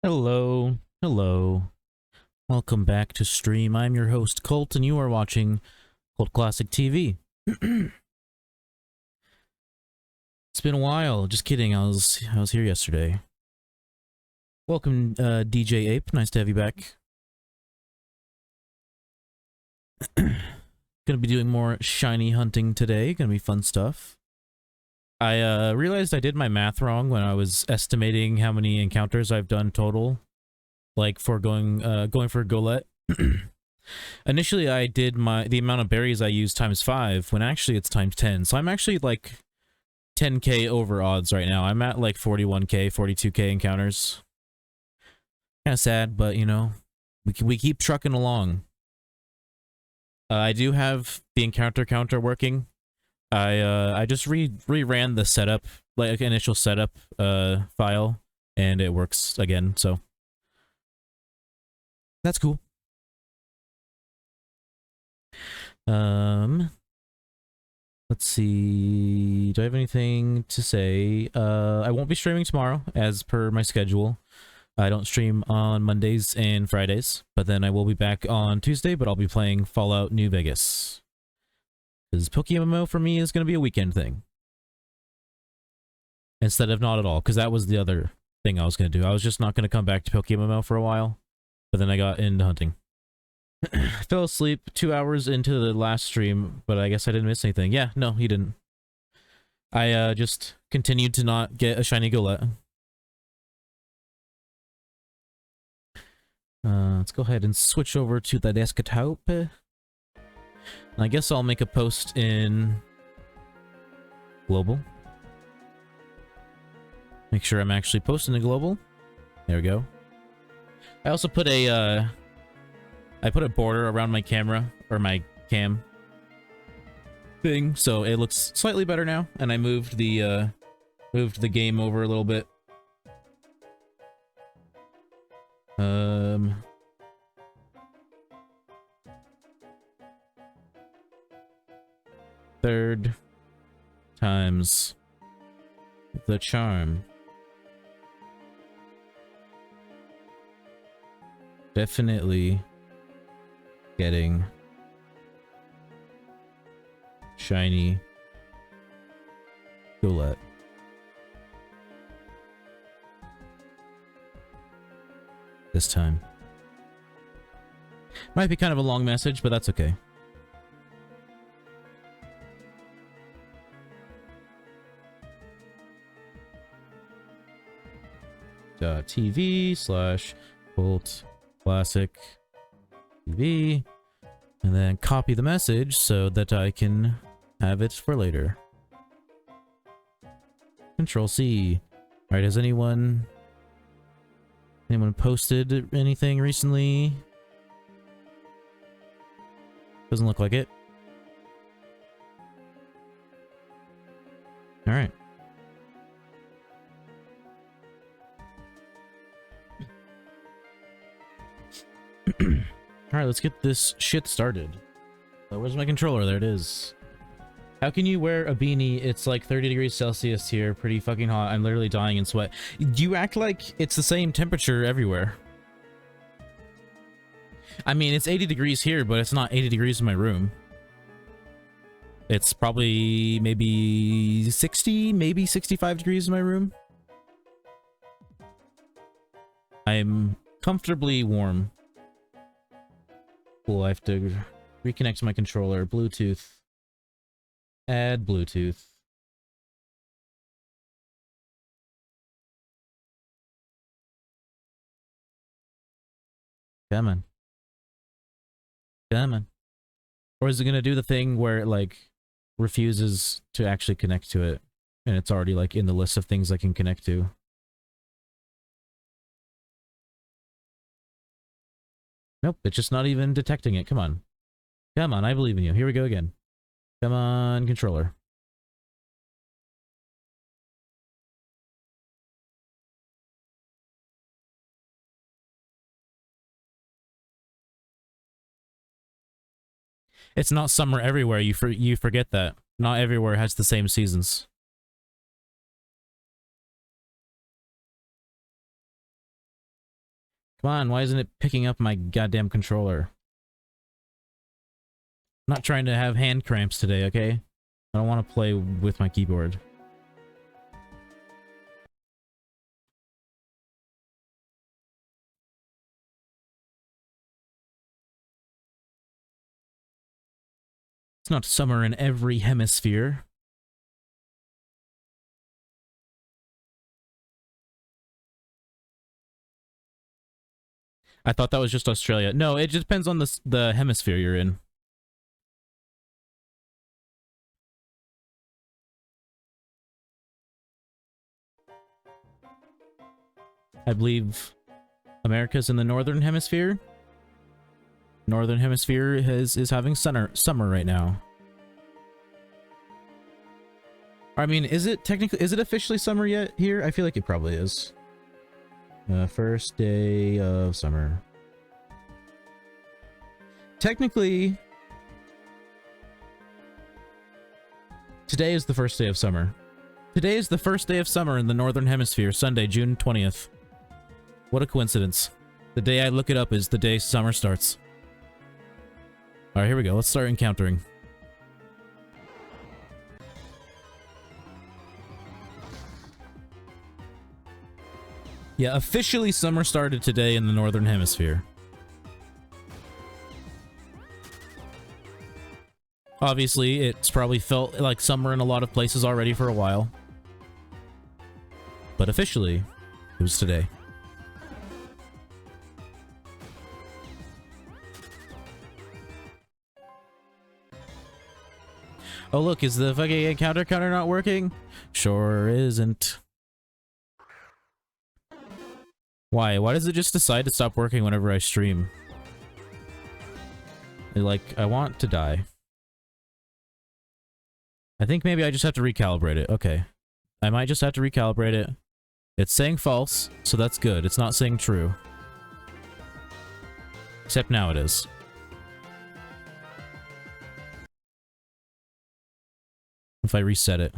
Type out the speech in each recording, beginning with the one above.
Hello, hello. Welcome back to stream. I'm your host Colt, and you are watching Colt Classic TV. It's been a while. Just kidding. I was here yesterday. Welcome, DJ Ape. Nice to have you back. Gonna be doing more shiny hunting today. Gonna be fun stuff. I realized I did my math wrong when I was estimating how many encounters I've done total, like for going for golett. Initially, I did the amount of berries I used times 5, when actually it's times 10. So I'm actually like 10k over odds right now. I'm at like 41k, 42k encounters. Kind of sad, but you know, we keep trucking along. I do have the encounter counter working. I just reran the setup, like initial setup file, and it works again, so that's cool. Let's see, do I have anything to say? I won't be streaming tomorrow as per my schedule. I don't stream on Mondays and Fridays, but then I will be back on Tuesday, but I'll be playing Fallout New Vegas. Because PokéMMO for me is going to be a weekend thing. Instead of not at all, because that was the other thing I was going to do. I was just not going to come back to PokéMMO for a while, but then I got into hunting. I fell asleep 2 hours into the last stream, but I guess I didn't miss anything. Yeah, no, he didn't. I just continued to not get a shiny golett. Let's go ahead and switch over to the desktop. I guess I'll make a post in global. Make sure I'm actually posting to global. There we go. I also put a I put a border around my camera, or my cam thing, so it looks slightly better now, and I moved the game over a little bit. Third time's the charm. Definitely getting shiny golett. This time. Might be kind of a long message, but that's okay. TV/Colt Classic TV, and then copy the message so that I can have it for later. Control C. Alright, has anyone posted anything recently? Doesn't look like it. Alright. Alright, let's get this shit started. Where's my controller? There it is. How can you wear a beanie? It's like 30 degrees Celsius here. Pretty fucking hot. I'm literally dying in sweat. You act like it's the same temperature everywhere. I mean, it's 80 degrees here, but it's not 80 degrees in my room. It's probably maybe 60, maybe 65 degrees in my room. I'm comfortably warm. Cool, I have to reconnect to my controller. Bluetooth. Add Bluetooth. Come on. Come on. Or is it gonna do the thing where it, like, refuses to actually connect to it, and it's already, like, in the list of things I can connect to? Nope, it's just not even detecting it. Come on. Come on, I believe in you. Here we go again. Come on, controller. It's not summer everywhere. You forget that. Not everywhere has the same seasons. Come on, why isn't it picking up my goddamn controller? I'm not trying to have hand cramps today, okay? I don't want to play with my keyboard. It's not summer in every hemisphere. I thought that was just Australia. No, it just depends on the hemisphere you're in. I believe America's in the northern hemisphere. Northern hemisphere is having summer right now. I mean, is it officially summer yet here? I feel like it probably is. First day of summer. Technically, today is the first day of summer. Today is the first day of summer in the northern hemisphere, Sunday, June 20th. What a coincidence. The day I look it up is the day summer starts. Alright, here we go. Let's start encountering. Yeah, officially summer started today in the northern hemisphere. Obviously, it's probably felt like summer in a lot of places already for a while. But officially, it was today. Oh look, is the fucking encounter counter not working? Sure isn't. Why? Why does it just decide to stop working whenever I stream? Like, I want to die. I think maybe I just have to recalibrate it. Okay. I might just have to recalibrate it. It's saying false, so that's good. It's not saying true. Except now it is. If I reset it.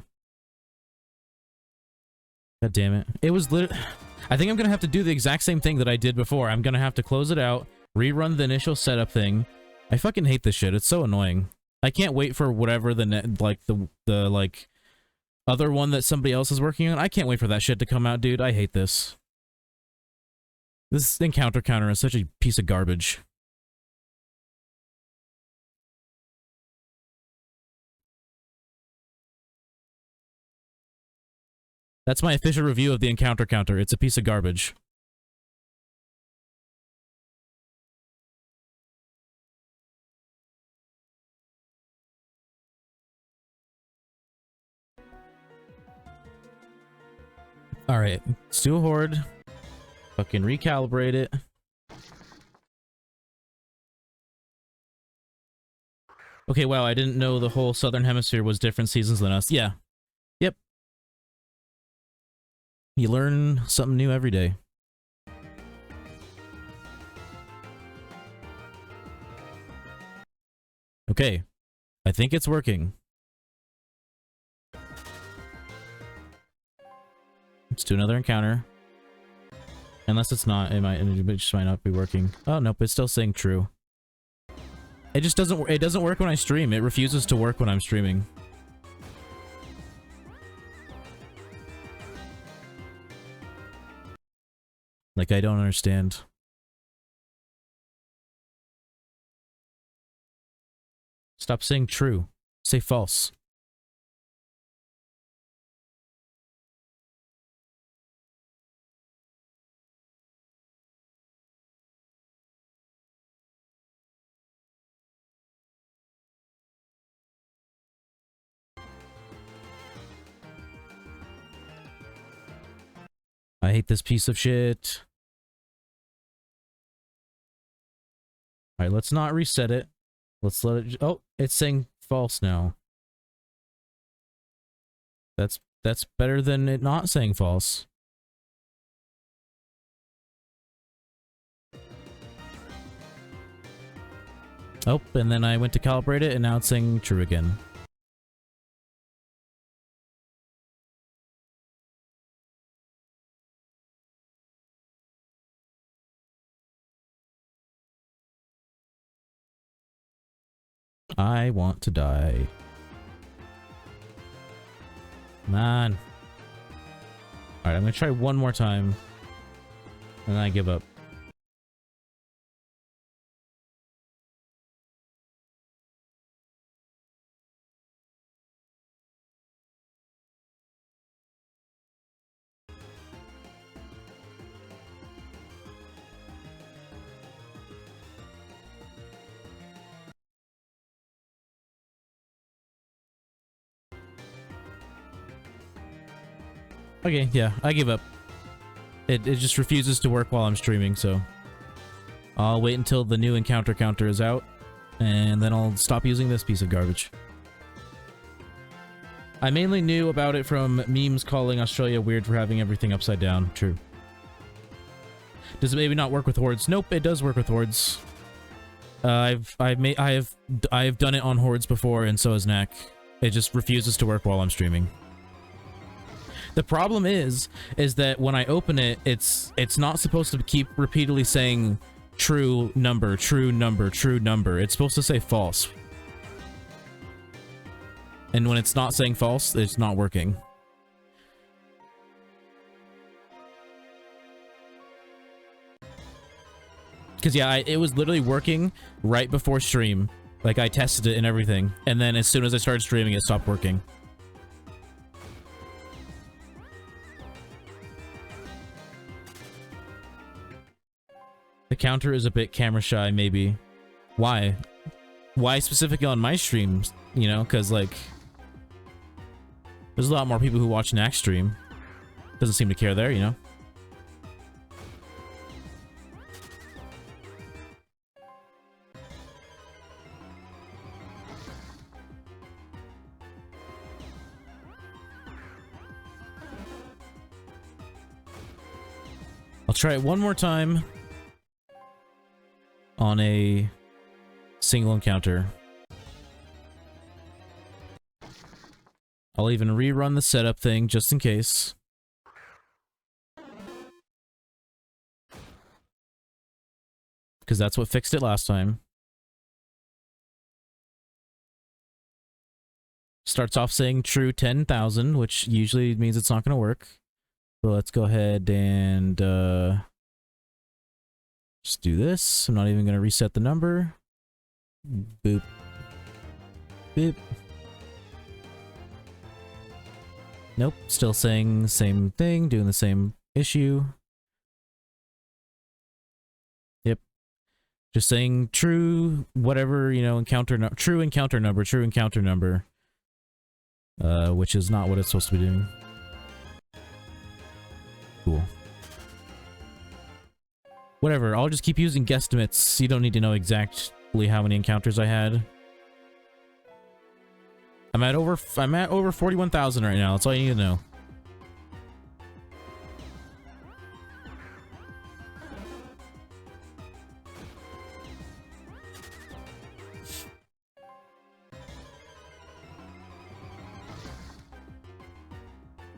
God damn it. It was I think I'm gonna have to do the exact same thing that I did before. I'm gonna have to close it out, rerun the initial setup thing. I fucking hate this shit. It's so annoying. I can't wait for whatever the other one that somebody else is working on. I can't wait for that shit to come out, dude. I hate this. This encounter counter is such a piece of garbage. That's my official review of the encounter counter. It's a piece of garbage. Alright, let's do a horde. Fucking recalibrate it. Okay, wow, I didn't know the whole southern hemisphere was different seasons than us. Yeah. Yep. You learn something new every day. Okay. I think it's working. Let's do another encounter. Unless it's not, it just might not be working. Oh, nope, it's still saying true. It just doesn't work when I stream. It refuses to work when I'm streaming. Like, I don't understand. Stop saying true. Say false. I hate this piece of shit. Alright, let's not reset it. Let's let it... Oh, it's saying false now. That's better than it not saying false. Oh, and then I went to calibrate it, and now it's saying true again. I want to die. Man. Alright, I'm gonna try one more time. And then I give up. Okay, yeah, I give up. It just refuses to work while I'm streaming, so I'll wait until the new encounter counter is out, and then I'll stop using this piece of garbage. I mainly knew about it from memes calling Australia weird for having everything upside down. True. Does it maybe not work with hordes? Nope, it does work with hordes. I've done it on hordes before, and so has Knack. It just refuses to work while I'm streaming. The problem is that when I open it, it's not supposed to keep repeatedly saying true number, true number, true number. It's supposed to say false. And when it's not saying false, it's not working. Because yeah, it was literally working right before stream. Like, I tested it and everything. And then as soon as I started streaming, it stopped working. The counter is a bit camera shy, maybe. Why? Why specifically on my streams? You know, because, like, there's a lot more people who watch Knack stream. Doesn't seem to care there, you know? I'll try it one more time on a single encounter. I'll even rerun the setup thing just in case. Because that's what fixed it last time. Starts off saying true 10,000, which usually means it's not going to work. So let's go ahead and just do this. I'm not even going to reset the number. Boop. Boop. Nope, still saying the same thing, doing the same issue. Yep. Just saying true, whatever, you know, true encounter number. Which is not what it's supposed to be doing. Cool. Whatever, I'll just keep using guesstimates. You don't need to know exactly how many encounters I had. I'm at over 41,000 right now. That's all you need to know.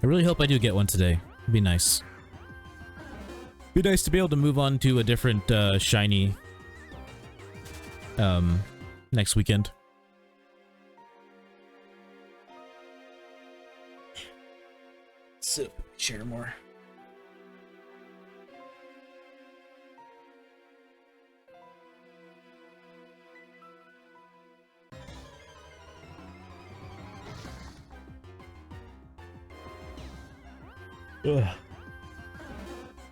I really hope I do get one today. It'd be nice. Be nice to be able to move on to a different shiny next weekend. Sit up in the chair more. Ugh.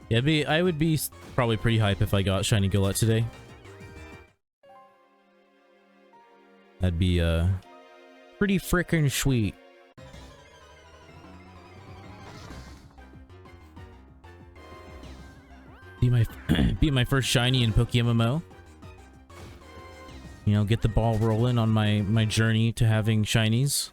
Yeah, I would be probably pretty hype if I got shiny golett today. That'd be pretty freaking sweet. Be my first shiny in PokéMMO. You know, get the ball rolling on my journey to having shinies.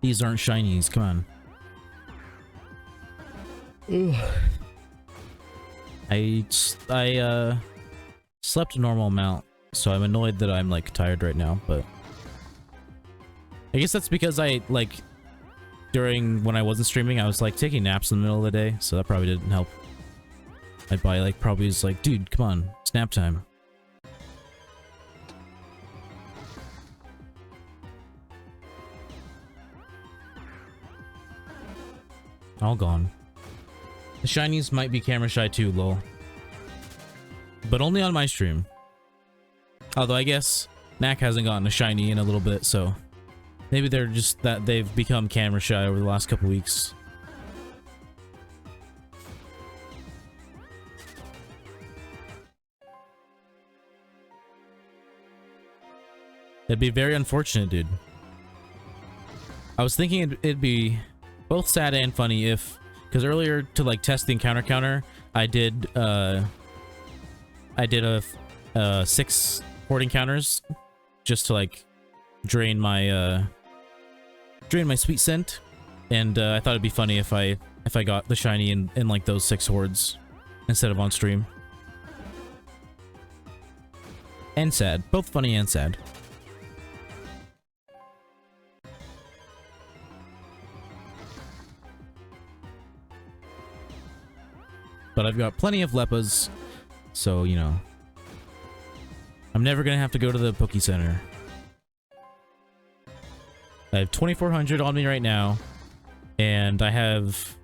These aren't shinies, come on. Ugh. I slept a normal amount, so I'm annoyed that I'm like tired right now, but I guess that's because I like during when I wasn't streaming, I was like taking naps in the middle of the day, so that probably didn't help. My body like probably was like, dude, come on, it's nap time. All gone. The shinies might be camera shy too, lol. But only on my stream. Although I guess Knack hasn't gotten a shiny in a little bit, so maybe they're just that they've become camera shy over the last couple weeks. That'd be very unfortunate, dude. I was thinking it'd be both sad and funny if, because earlier to like test the encounter counter, I did a 6 horde encounters just to like drain my sweet scent, and I thought it'd be funny if I got the shiny in like those 6 hordes instead of on stream. And sad, both funny and sad. But I've got plenty of Leppas, so, you know, I'm never gonna have to go to the Poke Center. I have 2,400 on me right now, and I have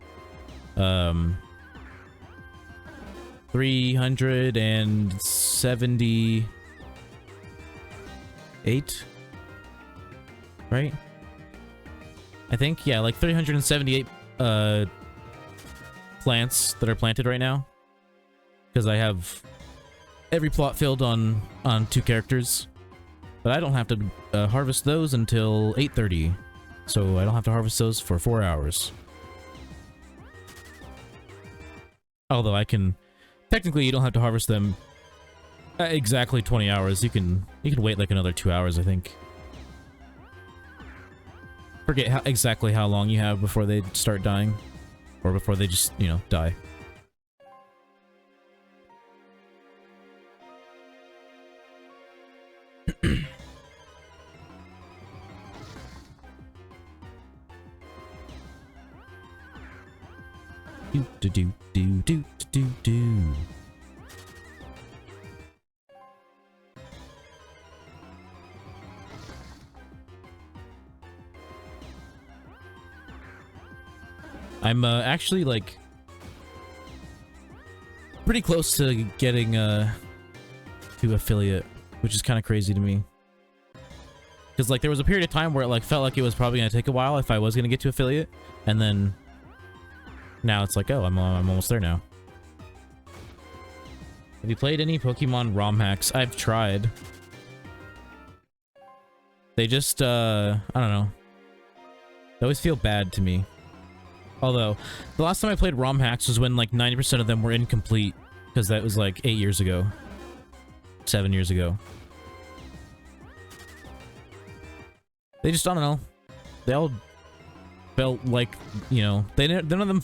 378, right? I think, yeah, like 378 plants that are planted right now, because I have every plot filled on 2 characters, but I don't have to harvest those until 8:30, so I don't have to harvest those for 4 hours. Although I can technically, you don't have to harvest them exactly 20 hours. You can wait like another 2 hours, I think. Forget exactly how long you have before they start dying. Or before they just, you know, die. Do do do do do do do. I'm actually like pretty close to getting to affiliate, which is kind of crazy to me. Because like there was a period of time where it like felt like it was probably gonna take a while if I was gonna get to affiliate, and then now it's like, oh, I'm almost there now. Have you played any Pokemon ROM hacks? I've tried. They just I don't know. They always feel bad to me. Although, the last time I played ROM hacks was when like 90% of them were incomplete, because that was like 8 years ago. 7 years ago. They just, I don't know. They all felt like, you know, none of them,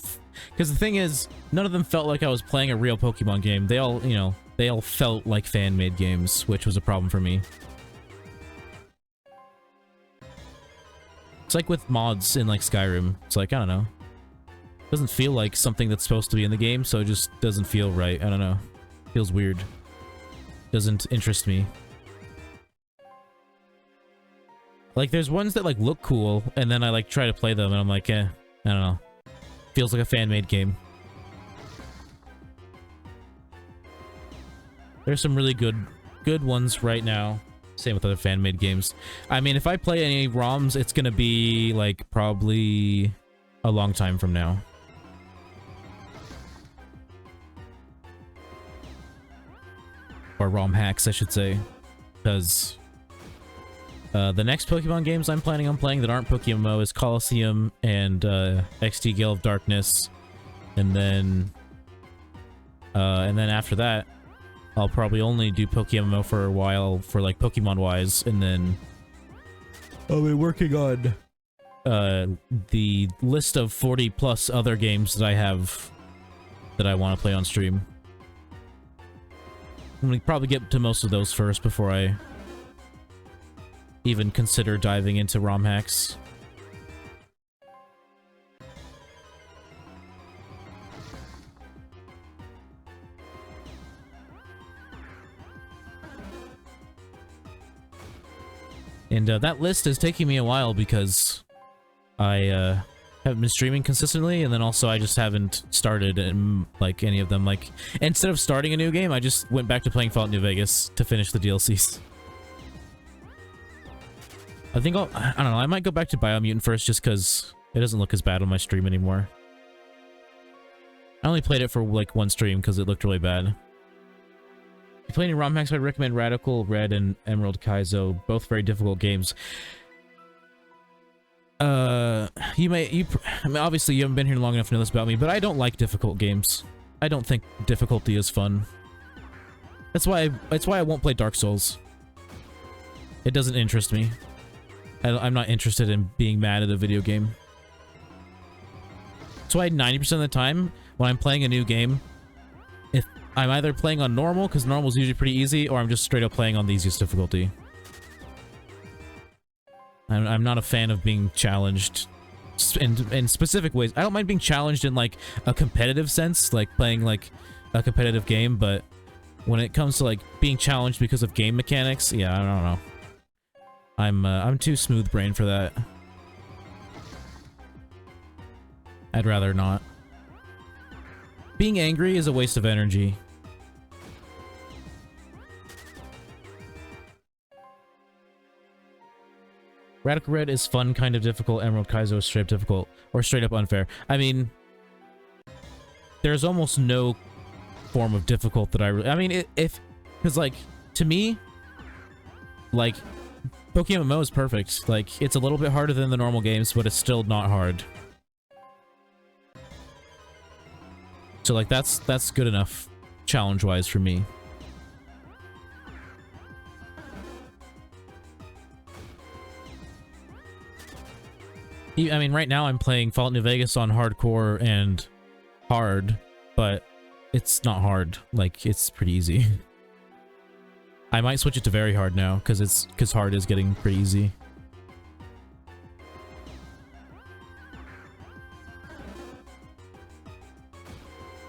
because the thing is, none of them felt like I was playing a real Pokemon game. They all, you know, they all felt like fan-made games, which was a problem for me. It's like with mods in like Skyrim. It's like, I don't know. Doesn't feel like something that's supposed to be in the game, so it just doesn't feel right. I don't know. Feels weird. Doesn't interest me. Like, there's ones that, like, look cool, and then I, like, try to play them, and I'm like, I don't know. Feels like a fan-made game. There's some really good ones right now. Same with other fan-made games. I mean, if I play any ROMs, it's gonna be, like, probably a long time from now. Or ROM hacks, I should say. Because the next Pokemon games I'm planning on playing that aren't PokéMMO is Colosseum and XD Gale of Darkness. And then after that, I'll probably only do PokéMMO for a while for like Pokemon-wise, and then I'll be working on the list of 40 plus other games that I have that I want to play on stream. I'm gonna probably get to most of those first before I even consider diving into ROM hacks. And that list is taking me a while because I haven't been streaming consistently, and then also I just haven't started like any of them. Like, instead of starting a new game, I just went back to playing Fallout New Vegas to finish the DLCs. I think I don't know, I might go back to Biomutant first just because it doesn't look as bad on my stream anymore. I only played it for like one stream because it looked really bad. If you play any ROM hacks, I'd recommend Radical Red and Emerald Kaizo, both very difficult games. I mean, obviously you haven't been here long enough to know this about me, but I don't like difficult games. I don't think difficulty is fun. That's why I won't play Dark Souls. It doesn't interest me. I'm not interested in being mad at a video game. That's why 90% of the time when I'm playing a new game, if I'm either playing on normal, because normal is usually pretty easy, or I'm just straight up playing on the easiest difficulty. I'm not a fan of being challenged in specific ways. I don't mind being challenged in like a competitive sense, like playing like a competitive game, but when it comes to like being challenged because of game mechanics, yeah, I don't know. I'm too smooth brained for that. I'd rather not. Being angry is a waste of energy. Radical Red is fun, kind of difficult. Emerald Kaizo is straight up difficult, or straight up unfair. I mean, there's almost no form of difficult that I mean, because like, to me, like, PokéMMO is perfect. Like, it's a little bit harder than the normal games, but it's still not hard. So like, that's good enough challenge-wise for me. I mean, right now I'm playing Fallout New Vegas on hardcore and hard, but it's not hard. Like, it's pretty easy. I might switch it to very hard now, because hard is getting pretty easy.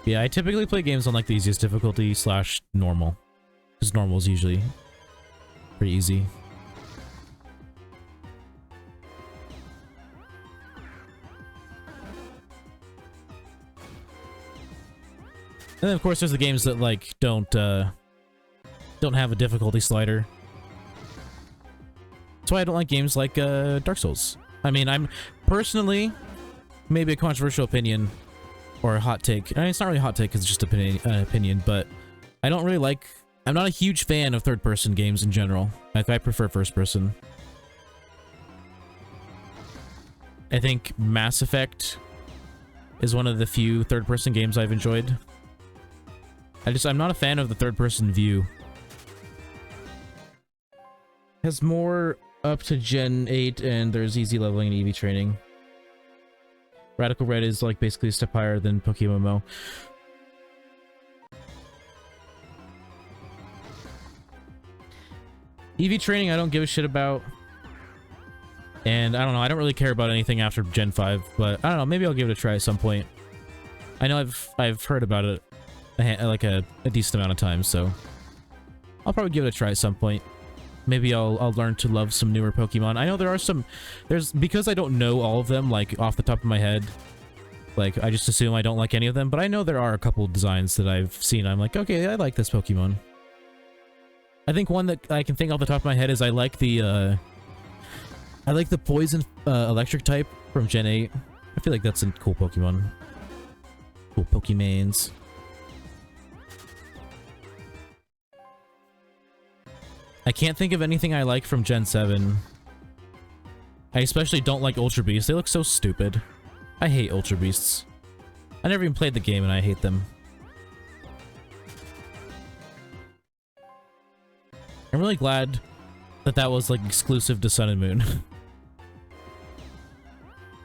Yeah, I typically play games on like the easiest difficulty / normal, because normal is usually pretty easy. And then of course there's the games that like don't have a difficulty slider. That's why I don't like games like Dark Souls. I mean, I'm personally, maybe a controversial opinion or a hot take. I mean, it's not really a hot take, it's just an opinion, but I don't really like, I'm not a huge fan of third-person games in general. Like, I prefer first-person. I think Mass Effect is one of the few third-person games I've enjoyed. I'm not a fan of the third-person view. Has more up to Gen 8, and there's easy leveling and EV training. Radical Red is like basically a step higher than PokéMMO. EV training I don't give a shit about. And I don't know, I don't really care about anything after Gen 5, but I don't know, maybe I'll give it a try at some point. I know I've heard about it like a decent amount of times, so I'll probably give it a try at some point. Maybe I'll learn to love some newer Pokemon. I know there are because I don't know all of them, like, off the top of my head, like, I just assume I don't like any of them, but I know there are a couple designs that I've seen. I'm like, okay, I like this Pokemon. I think one that I can think off the top of my head is I like the Poison Electric type from Gen 8. I feel like that's a cool Pokemon. Cool Pokemans. I can't think of anything I like from Gen 7. I especially don't like Ultra Beasts. They look so stupid. I hate Ultra Beasts. I never even played the game and I hate them. I'm really glad that that was like exclusive to Sun and Moon.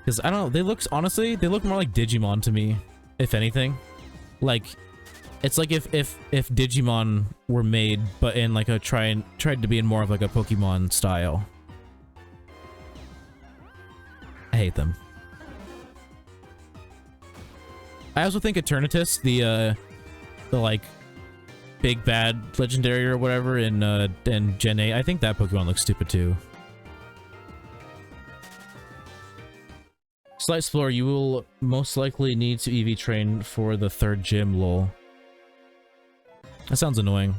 Because I don't know, they look, honestly, they look more like Digimon to me, if anything. Like, it's like if Digimon were made, but in like a tried to be in more of like a Pokemon style. I hate them. I also think Eternatus, the like big bad legendary or whatever in Gen 8, I think that Pokemon looks stupid too. Slight Explorer, you will most likely need to EV train for the 3rd gym, lol. That sounds annoying.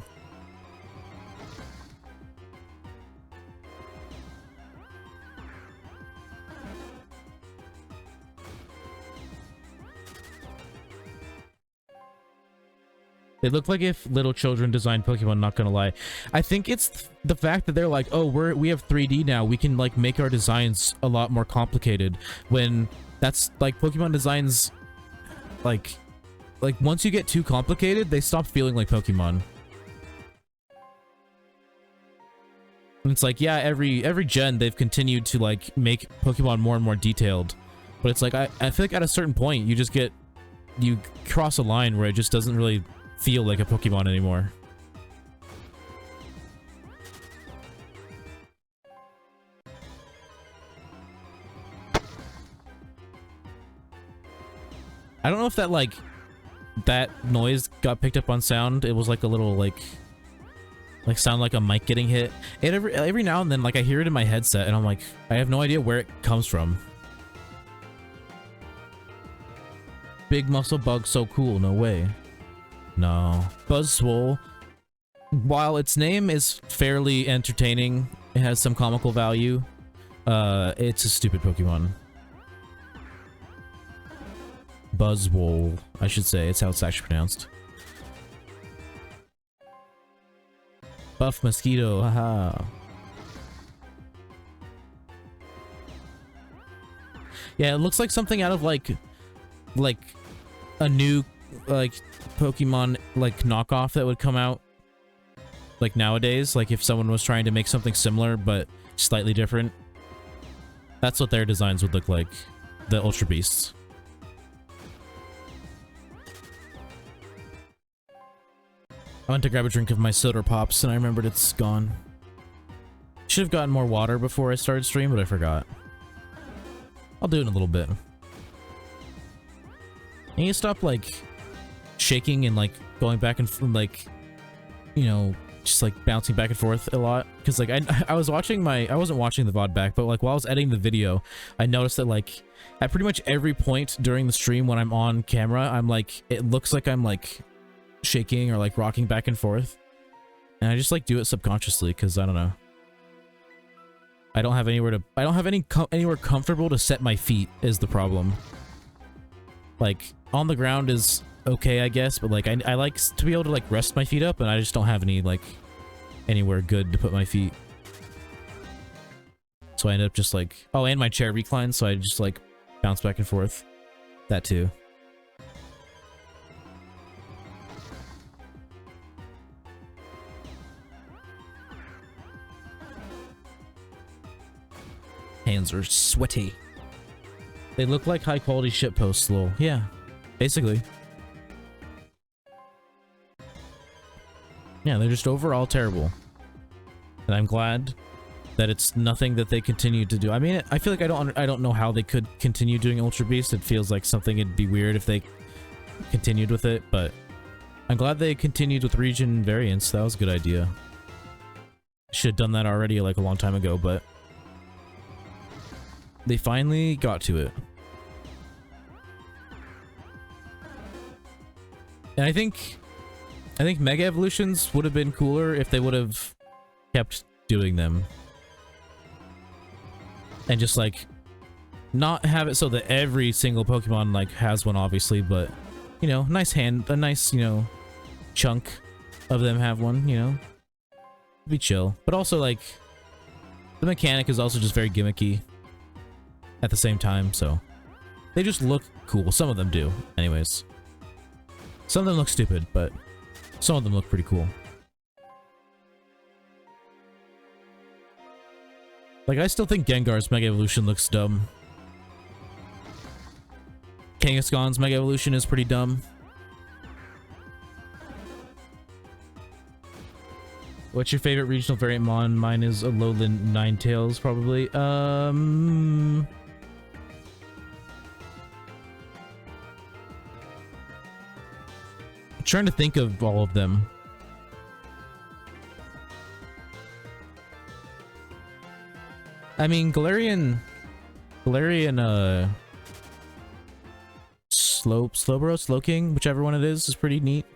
They look like if little children designed Pokemon, not gonna lie. I think it's the fact that they're like, oh, we have 3D now, we can like make our designs a lot more complicated, when that's like Pokemon designs, like once you get too complicated, they stop feeling like Pokemon. And it's like, yeah, every gen they've continued to like make Pokemon more and more detailed, but it's like I feel like at a certain point you cross a line where it just doesn't really feel like a Pokemon anymore. I don't know if that like that noise got picked up on sound. It was like a little like sound like a mic getting hit. And every now and then like I hear it in my headset and I'm like, I have no idea where it comes from. Big muscle bug, so cool, no way. No. Buzzwole, while its name is fairly entertaining, it has some comical value, it's a stupid Pokemon. Buzzwole, I should say, it's how it's actually pronounced. Buff Mosquito, haha. Yeah, it looks like something out of like a new like Pokemon like knockoff that would come out like nowadays, like if someone was trying to make something similar but slightly different. That's what their designs would look like, the Ultra Beasts. I went to grab a drink of my soda pops and I remembered it's gone. Should have gotten more water before I started stream, but I forgot. I'll do it in a little bit. I need to stop like shaking and like going back and like, you know, just like bouncing back and forth a lot, because like I was watching I wasn't watching the VOD back, but like while I was editing the video I noticed that like at pretty much every point during the stream when I'm on camera, I'm like, it looks like I'm like shaking or like rocking back and forth, and I just like do it subconsciously because I don't know, I don't have anywhere comfortable to set my feet is the problem. Like on the ground is okay, I guess, but like I like to be able to like rest my feet up, and I just don't have any like anywhere good to put my feet. So I ended up just like, oh, and my chair reclines, so I just like bounce back and forth. That too. Hands are sweaty. They look like high quality shitposts, lol. Yeah, basically. Yeah, they're just overall terrible. And I'm glad that it's nothing that they continue to do. I mean, I feel like I don't know how they could continue doing Ultra Beast. It feels like something it'd be weird if they continued with it, but I'm glad they continued with region variants. That was a good idea. Should have done that already like a long time ago, but they finally got to it. And I think Mega Evolutions would have been cooler if they would have kept doing them. And just like not have it so that every single Pokemon like has one, obviously, but you know, a nice, you know, chunk of them have one, you know. Be chill. But also like the mechanic is also just very gimmicky at the same time, so they just look cool. Some of them do, anyways. Some of them look stupid, but some of them look pretty cool. Like, I still think Gengar's Mega Evolution looks dumb. Kangaskhan's Mega Evolution is pretty dumb. What's your favorite regional variant mon? Mine is a Alolan Ninetales, probably. I'm trying to think of all of them. I mean, Galarian, Slowking, whichever one it is pretty neat.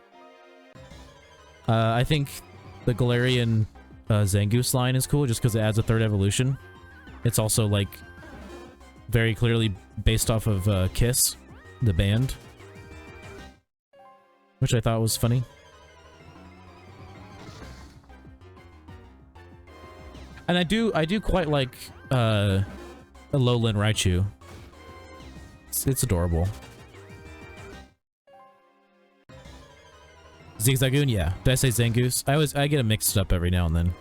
I think the Galarian Zangoose line is cool just because it adds a third evolution. It's also, like, very clearly based off of Kiss, the band. Which I thought was funny. And I do quite like Alolan Raichu. It's adorable. Zigzagoon, yeah. Did I say Zangoose? I get it mixed up every now and then.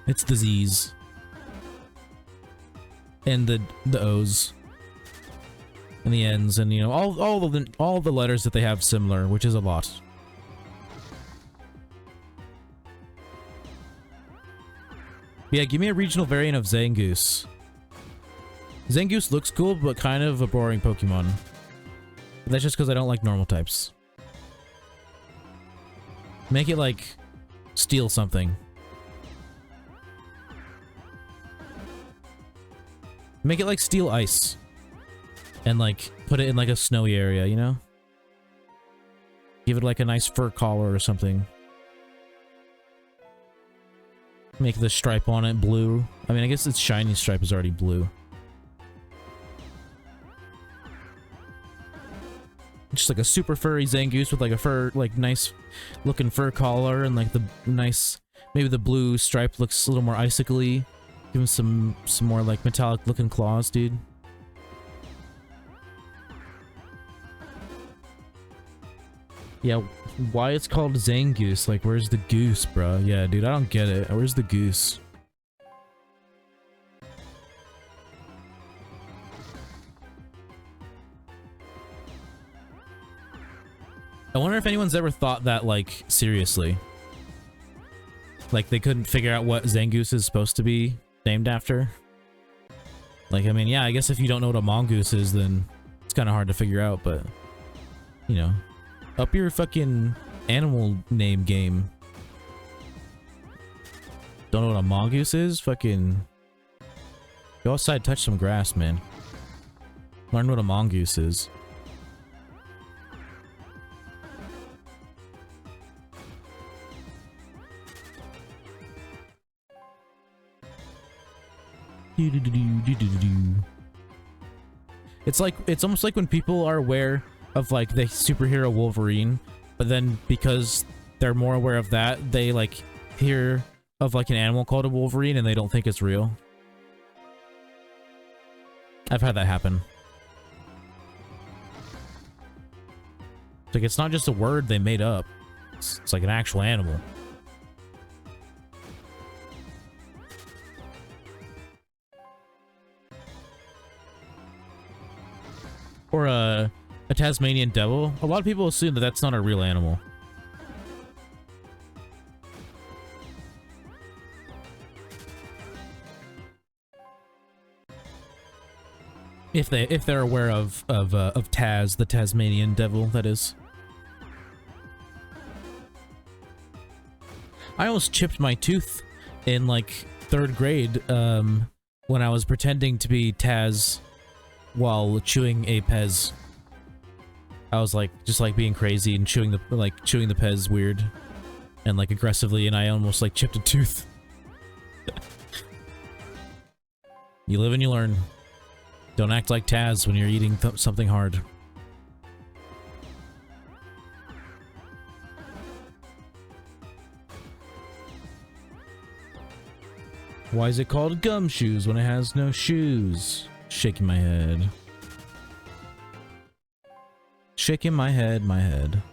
It's the Z's. And the O's. And the N's, and you know, all the letters that they have similar, which is a lot. Yeah, give me a regional variant of Zangoose. Zangoose looks cool, but kind of a boring Pokemon. That's just because I don't like normal types. Make it like Steel something. Make it like Steel Ice. And like put it in like a snowy area, you know? Give it like a nice fur collar or something. Make the stripe on it blue. I mean, I guess its shiny stripe is already blue. Just like a super furry Zangoose with like a fur, like nice looking fur collar and like the nice, maybe the blue stripe looks a little more icicle-y. Give him some more like metallic looking claws, dude. Yeah, why it's called Zangoose? Like, where's the goose, bro? Yeah, dude, I don't get it. Where's the goose? I wonder if anyone's ever thought that, like, seriously. Like, they couldn't figure out what Zangoose is supposed to be named after. Like, I mean, yeah, I guess if you don't know what a mongoose is, then it's kind of hard to figure out, but, you know. Up your fucking animal name game. Don't know what a mongoose is? Fucking go outside, touch some grass, man. Learn what a mongoose is. It's almost like when people are aware of like the superhero Wolverine, but then because they're more aware of that, they like hear of like an animal called a Wolverine and they don't think it's real. I've had that happen. Like, it's not just a word they made up. It's like an actual animal. Or a Tasmanian devil. A lot of people assume that that's not a real animal. If they're aware of Taz, the Tasmanian devil, that is. I almost chipped my tooth in like 3rd grade when I was pretending to be Taz while chewing a Pez. I was like just like being crazy and chewing the Pez weird and like aggressively, and I almost like chipped a tooth. You live and you learn. Don't act like Taz when you're eating something hard. Why is it called gumshoes when it has no shoes? Shaking my head. Shaking my head, my head.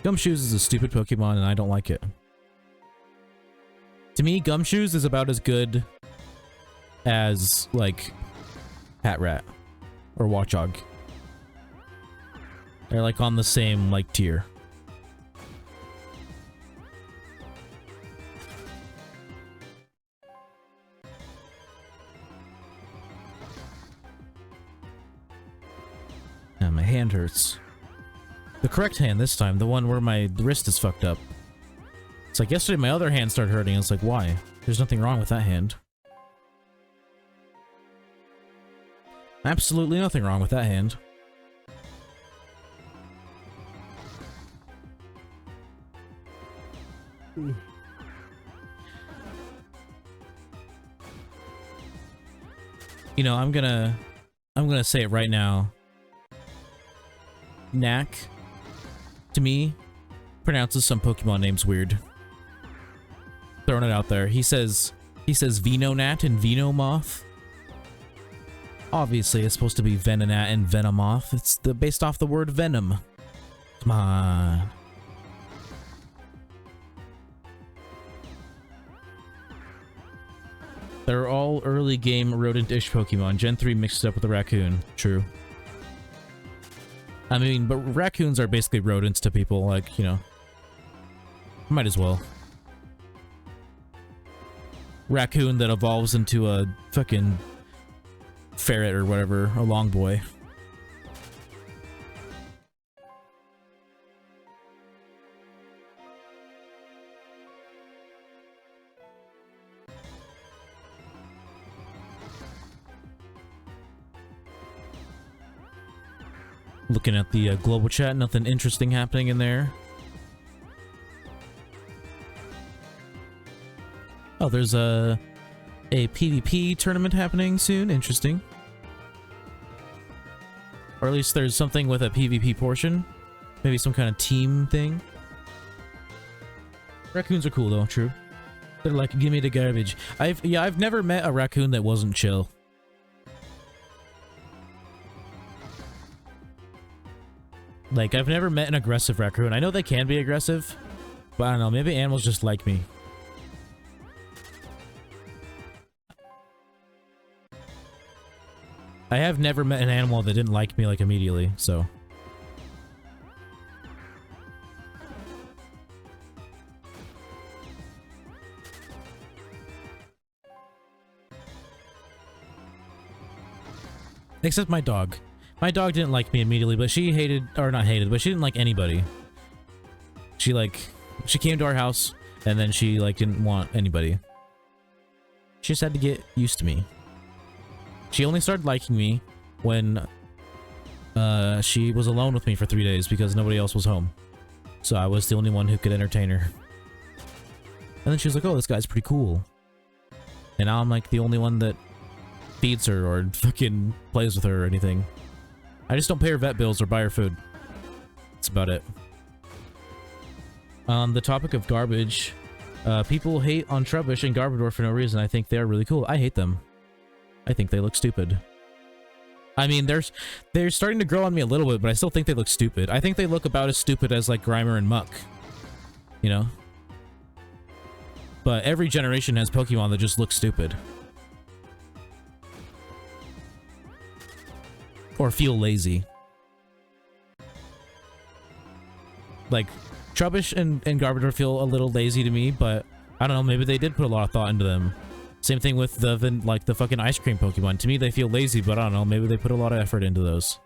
Gumshoes is a stupid Pokemon and I don't like it. To me, Gumshoes is about as good as, like, Patrat or Watchog. They're, like, on the same, like, tier. Ah, my hand hurts. The correct hand this time, the one where my wrist is fucked up. It's like yesterday my other hand started hurting. It's like, why? There's nothing wrong with that hand. Absolutely nothing wrong with that hand. You know, I'm gonna say it right now. Knack, to me, pronounces some Pokemon names weird. Throwing it out there. He says Venonat and Venomoth. Obviously, it's supposed to be Venonat and Venomoth. It's based off the word venom. Come on. They're all early game rodent-ish Pokemon. Gen 3 mixed up with a raccoon. True. I mean, but raccoons are basically rodents to people, like, you know. Might as well. Raccoon that evolves into a fucking ferret or whatever, a long boy. Looking at the global chat, nothing interesting happening in there. Oh, there's a PvP tournament happening soon. Interesting. Or at least there's something with a PvP portion. Maybe some kind of team thing. Raccoons are cool though, true. They're like, give me the garbage. I've never met a raccoon that wasn't chill. Like, I've never met an aggressive raccoon. I know they can be aggressive, but I don't know, maybe animals just like me. I have never met an animal that didn't like me, like, immediately, so... Except my dog. My dog didn't like me immediately, but she hated, or not hated, but she didn't like anybody. She came to our house, and then she, like, didn't want anybody. She just had to get used to me. She only started liking me when, she was alone with me for 3 days because nobody else was home. So I was the only one who could entertain her. And then she was like, oh, this guy's pretty cool. And now I'm, like, the only one that feeds her or fucking plays with her or anything. I just don't pay her vet bills or buy her food. That's about it. On the topic of garbage, people hate on Trubbish and Garbodor for no reason. I think they are really cool. I hate them. I think they look stupid. I mean, they're starting to grow on me a little bit, but I still think they look stupid. I think they look about as stupid as, like, Grimer and Muck. You know? But every generation has Pokemon that just look stupid. Or feel lazy. Like, Trubbish and Garbodor feel a little lazy to me, but I don't know, maybe they did put a lot of thought into them. Same thing with the fucking ice cream Pokemon. To me, they feel lazy, but I don't know, maybe they put a lot of effort into those.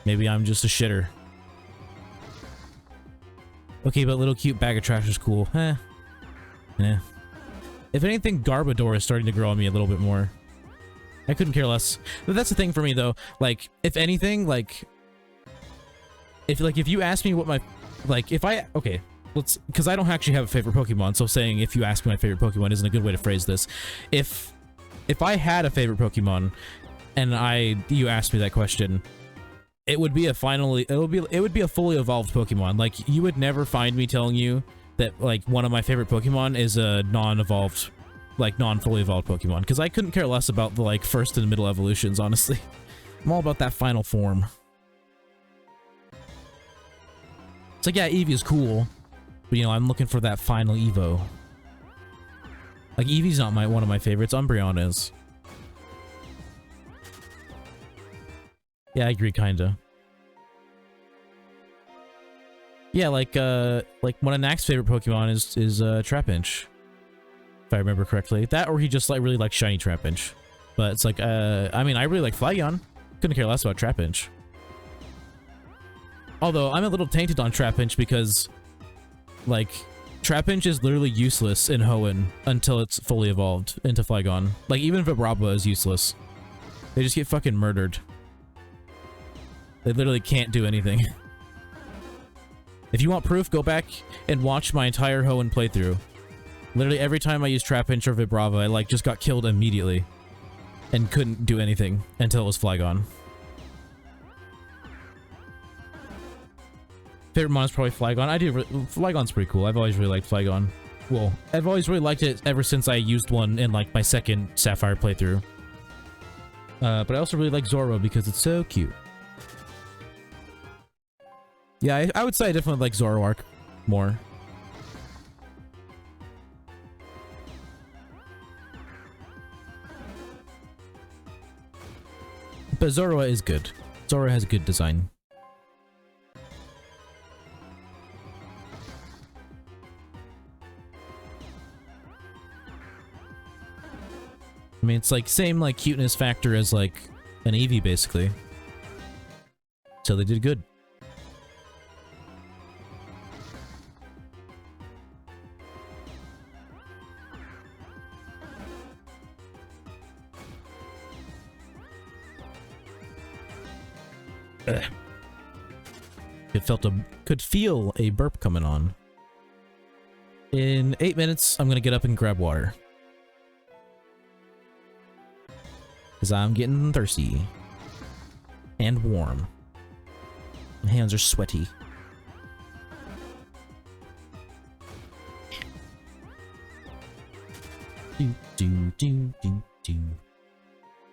Maybe I'm just a shitter. Okay, but little cute bag of trash is cool. Eh. If anything, Garbodor is starting to grow on me a little bit more. I couldn't care less. But that's the thing for me, though. Like, if anything, like... If you ask me what my... Like, if I... Okay, let's... Because I don't actually have a favorite Pokemon, so saying if you ask me my favorite Pokemon isn't a good way to phrase this. If I had a favorite Pokemon, and you asked me that question, it would be a fully evolved Pokemon. Like, you would never find me telling you that, like, one of my favorite Pokemon is a non-evolved... like, non-fully evolved Pokemon, because I couldn't care less about the, like, first and middle evolutions, honestly. I'm all about that final form. like, yeah, Eevee is cool, but, you know, I'm looking for that final Evo. Like, Eevee's not one of my favorites. Umbreon is. Yeah, I agree, kinda. Yeah, like one of Nack's favorite Pokemon is Trapinch, if I remember correctly. That, or he just like really likes shiny Trapinch. But it's like, I mean, I really like Flygon. Couldn't care less about Trapinch. Although I'm a little tainted on Trapinch because, like, Trapinch is literally useless in Hoenn until it's fully evolved into Flygon. Like, even Vibrava is useless. They just get fucking murdered. They literally can't do anything. If you want proof, go back and watch my entire Hoenn playthrough. Literally every time I used Trapinch or Vibrava, I like just got killed immediately. And couldn't do anything until it was Flygon. Favorite mon is probably Flygon. Flygon's pretty cool. I've always really liked Flygon. Well, I've always really liked it ever since I used one in like my second Sapphire playthrough. But I also really like Zoro because it's so cute. Yeah, I would say I definitely like Zoroark more. But Zorua is good. Zorua has good design. I mean, it's like same like cuteness factor as like an Eevee basically. So they did good. Could feel a burp coming on. In 8 minutes, I'm gonna get up and grab water. Because I'm getting thirsty. And warm. My hands are sweaty.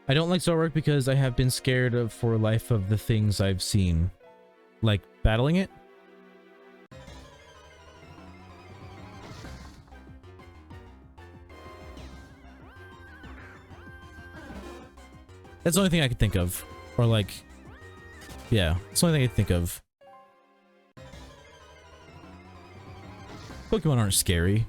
I don't like Zoroark because I have been scared of for life of the things I've seen. Like, battling it? That's the only thing I could think of. Or like... Yeah, it's the only thing I could think of. Pokemon aren't scary.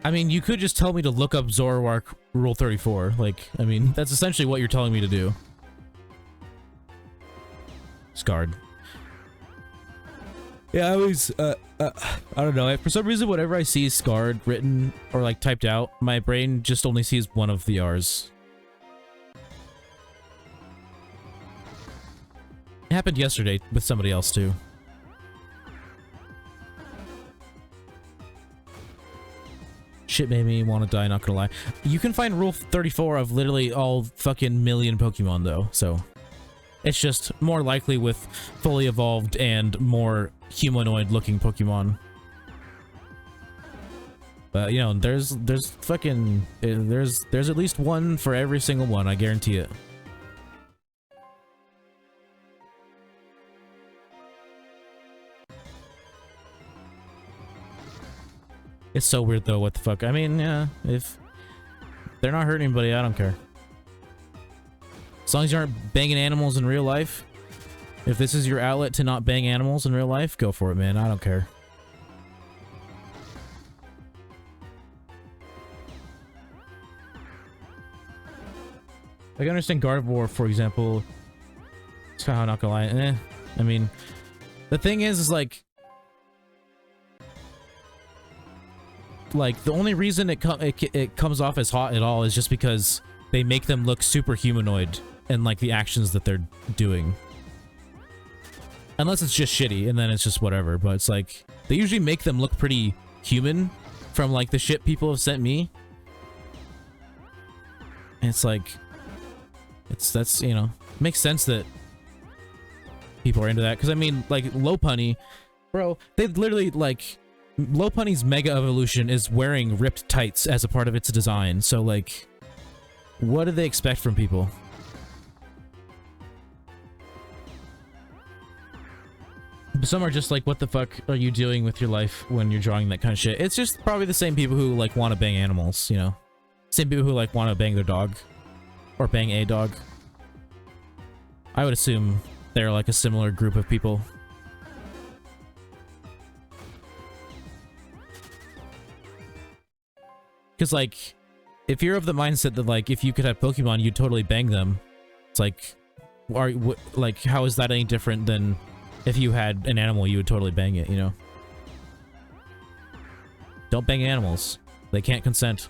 I mean, you could just tell me to look up Zoroark Rule 34. Like, I mean, that's essentially what you're telling me to do. Scarred. Yeah, I always, I don't know. For some reason, whenever I see Scarred written or, like, typed out, my brain just only sees one of the R's. It happened yesterday with somebody else, too. Shit made me want to die, not gonna lie. You can find Rule 34 of literally all fucking million Pokemon, though, so... It's just more likely with fully evolved and more humanoid-looking Pokemon. But, you know, there's fucking... There's at least one for every single one, I guarantee it. It's so weird, though, what the fuck. I mean, yeah, if they're not hurting anybody, I don't care. As long as you aren't banging animals in real life, if this is your outlet to not bang animals in real life, go for it, man. I don't care. I can understand Gardevoir, for example. It's kind of not gonna lie. I mean, the thing is like the only reason it comes off as hot at all is just because they make them look super humanoid and like the actions that they're doing. Unless it's just shitty and then it's just whatever, but it's like they usually make them look pretty human from like the shit people have sent me. And it's like that's, you know, makes sense that people are into that, because I mean, like Lopunny, bro, they literally like Lopunny's Mega Evolution is wearing ripped tights as a part of its design, so, like, what do they expect from people? Some are just like, what the fuck are you doing with your life when you're drawing that kind of shit? It's just probably the same people who, like, want to bang animals, you know? Same people who, like, want to bang their dog. Or bang a dog. I would assume they're, like, a similar group of people. Because, like, if you're of the mindset that, like, if you could have Pokemon, you'd totally bang them. It's like, like, how is that any different than if you had an animal, you would totally bang it, you know? Don't bang animals. They can't consent.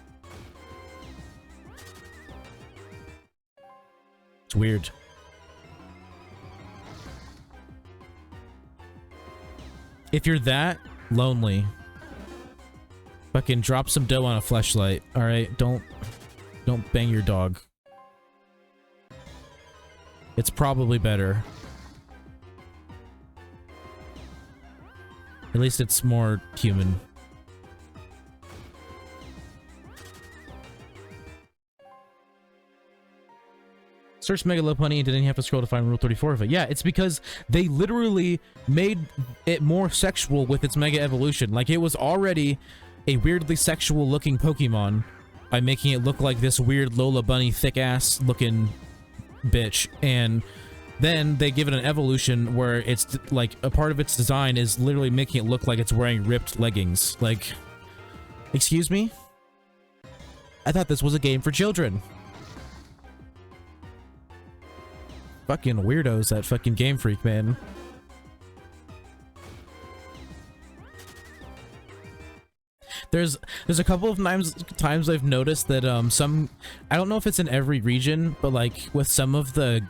It's weird. If you're that lonely, fucking drop some dough on a fleshlight, alright? Don't bang your dog. It's probably better. At least it's more human. Search Mega Lopunny and didn't have to scroll to find Rule 34 of it. Yeah, it's because they literally made it more sexual with its Mega Evolution. Like, it was already a weirdly sexual looking Pokemon by making it look like this weird Lola Bunny thick-ass looking bitch. And then they give it an evolution where it's, like, a part of its design is literally making it look like it's wearing ripped leggings. Like, excuse me? I thought this was a game for children. Fucking weirdos, that fucking Game Freak, man. There's a couple of times I've noticed that some, I don't know if it's in every region, but like with some of the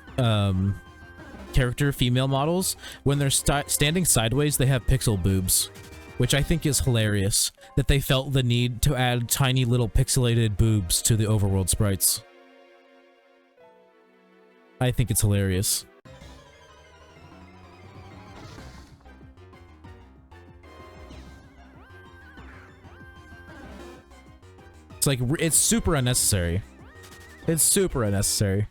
character female models, when they're standing sideways, they have pixel boobs, which I think is hilarious. That they felt the need to add tiny little pixelated boobs to the overworld sprites. I think it's hilarious. It's like, it's super unnecessary. It's super unnecessary.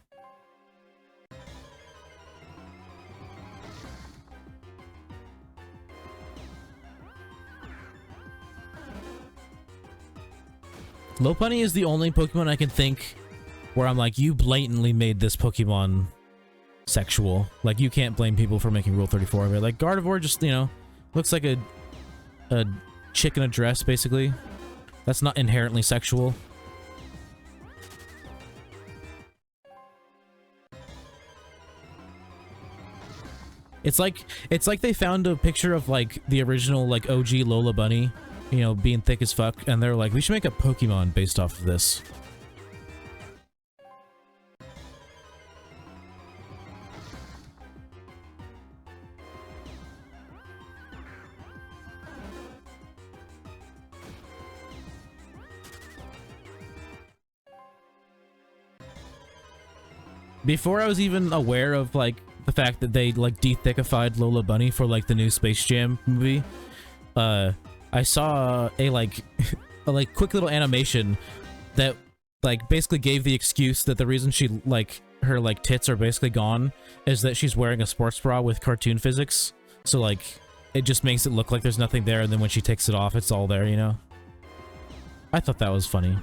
Lopunny is the only Pokemon I can think where I'm like, you blatantly made this Pokemon sexual. Like, you can't blame people for making Rule 34 of it. Like, Gardevoir just, you know, looks like a chick in a dress, basically. That's not inherently sexual. It's like they found a picture of, like, the original, like, OG Lola Bunny, you know, being thick as fuck, and they're like, we should make a Pokemon based off of this. Before I was even aware of, like, the fact that they, like, de-thickified Lola Bunny for, like, the new Space Jam movie, I saw a, like, a quick little animation that, like, basically gave the excuse that the reason she, like, her, like, tits are basically gone is that she's wearing a sports bra with cartoon physics. So, like, it just makes it look like there's nothing there, and then when she takes it off, it's all there, you know? I thought that was funny.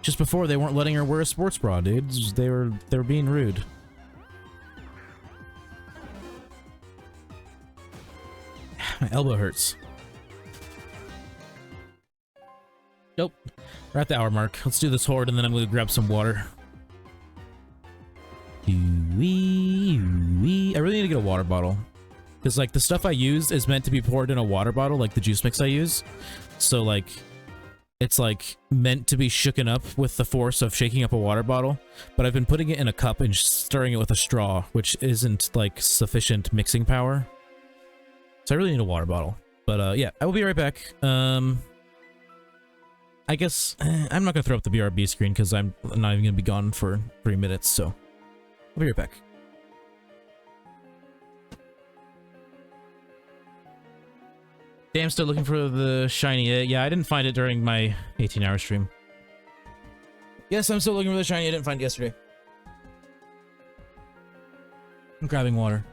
Just before, they weren't letting her wear a sports bra, dude. They were being rude. My elbow hurts. Nope. We're at the hour mark. Let's do this horde, and then I'm gonna grab some water. I really need to get a water bottle. Because, like, the stuff I use is meant to be poured in a water bottle, like the juice mix I use. So, like, it's, like, meant to be shooken up with the force of shaking up a water bottle, but I've been putting it in a cup and stirring it with a straw, which isn't, like, sufficient mixing power. So I really need a water bottle. But, yeah, I will be right back. I guess I'm not gonna throw up the BRB screen because I'm not even gonna be gone for 3 minutes, so I'll be right back. Damn, still looking for the shiny. Yeah, I didn't find it during my 18-hour stream. Yes, I'm still looking for the shiny I didn't find yesterday. I'm grabbing water.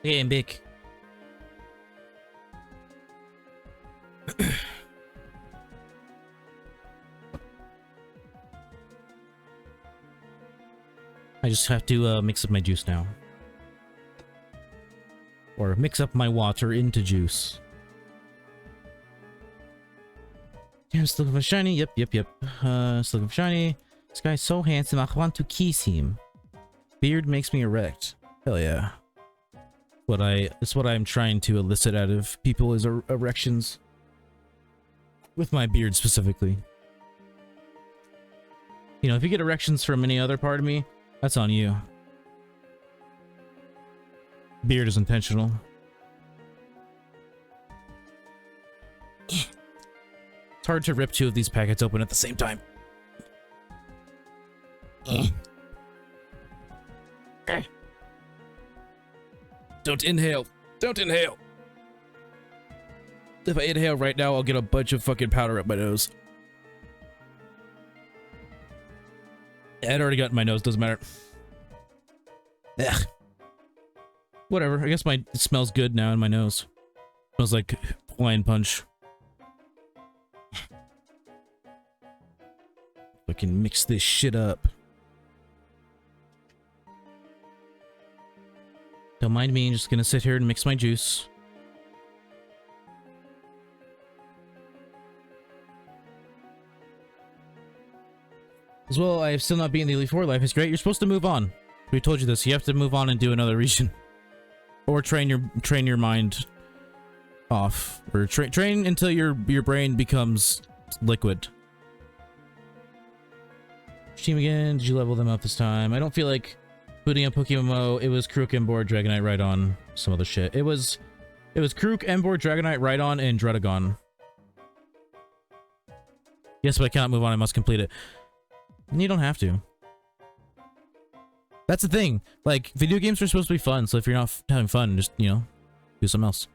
Yeah, I'm big. I just have to mix up my juice now. Or mix up my water into juice. Damn, still looking for shiny. Yep. Still looking for shiny. This guy's so handsome, I want to kiss him. Beard makes me erect. Hell yeah. It's what I'm trying to elicit out of people is erections. With my beard specifically. You know, if you get erections from any other part of me, that's on you. Beard is intentional. It's hard to rip two of these packets open at the same time. Don't inhale. Don't inhale. If I inhale right now, I'll get a bunch of fucking powder up my nose. It already got in my nose, doesn't matter. Ugh. Whatever, I guess it smells good now in my nose. Smells like Hawaiian punch. I can mix this shit up. Don't mind me, I'm just gonna sit here and mix my juice. As well, I have still not beaten the Elite Four. Life is great. You're supposed to move on. We told you this. You have to move on and do another region. Or train your mind off. Or train until your brain becomes liquid. Team again. Did you level them up this time? I don't feel like booting up PokéMMO. It was Krook, Emboar, Dragonite, Rhydon, some other shit. It was Krook, Emboar, Dragonite, Rhydon, and Dredagon. Yes, but I cannot move on. I must complete it. And you don't have to. That's the thing. Like, video games are supposed to be fun, so if you're not having fun, just, you know, do something else.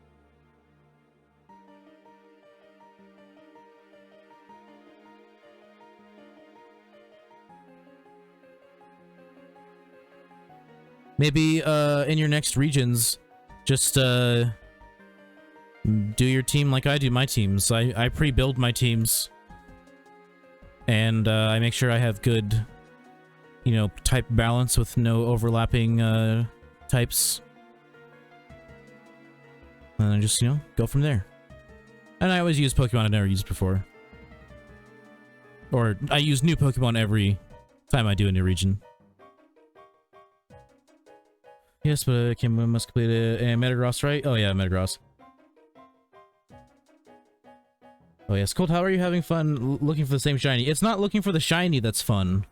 Maybe, in your next regions, just, do your team like I do my teams. I pre-build my teams. And, I make sure I have good, you know, type balance with no overlapping, types. And I just, you know, go from there. And I always use Pokemon I've never used before. Or, I use new Pokemon every time I do a new region. Yes, but I must complete it. And Metagross, right? Oh yeah, Metagross. Oh yes, Colt, how are you having fun looking for the same shiny? It's not looking for the shiny that's fun.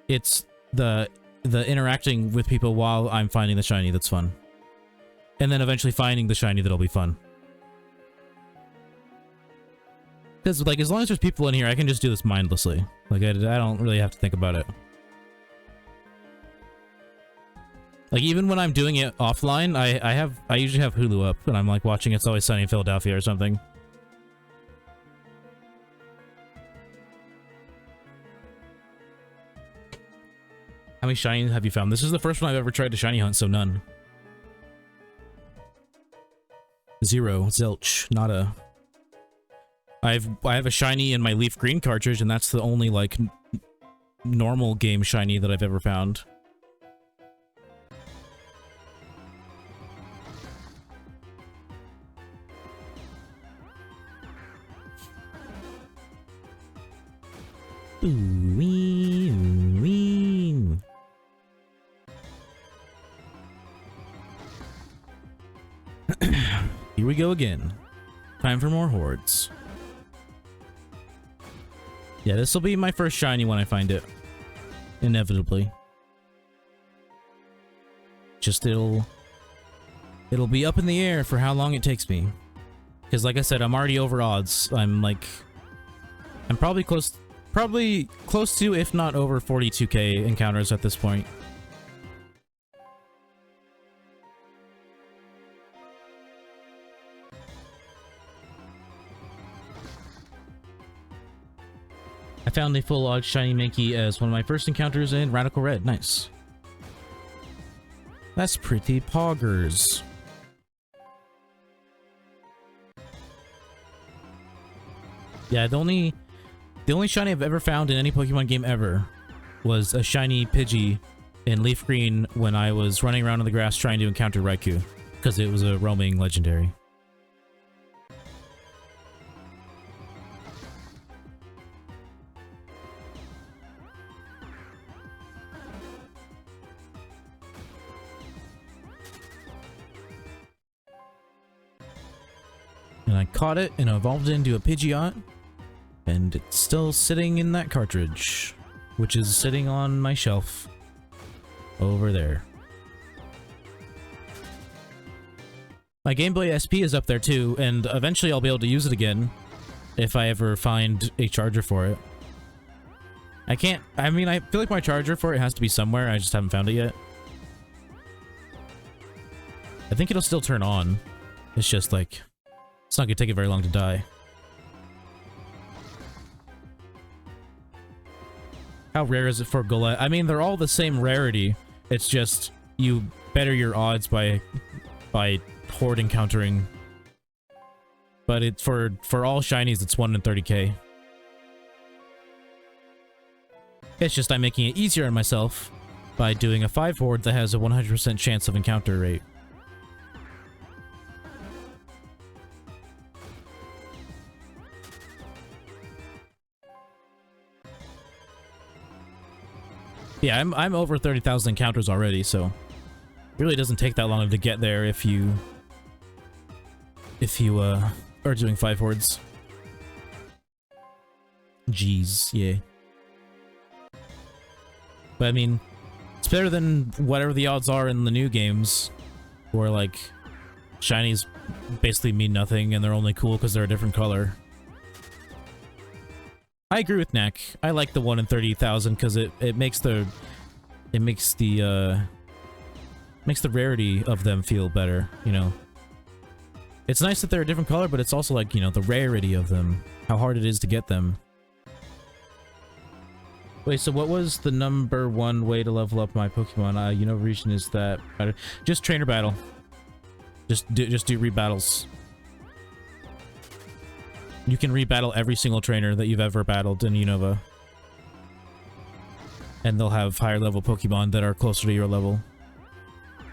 It's the interacting with people while I'm finding the shiny that's fun. And then eventually finding the shiny that'll be fun. Because, like, as long as there's people in here, I can just do this mindlessly. Like, I don't really have to think about it. Like, even when I'm doing it offline, I usually have Hulu up, and I'm, like, watching It's Always Sunny in Philadelphia or something. How many shinies have you found? This is the first one I've ever tried to shiny hunt, so none. 0. Zilch. Nada. I have a shiny in my Leaf Green cartridge, and that's the only, like, normal game shiny that I've ever found. Ooh-wee, ooh-wee. Here we go again. Time for more hordes. Yeah, this will be my first shiny when I find it. Inevitably. Just it'll be up in the air for how long it takes me. Because like I said, I'm already over odds. I'm probably close to, if not over 42k encounters at this point. I found a full odd shiny Mankey as one of my first encounters in Radical Red. Nice. That's pretty poggers. Yeah, the only shiny I've ever found in any Pokemon game ever was a shiny Pidgey in Leaf Green when I was running around in the grass trying to encounter Raikou, because it was a roaming legendary. And I caught it and evolved it into a Pidgeot. And it's still sitting in that cartridge, which is sitting on my shelf over there. My Game Boy SP is up there too, and eventually I'll be able to use it again if I ever find a charger for it. I feel like my charger for it has to be somewhere, I just haven't found it yet. I think it'll still turn on. It's just like, it's not gonna take it very long to die. How rare is it for golett? I mean, they're all the same rarity. It's just you better your odds by horde encountering. But it for all shinies, it's 1 in 30k. It's just I'm making it easier on myself by doing a 5 horde that has a 100% chance of encounter rate. Yeah, I'm over 30,000 encounters already, so it really doesn't take that long to get there if you are doing 5 hordes. Jeez, yeah. But I mean, it's better than whatever the odds are in the new games, where like shinies basically mean nothing and they're only cool because they're a different color. I agree with Knack. I like the 1 in 30,000 because it makes the rarity of them feel better, you know. It's nice that they're a different color, but it's also like, you know, the rarity of them, how hard it is to get them. Wait, so what was the #1 way to level up my Pokemon? You know, region is that just trainer battle. Just do rebattles. You can rebattle every single trainer that you've ever battled in Unova. And they'll have higher level Pokemon that are closer to your level.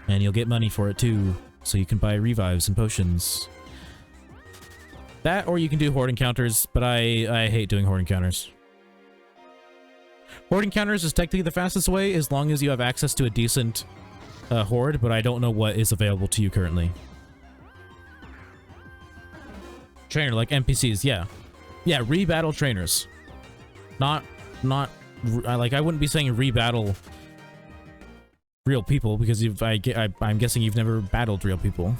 And you'll get money for it too, so you can buy revives and potions. That, or you can do horde encounters, but I hate doing horde encounters. Horde encounters is technically the fastest way, as long as you have access to a decent horde, but I don't know what is available to you currently. Trainer, like NPCs, yeah. Yeah, rebattle trainers. Not like I wouldn't be saying rebattle real people because I'm guessing you've never battled real people.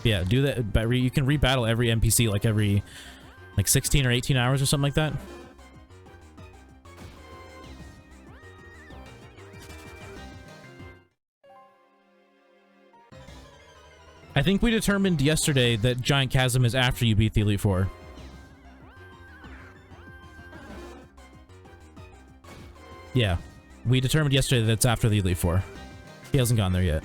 Yeah, do that. But you can rebattle every NPC like every 16 or 18 hours or something like that. I think we determined yesterday that Giant Chasm is after you beat the Elite Four. Yeah, we determined yesterday that it's after the Elite Four. He hasn't gone there yet.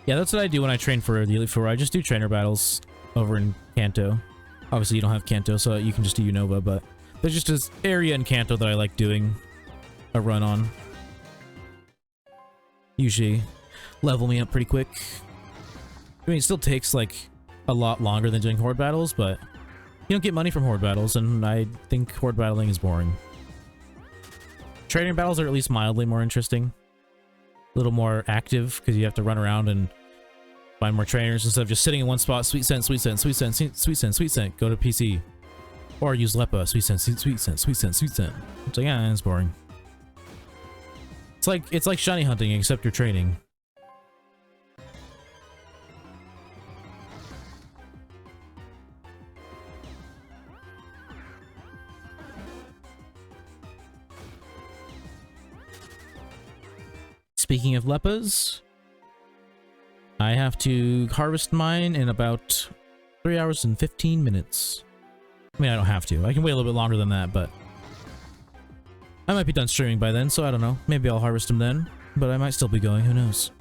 Yeah, that's what I do when I train for the Elite Four. I just do trainer battles over in Kanto. Obviously, you don't have Kanto, so you can just do Unova, but there's just this area in Kanto that I like doing a run on. Usually level me up pretty quick. I mean, it still takes, like, a lot longer than doing Horde battles, but you don't get money from Horde battles, and I think Horde battling is boring. Training battles are at least mildly more interesting. A little more active because you have to run around and find more trainers instead of just sitting in one spot. Sweet scent, sweet scent, sweet scent, sweet scent, sweet scent. Go to PC or use Lepa. Sweet scent, sweet scent, sweet scent, sweet scent. It's like, yeah, it's boring. It's like shiny hunting except you're training. Speaking of Lepas, I have to harvest mine in about 3 hours and 15 minutes. I mean, I don't have to. I can wait a little bit longer than that, but I might be done streaming by then, so I don't know. Maybe I'll harvest them then, but I might still be going. Who knows?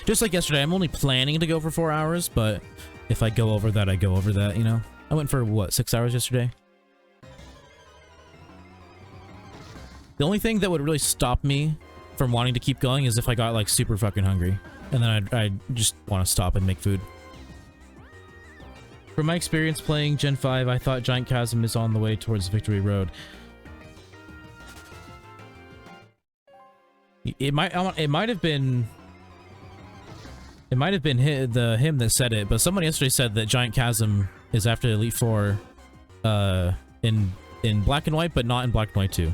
Just like yesterday, I'm only planning to go for 4 hours, but if I go over that, I go over that, you know? I went for, what, 6 hours yesterday? The only thing that would really stop me from wanting to keep going is if I got like super fucking hungry, and then I'd just want to stop and make food. From my experience playing Gen 5, I thought Giant Chasm is on the way towards Victory Road. It might have been him that said it, but someone yesterday said that Giant Chasm is after Elite Four, in Black and White, but not in Black and White 2.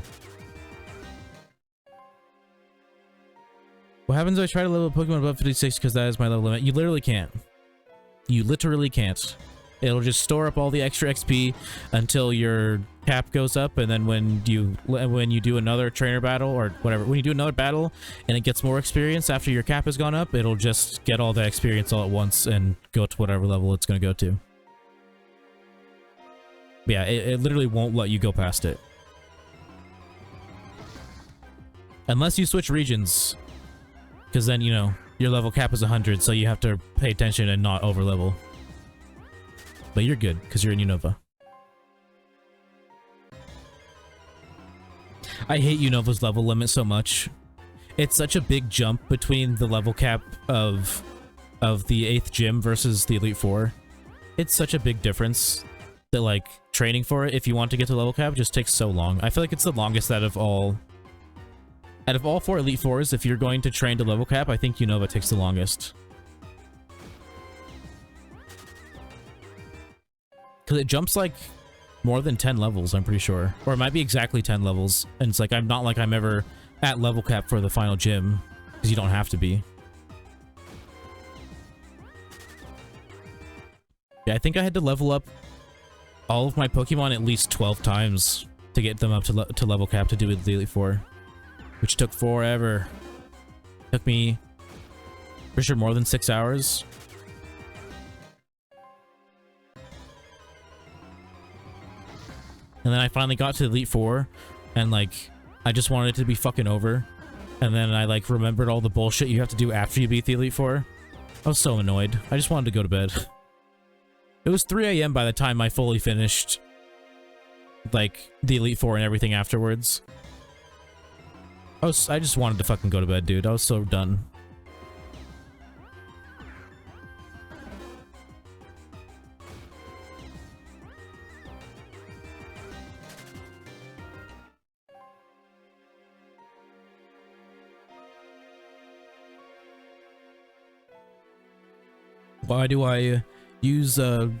What happens if I try to level a Pokemon above 56 because that is my level limit? You literally can't. You literally can't. It'll just store up all the extra XP until your cap goes up, and then when you do another trainer battle or whatever, when you do another battle and it gets more experience after your cap has gone up, it'll just get all the experience all at once and go to whatever level it's going to go to. But yeah, it literally won't let you go past it. Unless you switch regions. Because then, you know, your level cap is 100, so you have to pay attention and not over-level. But you're good, because you're in Unova. I hate Unova's level limit so much. It's such a big jump between the level cap of the 8th gym versus the Elite Four. It's such a big difference that, like, training for it, if you want to get to level cap, just takes so long. I feel like it's the longest out of all 4 Elite Fours, if you're going to train to level cap, I think Unova takes the longest. Because it jumps like more than 10 levels, I'm pretty sure. Or it might be exactly 10 levels. And it's like, I'm not like I'm ever at level cap for the final gym. Because you don't have to be. Yeah, I think I had to level up all of my Pokemon at least 12 times to get them up to level cap to do with the Elite Four. Which took forever. Took me, for sure, more than 6 hours. And then I finally got to Elite Four, and like, I just wanted it to be fucking over. And then I like remembered all the bullshit you have to do after you beat the Elite Four. I was so annoyed. I just wanted to go to bed. It was 3 AM by the time I fully finished, like, the Elite Four and everything afterwards. I just wanted to fucking go to bed, dude. I was so done. Why do I use a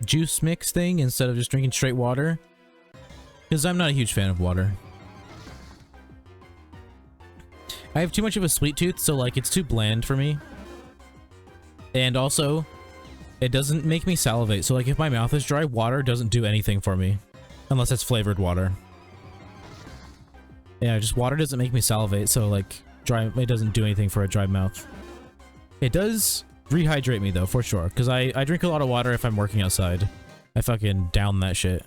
juice mix thing instead of just drinking straight water? Because I'm not a huge fan of water. I have too much of a sweet tooth, so like it's too bland for me. And also, it doesn't make me salivate. So like if my mouth is dry, water doesn't do anything for me. Unless it's flavored water. Yeah, just water doesn't make me salivate, so like it doesn't do anything for a dry mouth. It does rehydrate me though, for sure. Because I drink a lot of water if I'm working outside. I fucking down that shit.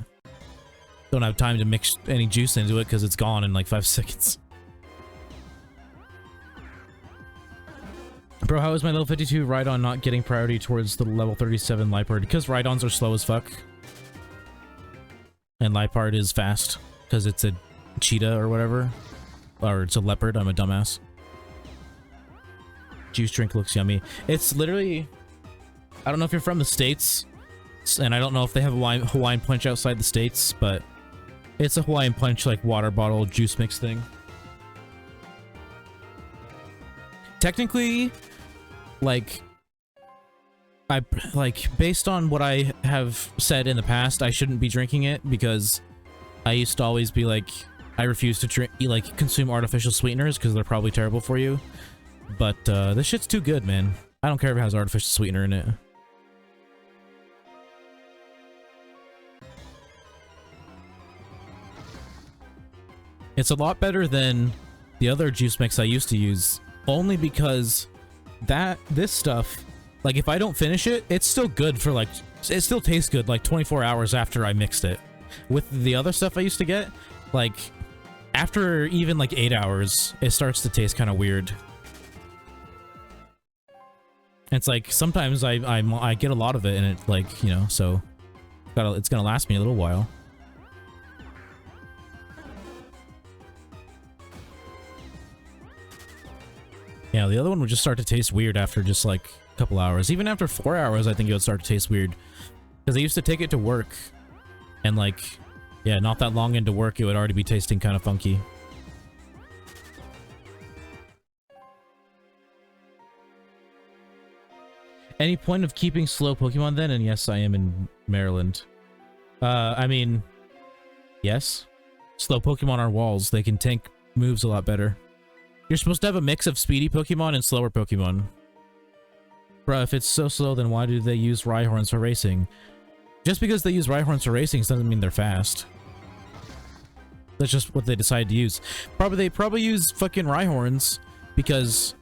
Don't have time to mix any juice into it because it's gone in like 5 seconds. Bro, how is my level 52 Rhydon not getting priority towards the level 37 Lipard? Because Rhydons are slow as fuck. And Lipard is fast. Because it's a cheetah or whatever. Or it's a leopard, I'm a dumbass. Juice drink looks yummy. It's literally... I don't know if you're from the States. And I don't know if they have Hawaiian Punch outside the States, but... It's a Hawaiian Punch, like, water bottle juice mix thing. Technically... Like, based on what I have said in the past, I shouldn't be drinking it because I used to always be like, I refuse to consume artificial sweeteners because they're probably terrible for you. But this shit's too good, man. I don't care if it has artificial sweetener in it. It's a lot better than the other juice mix I used to use, only because this stuff, like if I don't finish it, it's still good for like, it still tastes good like 24 hours after I mixed it. With the other stuff I used to get, like after even like 8 hours, it starts to taste kind of weird. It's like sometimes I get a lot of it and it like, you know, so it's gonna last me a little while. Yeah, the other one would just start to taste weird after just like a couple hours. Even after 4 hours, I think it would start to taste weird. Because I used to take it to work. And like, yeah, not that long into work, it would already be tasting kind of funky. Any point of keeping slow Pokemon then? And yes, I am in Maryland. I mean, yes. Slow Pokemon are walls. They can tank moves a lot better. You're supposed to have a mix of speedy Pokemon and slower Pokemon. Bruh, if it's so slow, then why do they use Rhyhorns for racing? Just because they use Rhyhorns for racing doesn't mean they're fast. That's just what they decide to use. They probably use fucking Rhyhorns because,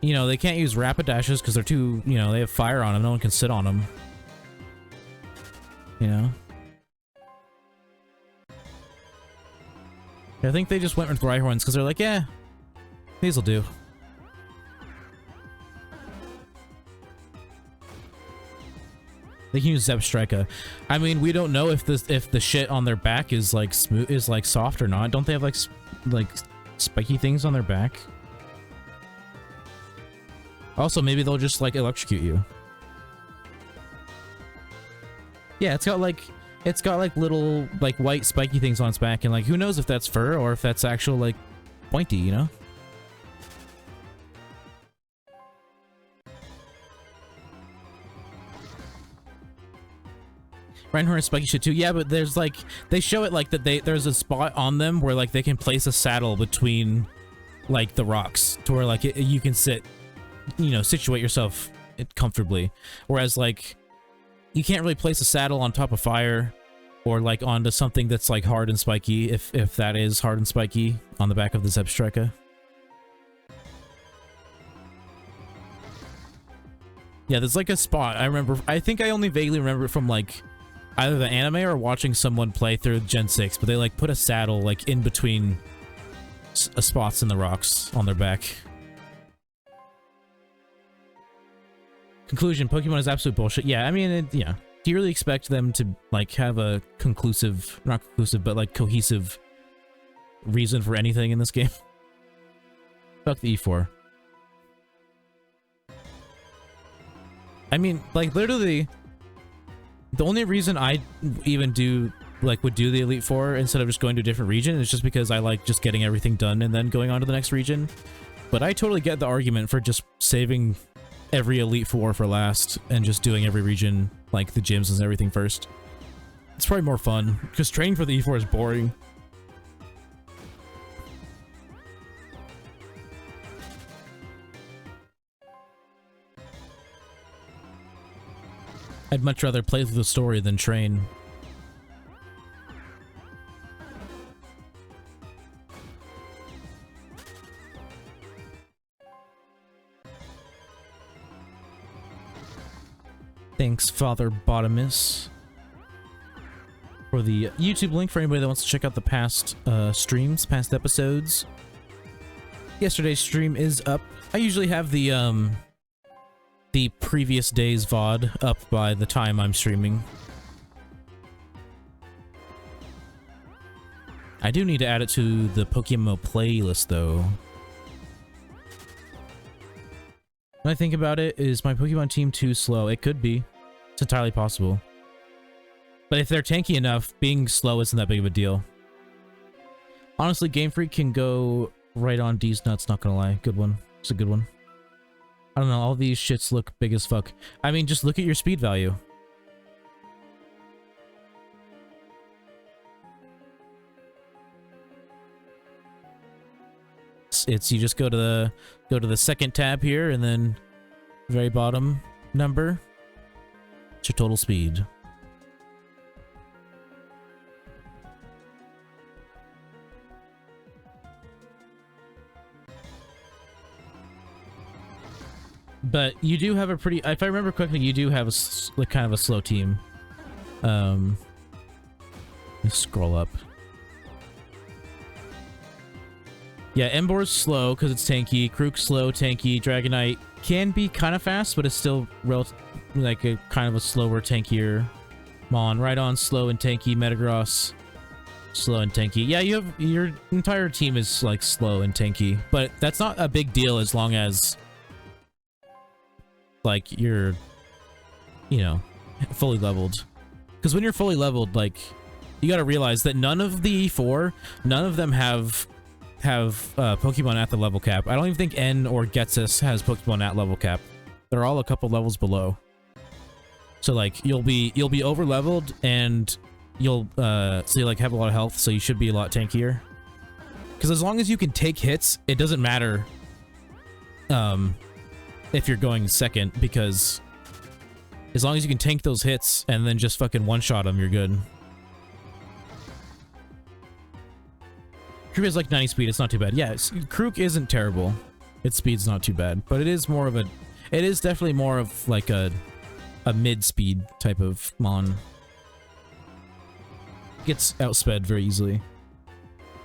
you know, they can't use Rapidashes because they're too, you know, they have fire on them. No one can sit on them. You know? I think they just went with Rhyhorns because they're like, yeah, these will do. They can use Zebstrika. I mean, we don't know if the shit on their back is like smooth, is like soft or not. Don't they have like spiky things on their back? Also, maybe they'll just like electrocute you. Yeah, it's got like little like white spiky things on its back, and like who knows if that's fur or if that's actual like pointy, you know? Reinhardt has spiky shit too. Yeah, but there's like, they show it like that there's a spot on them where like they can place a saddle between like the rocks to where like you can sit, you know, situate yourself comfortably. Whereas like, you can't really place a saddle on top of fire or like onto something that's like hard and spiky if that is hard and spiky on the back of the Zebstrika. Yeah, there's like a spot. I think I only vaguely remember it from like either the anime or watching someone play through Gen 6, but they like put a saddle like in between spots in the rocks on their back. Conclusion, Pokemon is absolute bullshit. Yeah, I mean, yeah. Do you really expect them to like have a conclusive, not conclusive, but like cohesive reason for anything in this game? Fuck the E4. I mean, like literally, the only reason I even would do the Elite Four instead of just going to a different region is just because I like just getting everything done and then going on to the next region. But I totally get the argument for just saving every Elite Four for last and just doing every region, like the gyms and everything first. It's probably more fun, because training for the E4 is boring. I'd much rather play through the story than train. Thanks, Father Bottomus, for the YouTube link for anybody that wants to check out the past streams, past episodes. Yesterday's stream is up. I usually have the previous day's VOD up by the time I'm streaming. I do need to add it to the PokéMMO playlist, though. When I think about it, is my Pokemon team too slow? It could be. It's entirely possible. But if they're tanky enough, being slow isn't that big of a deal. Honestly, Game Freak can go right on D's nuts, not gonna lie. Good one. It's a good one. I don't know, all these shits look big as fuck. I mean, just look at your speed value. It's you just go to the second tab here, and then very bottom number. It's your total speed. But you do have a pretty, if I remember correctly, you do have a like kind of a slow team. Let me scroll up. Yeah, Embor's slow because it's tanky. Krook's slow, tanky. Dragonite can be kind of fast, but it's still like a kind of a slower, tankier Mon. Rhydon, slow and tanky. Metagross, slow and tanky. Yeah, you have your entire team is like slow and tanky, but that's not a big deal as long as like you're, you know, fully leveled. Because when you're fully leveled, like, you gotta realize that none of the E4, none of them have Pokemon at the level cap. I don't even think N or Getsus has Pokemon at level cap. They're all a couple levels below. So like you'll be over leveled and you'll so you like have a lot of health, so you should be a lot tankier. Because as long as you can take hits, it doesn't matter if you're going second, because as long as you can tank those hits and then just fucking one-shot them, you're good. Krook has like 90 speed, it's not too bad. Yeah, Krook isn't terrible. Its speed's not too bad, but it is more of a, it is definitely more of like a mid-speed type of Mon. Gets outsped very easily.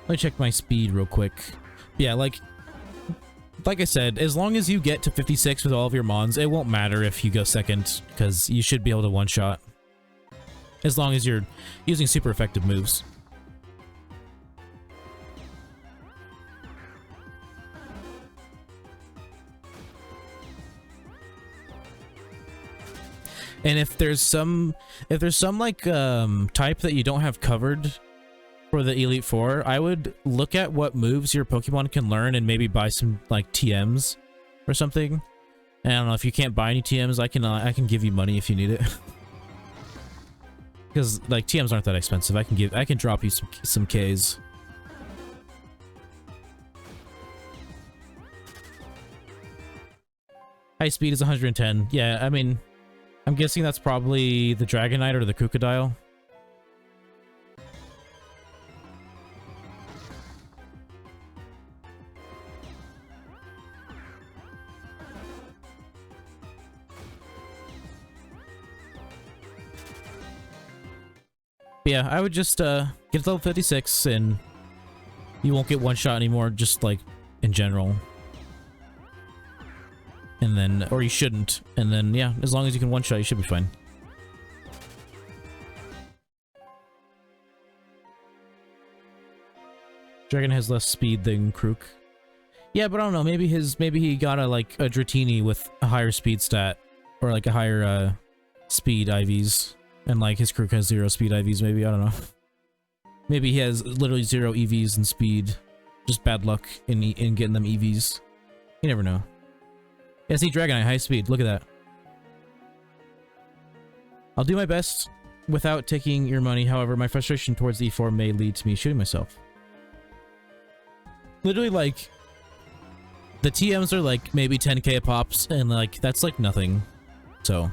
Let me check my speed real quick. Yeah, like I said, as long as you get to 56 with all of your Mons, it won't matter if you go second, because you should be able to one-shot. As long as you're using super effective moves. And if there's some like type that you don't have covered for the Elite Four, I would look at what moves your Pokemon can learn and maybe buy some like TMs or something. And I don't know, if you can't buy any TMs, I can give you money if you need it. Because like TMs aren't that expensive. I can drop you some Ks. High speed is 110. Yeah, I mean, I'm guessing that's probably the Dragonite or the Crocodile. But yeah, I would just get to level 56 and you won't get one shot anymore, just like in general. And then, or you shouldn't. And then, yeah, as long as you can one-shot, you should be fine. Dragon has less speed than Krook. Yeah, but I don't know, maybe he got a Dratini with a higher speed stat. Or like a higher, speed IVs. And like his Krook has 0 speed IVs, maybe, I don't know. Maybe he has literally 0 EVs and speed. Just bad luck in getting them EVs. You never know. Yeah, see, Dragonite, high speed. Look at that. I'll do my best without taking your money. However, my frustration towards E4 may lead to me shooting myself. Literally, like, the TMs are like maybe 10k a pops, and like, that's like nothing. So,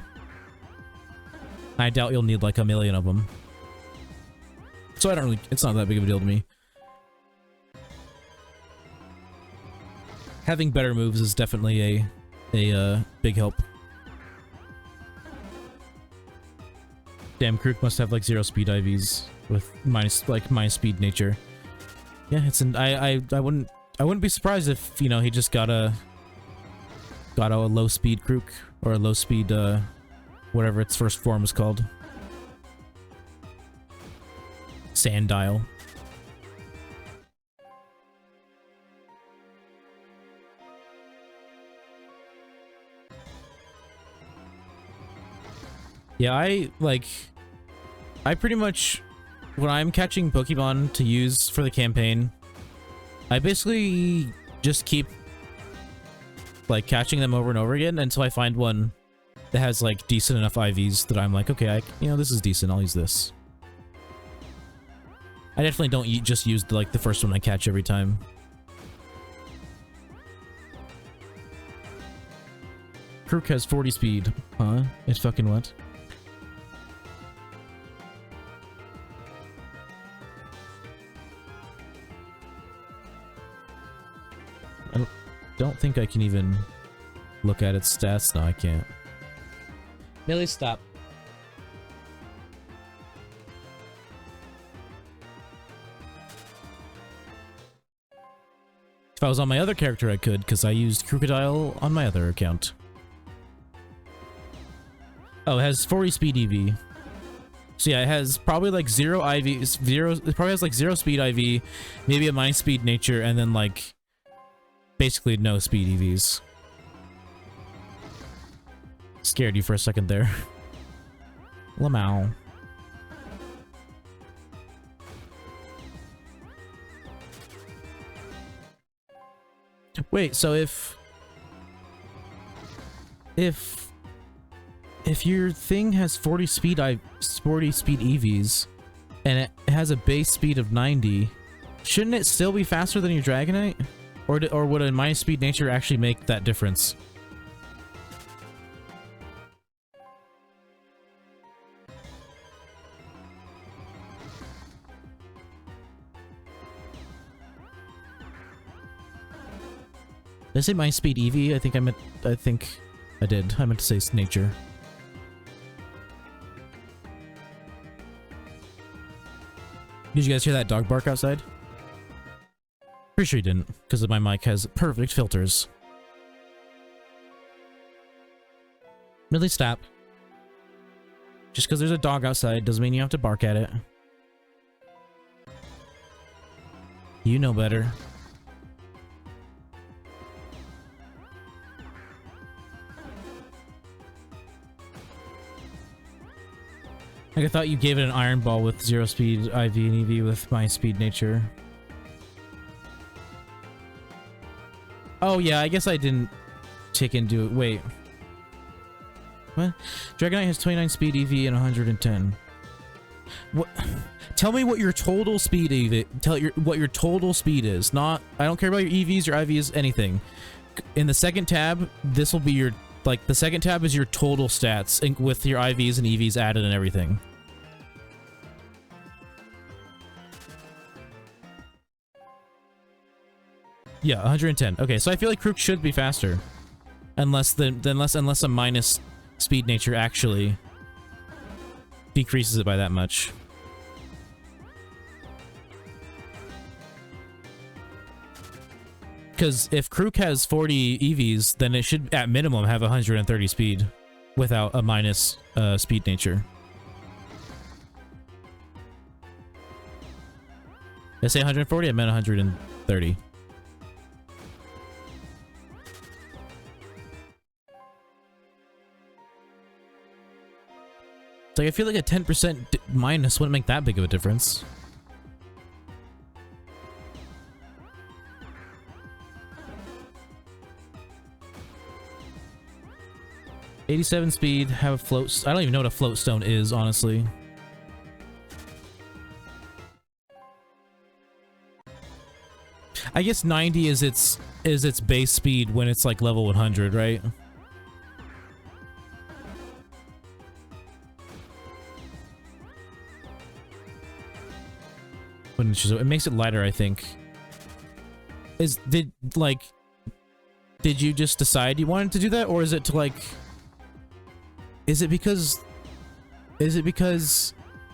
I doubt you'll need like a million of them. So I don't really, it's not that big of a deal to me. Having better moves is definitely a big help. Damn, Krook must have like 0 speed IVs with minus speed nature. Yeah, it's an I wouldn't be surprised if, you know, he just got a low speed Krook or a low speed whatever its first form was called. Sandile. Yeah, I pretty much, when I'm catching Pokemon to use for the campaign, I basically just keep like catching them over and over again until I find one that has like decent enough IVs that I'm like, okay, you know, this is decent, I'll use this. I definitely don't just use like the first one I catch every time. Krook has 40 speed. Huh? It's fucking what? I don't think I can even look at its stats. No, I can't. Millie, stop. If I was on my other character, I could, because I used Crocodile on my other account. Oh, it has 40 speed EV. So yeah, it has probably like 0 IV, it probably has like 0 speed IV, maybe a minus speed nature, and then like basically no speed EVs. Scared you for a second there. Lamau. Wait, so if your thing has 40 speed EVs and it has a base speed of 90, shouldn't it still be faster than your Dragonite? Or would a minus speed nature actually make that difference? Did I say minus speed EV? I think I did. I meant to say nature. Did you guys hear that dog bark outside? Pretty sure you didn't, because my mic has perfect filters. Really, stop. Just because there's a dog outside doesn't mean you have to bark at it. You know better. Like, I thought you gave it an Iron Ball with 0 speed IV and EV with my speed nature. Oh yeah, I guess I didn't take into it. Wait. What? Dragonite has 29 speed EV and 110. What? Tell me what your total speed what your total speed is. Not, I don't care about your EVs, your IVs, anything. In the second tab, this will be your, like, the second tab is your total stats with your IVs and EVs added and everything. Yeah, 110. Okay, so I feel like Krook should be faster. Unless a minus speed nature actually decreases it by that much. Because if Krook has 40 EVs, then it should at minimum have 130 speed without a minus speed nature. Did I say 140? I meant 130. Like, I feel like a 10% minus wouldn't make that big of a difference. 87 speed, have a float. I don't even know what a float stone is, honestly. I guess 90 is its base speed when it's like level 100, right? When it makes it lighter, I think. Did you just decide you wanted to do that, or is it to like? Is it because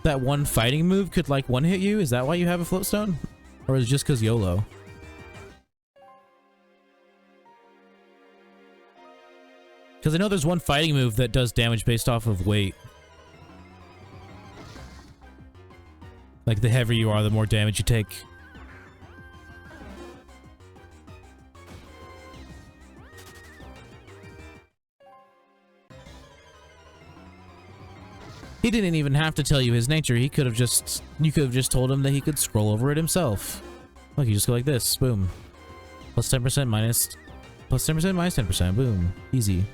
that one fighting move could like one hit you? Is that why you have a float stone, or is it just because YOLO? Because I know there's one fighting move that does damage based off of weight. Like, the heavier you are, the more damage you take. He didn't even have to tell you his nature. He could have just... You could have just told him that he could scroll over it himself. Look, you just go like this. Boom. Plus 10% minus... Plus 10% minus 10%. Boom. Easy.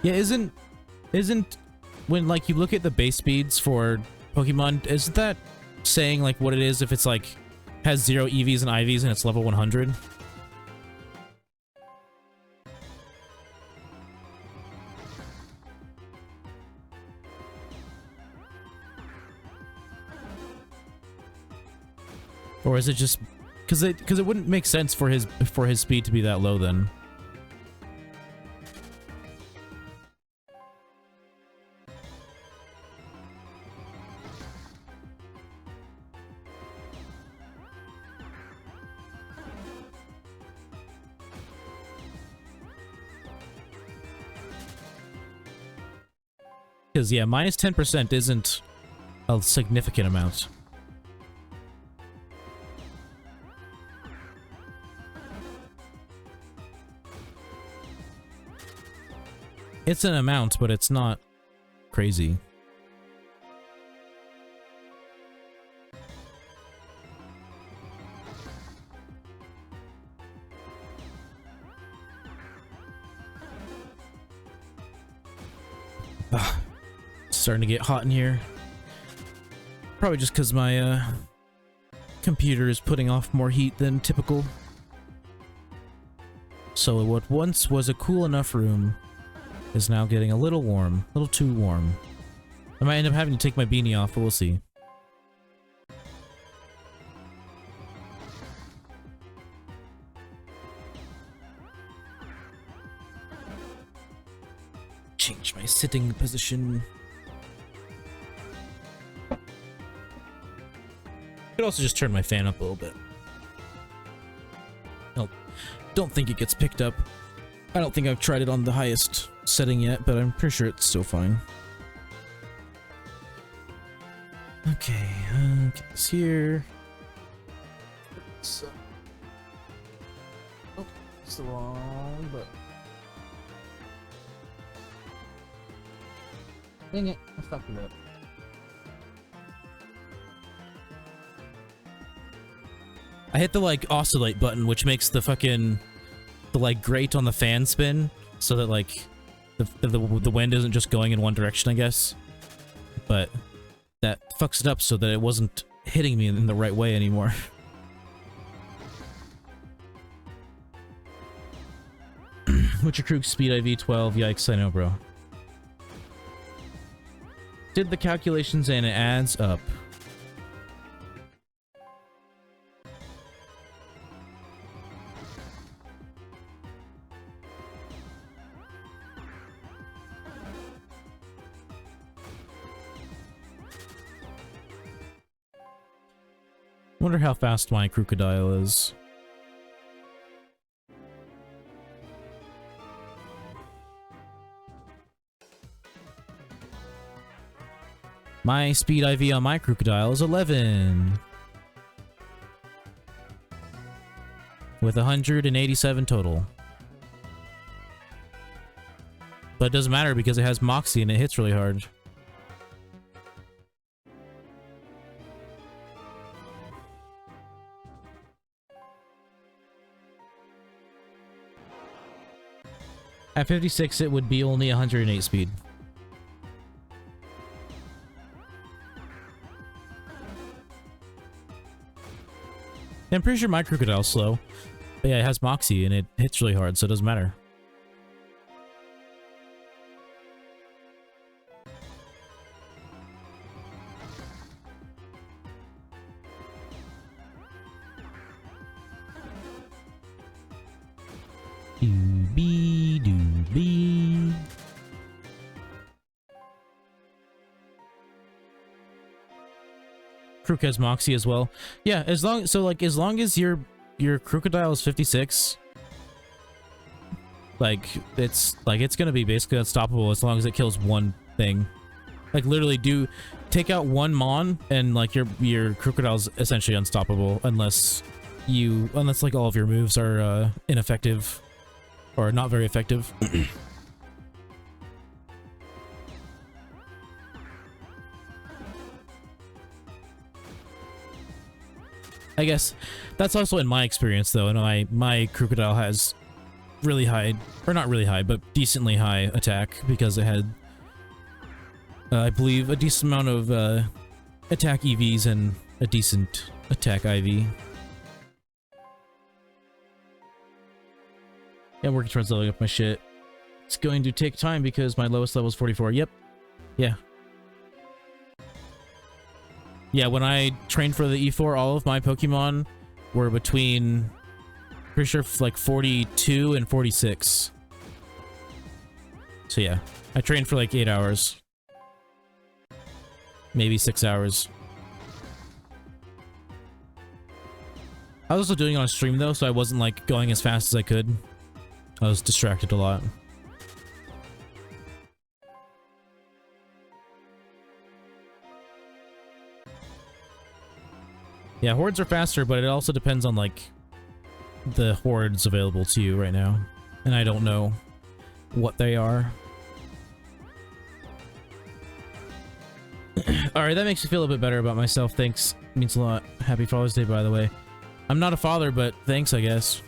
Yeah, isn't when like you look at the base speeds for Pokemon, isn't that saying like what it is if it's like has 0 EVs and IVs and it's level 100? Or is it just because it wouldn't make sense for his speed to be that low then? Because, yeah, minus 10% isn't a significant amount. It's an amount, but it's not crazy. Starting to get hot in here. Probably just because my computer is putting off more heat than typical. So what once was a cool enough room is now getting a little warm. A little too warm. I might end up having to take my beanie off, but we'll see. Change my sitting position. Could also just turn my fan up a little bit. I don't think it gets picked up. I don't think I've tried it on the highest setting yet, but I'm pretty sure it's still fine. Okay, get this here. Oh, it's the wrong button. Dang it, I fucked it up. I hit the, like, oscillate button, which makes the fucking... the, like, grate on the fan spin, so that, like, the wind isn't just going in one direction, I guess. But that fucks it up so that it wasn't hitting me in the right way anymore. Witcher Krug speed IV 12, yikes, I know, bro. Did the calculations and it adds up. Wonder how fast my crocodile is. My speed IV on my crocodile is 11. With 187 total. But it doesn't matter because it has Moxie and it hits really hard. At 56, it would be only 108 speed. I'm pretty sure my Crocodile's slow. But yeah, it has Moxie and it hits really hard, so it doesn't matter. Doobie doobie. Crook has Moxie as well. Yeah, as long as your Crocodile is 56, it's gonna be basically unstoppable as long as it kills one thing. Like literally take out one Mon and like your Crocodile's essentially unstoppable unless like all of your moves are ineffective or not very effective. I guess that's also in my experience though, and my Crocodile has really high, or not really high, but decently high attack because it had I believe a decent amount of attack EVs and a decent attack IV. And working towards leveling up my shit. It's going to take time because my lowest level is 44. Yep. Yeah. Yeah, when I trained for the E4, all of my Pokemon were between, pretty sure, like 42 and 46. So yeah, I trained for like 8 hours. Maybe 6 hours. I was also doing it on stream though, so I wasn't like going as fast as I could. I was distracted a lot. Yeah, hordes are faster, but it also depends on like the hordes available to you right now. And I don't know what they are. Alright, that makes me feel a bit better about myself. Thanks. Means a lot. Happy Father's Day, by the way. I'm not a father, but thanks, I guess.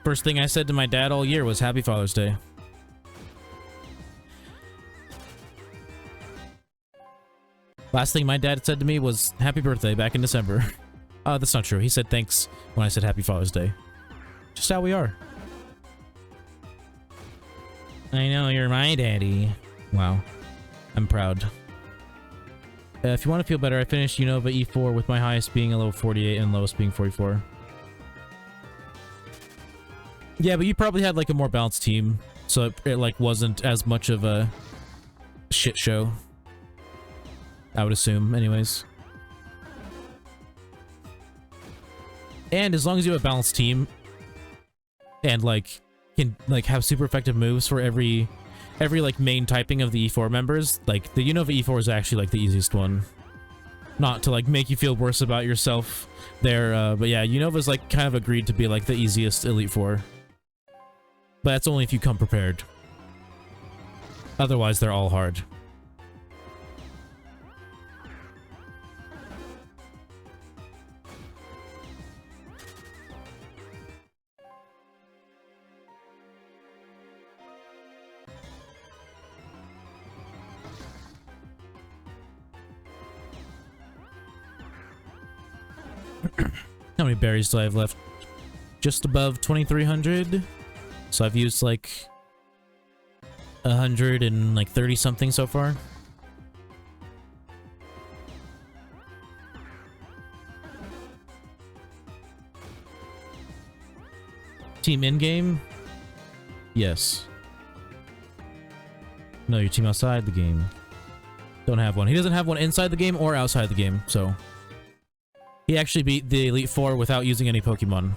First thing I said to my dad all year was Happy Father's Day. Last thing my dad said to me was Happy Birthday back in December. That's not true. He said thanks when I said Happy Father's Day. Just how we are. I know, you're my daddy. Wow. I'm proud. If you want to feel better, I finished Unova E4 with my highest being a level 48 and lowest being 44. Yeah, but you probably had like a more balanced team, so it like wasn't as much of a shit show. I would assume, anyways. And as long as you have a balanced team and like can like have super effective moves for every like main typing of the E4 members, like the Unova E4 is actually like the easiest one. Not to like make you feel worse about yourself there, but yeah, Unova's like kind of agreed to be like the easiest Elite Four. But that's only if you come prepared. Otherwise, they're all hard. How many berries do I have left? Just above 2,300. So I've used like 130 something so far. Team in-game? Yes. No, your team outside the game. Don't have one. He doesn't have one inside the game or outside the game, so... He actually beat the Elite Four without using any Pokemon.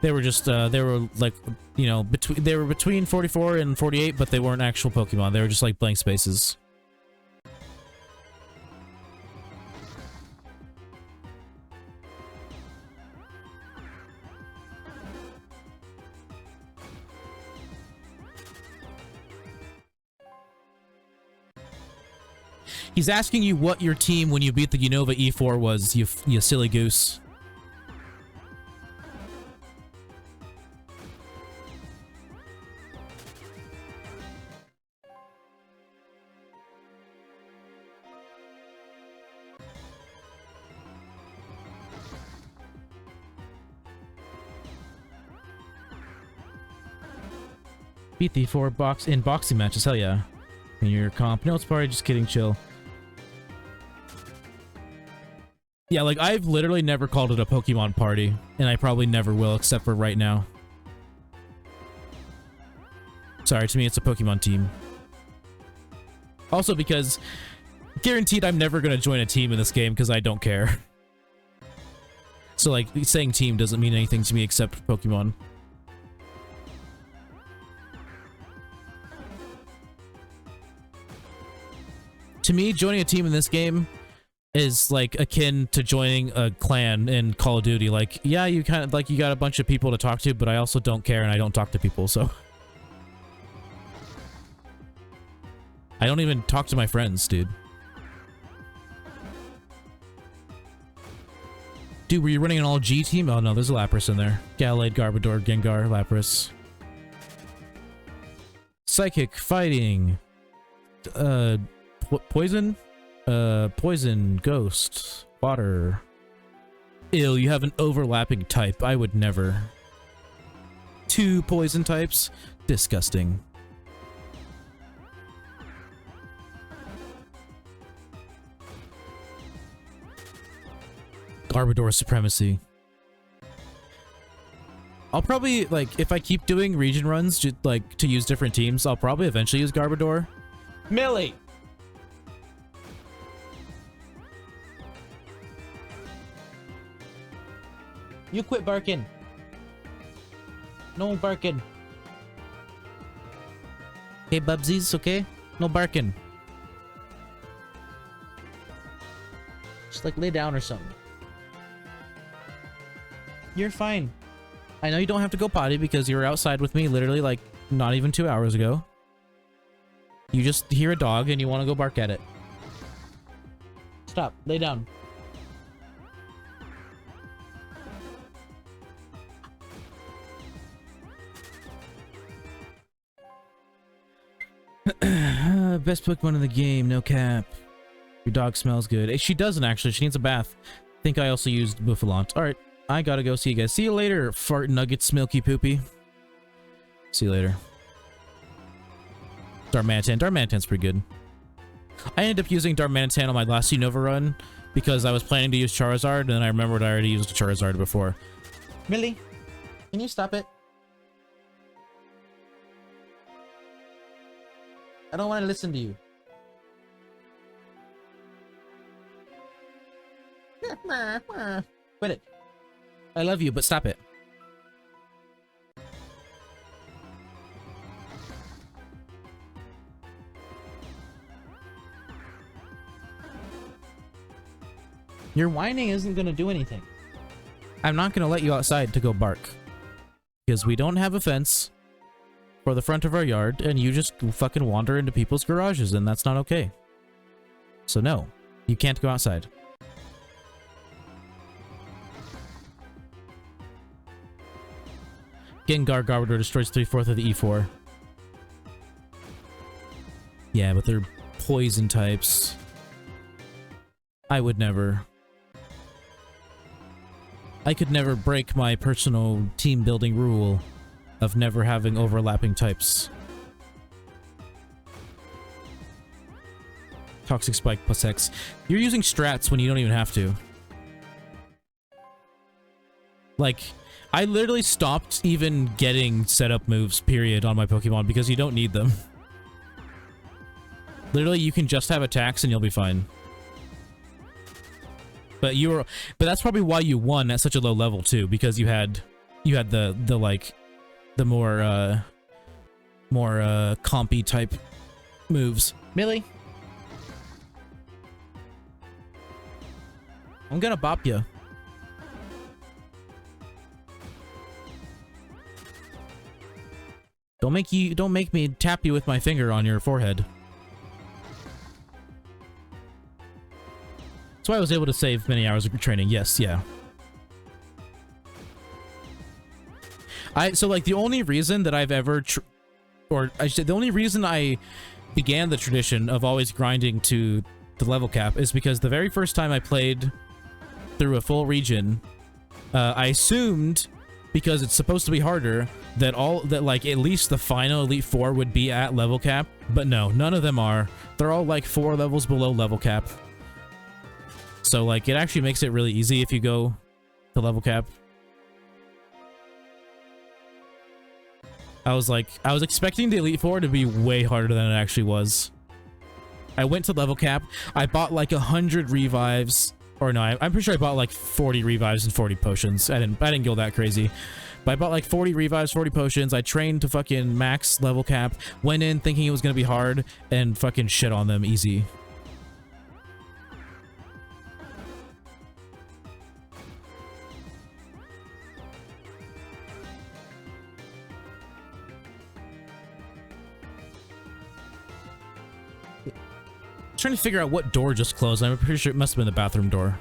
They were just, they were like, you know, they were between 44 and 48, but they weren't actual Pokemon. They were just like blank spaces. He's asking you what your team when you beat the Unova E4 was, you silly goose. Beat the E4 in boxing matches, hell yeah. In your comp. No, it's party, just kidding, chill. Yeah, like, I've literally never called it a Pokemon party, and I probably never will, except for right now. Sorry, to me, it's a Pokemon team. Also because, guaranteed I'm never gonna join a team in this game, because I don't care. So, like, saying team doesn't mean anything to me except Pokemon. To me, joining a team in this game is like akin to joining a clan in Call of Duty. Like, yeah, you kind of like you got a bunch of people to talk to, but I also don't care and I don't talk to people, so I don't even talk to my friends, dude. Dude, were you running an all G team? Oh no, there's a Lapras in there. Gallade, Garbodor, Gengar, Lapras. Psychic, fighting. Poison? Poison, ghost, water. Ew, you have an overlapping type. I would never. 2 poison types? Disgusting. Garbodor supremacy. I'll probably, like, if I keep doing region runs, just, like, to use different teams, I'll probably eventually use Garbodor. Millie! You quit barking. No barking. Hey, Bubsies, okay? No barking. Just, like, lay down or something. You're fine. I know you don't have to go potty because you were outside with me literally, like, not even 2 hours ago. You just hear a dog and you want to go bark at it. Stop. Lay down. Best Pokemon in the game, no cap. Your dog smells good. She doesn't actually. She needs a bath. I think I also used Buffalant. Alright, I gotta go. See you guys. See you later, fart nuggets, milky poopy. See you later. Darmanitan. Darmanitan's pretty good. I ended up using Darmanitan on my last Unova run because I was planning to use Charizard, and then I remembered I already used Charizard before. Millie, can you stop it? I don't want to listen to you. Quit it. I love you, but stop it. Your whining isn't going to do anything. I'm not going to let you outside to go bark. Because we don't have a fence for the front of our yard, and you just fucking wander into people's garages, and that's not okay. So no, you can't go outside. Gengar Garbodor destroys 3/4 of the E4. Yeah, but they're poison types. I would never. I could never break my personal team building rule of never having overlapping types. Toxic Spike plus X. You're using strats when you don't even have to. Like, I literally stopped even getting setup moves, period, on my Pokemon because you don't need them. Literally, you can just have attacks and you'll be fine. But that's probably why you won at such a low level too, because you had the more compy type moves. Millie, I'm gonna bop you. Don't make me tap you with my finger on your forehead. That's why I was able to save many hours of training. Yes, yeah. So like the only reason that I've ever, the only reason I began the tradition of always grinding to the level cap is because the very first time I played through a full region, I assumed, because it's supposed to be harder, that like at least the final Elite Four would be at level cap, but no, none of them are. They're all like 4 levels below level cap. So like it actually makes it really easy if you go to level cap. I was expecting the Elite Four to be way harder than it actually was. I went to level cap. I bought like 100 revives, or no, I'm pretty sure I bought like 40 revives and 40 potions. I didn't go that crazy, but I bought like 40 revives, 40 potions. I trained to fucking max level cap. Went in thinking it was gonna be hard, and fucking shit on them easy. Trying to figure out what door just closed. I'm pretty sure it must have been the bathroom door.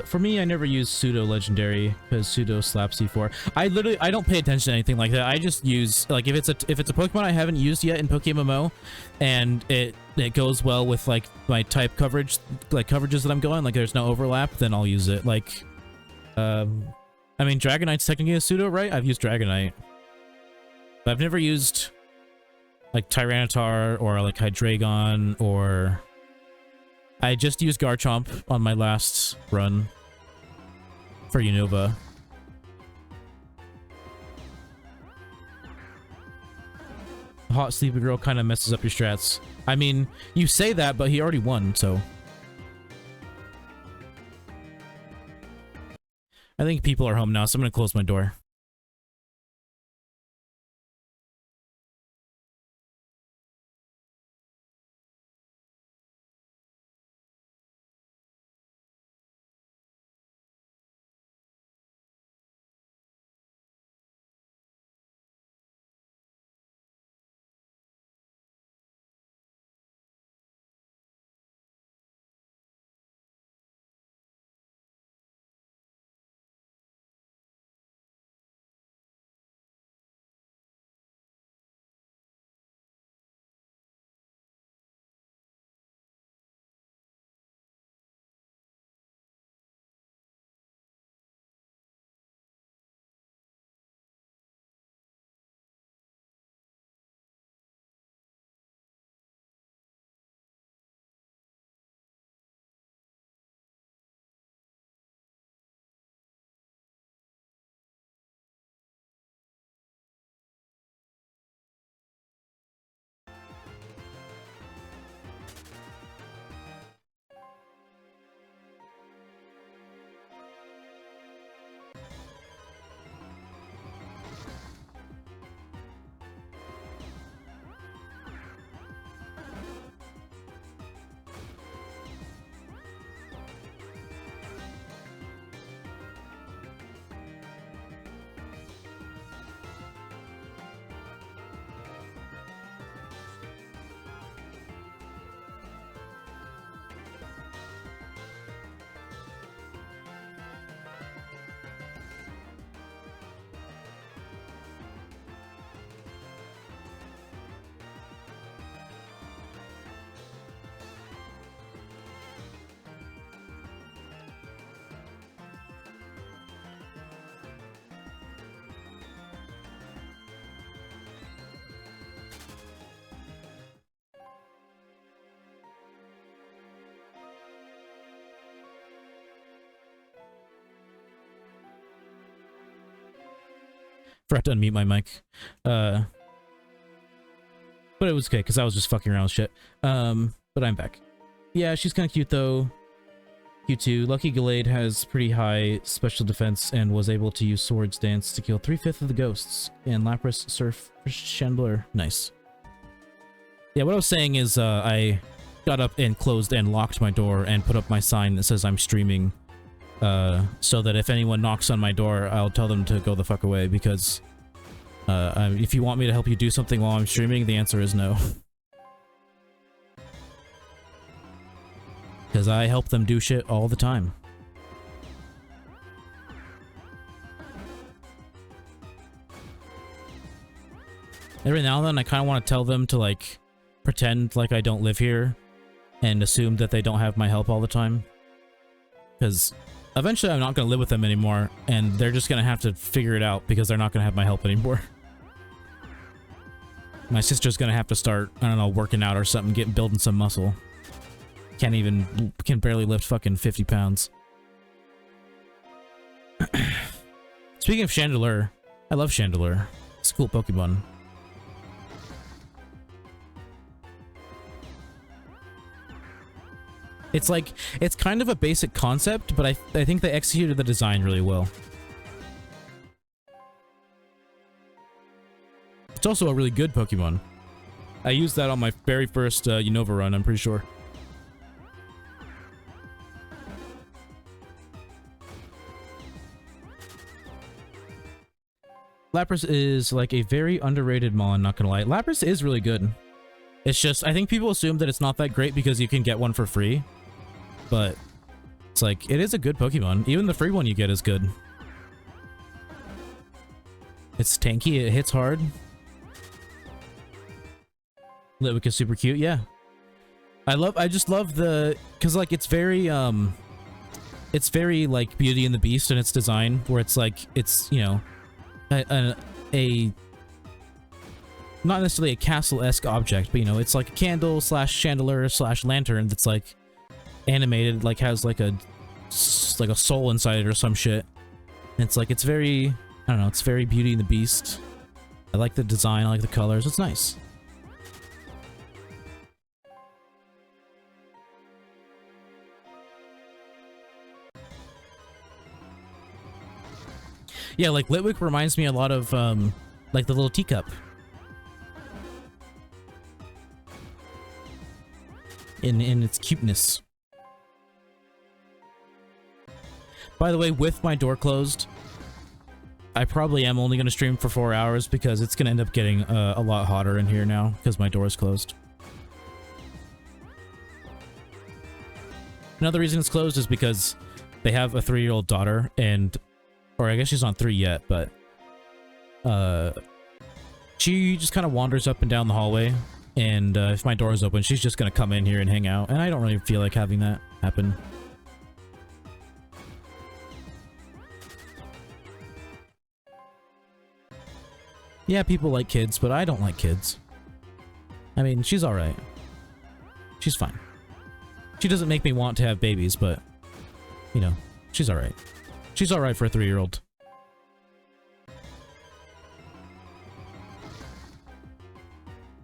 For me, I never use pseudo legendary because pseudo slaps C4. I don't pay attention to anything like that. I just use, like, if it's a Pokemon I haven't used yet in PokéMMO and it goes well with like my type coverage, like coverages that I'm going, like there's no overlap, then I'll use it. Like I mean, Dragonite's technically a pseudo, right? I've used Dragonite, but I've never used like Tyranitar or like Hydreigon, or I just used Garchomp on my last run for Unova. Hot Sleepy Girl kind of messes up your strats. I mean, you say that, but he already won, so. I think people are home now, so I'm gonna close my door. Forgot to unmute my mic. But it was okay, because I was just fucking around with shit. But I'm back. Yeah, she's kind of cute, though. Q2. Lucky Gallade has pretty high special defense and was able to use Swords Dance to kill 3/5 of the ghosts. And Lapras Surf Chandler. Nice. Yeah, what I was saying is I got up and closed and locked my door and put up my sign that says I'm streaming. So that if anyone knocks on my door, I'll tell them to go the fuck away, because if you want me to help you do something while I'm streaming, the answer is no. Because I help them do shit all the time. Every now and then I kind of want to tell them to like pretend like I don't live here and assume that they don't have my help all the time. Because eventually I'm not going to live with them anymore and they're just going to have to figure it out because they're not going to have my help anymore. My sister's going to have to start, I don't know, working out or something, building some muscle. Can barely lift fucking 50 pounds. Speaking of Chandelure, I love Chandelure. It's a cool Pokemon. It's like, it's kind of a basic concept, but I think they executed the design really well. It's also a really good Pokemon. I used that on my very first Unova run, I'm pretty sure. Lapras is like a very underrated Mon, not gonna lie. Lapras is really good. It's just, I think people assume that it's not that great because you can get one for free. But it's like, it is a good Pokemon. Even the free one you get is good. It's tanky, it hits hard. Litwick is super cute, yeah. I just love the, cause like it's very like Beauty and the Beast in its design, where it's like, it's, you know, a not necessarily a castle-esque object, but you know, it's like a candle slash chandelier slash lantern that's like animated, like has like a soul inside it or some shit. And it's like, it's very, I don't know, it's very Beauty and the Beast. I like the design, I like the colors, it's nice. Yeah, like Litwick reminds me a lot of like the little teacup. In its cuteness. By the way, with my door closed, I probably am only going to stream for 4 hours because it's going to end up getting a lot hotter in here now because my door is closed. Another reason it's closed is because they have a 3-year-old daughter and, or I guess she's not 3 yet, but she just kind of wanders up and down the hallway, and if my door is open, she's just going to come in here and hang out, and I don't really feel like having that happen. Yeah, people like kids, but I don't like kids. I mean, she's alright. She's fine. She doesn't make me want to have babies, but, you know, she's alright. She's alright for a 3-year-old.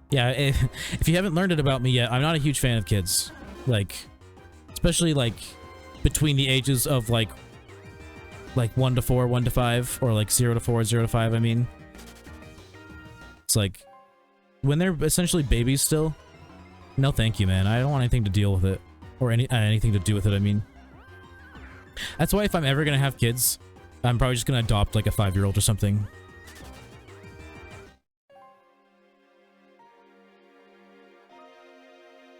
Yeah, if you haven't learned it about me yet, I'm not a huge fan of kids. Like, especially, like, between the ages of, like 1 to 4, 1 to 5, or, like, 0 to 4, 0 to 5, I mean. It's like, when they're essentially babies still, no thank you, man. I don't want anything to deal with it. Or anything to do with it, I mean. That's why if I'm ever gonna have kids, I'm probably just gonna adopt, like, a 5-year-old or something.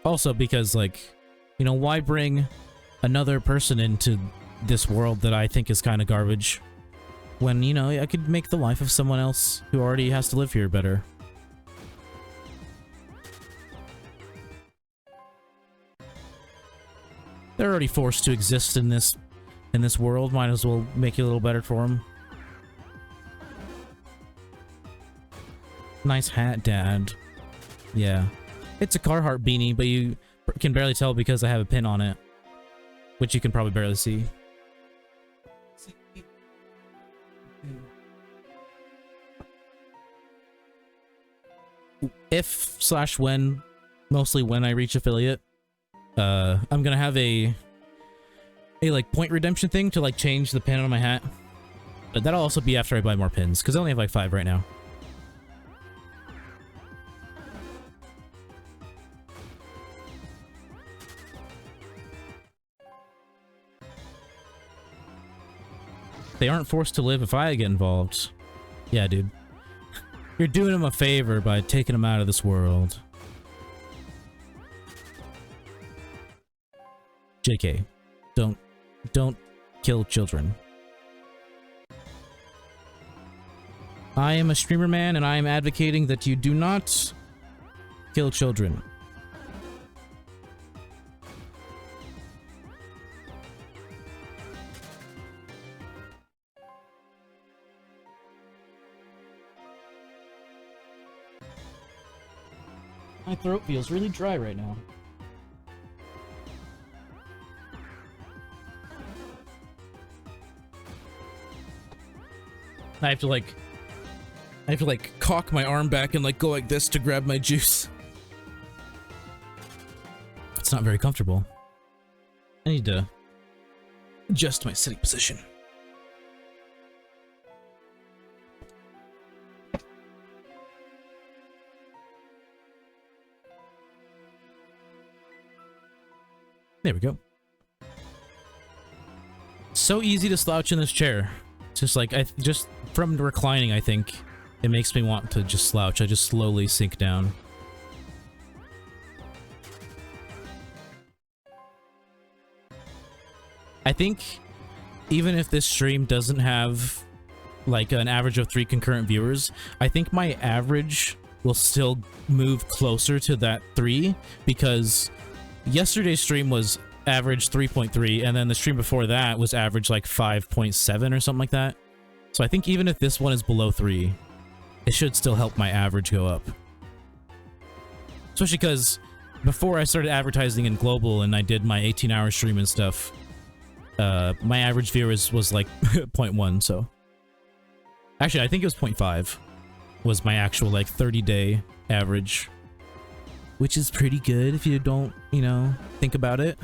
Also because, like, you know, why bring another person into this world that I think is kind of garbage when, you know, I could make the life of someone else who already has to live here better. They're already forced to exist in this world, might as well make it a little better for them. Nice hat, Dad. Yeah. It's a Carhartt beanie, but you can barely tell because I have a pin on it. Which you can probably barely see. If/when, mostly when I reach affiliate, I'm gonna have a like point redemption thing to like change the pin on my hat. But that'll also be after I buy more pins, because I only have like 5 right now. They aren't forced to live if I get involved. Yeah, dude. You're doing them a favor by taking them out of this world. JK. Don't kill children. I am a streamer man, and I am advocating that you do not kill children. My throat feels really dry right now. I have to like cock my arm back and like go like this to grab my juice. It's not very comfortable. I need to adjust my sitting position. There we go. So easy to slouch in this chair. It's just like, just from reclining, I think it makes me want to just slouch. I just slowly sink down. I think even if this stream doesn't have like an average of 3 concurrent viewers, I think my average will still move closer to that 3, because yesterday's stream was average 3.3, and then the stream before that was average like 5.7 or something like that. So I think even if this one is below 3, it should still help my average go up. Especially because before I started advertising in global and I did my 18-hour stream and stuff, my average viewers was like 0.1, so... Actually, I think it was 0.5 was my actual like 30-day average. Which is pretty good if you don't, you know, think about it.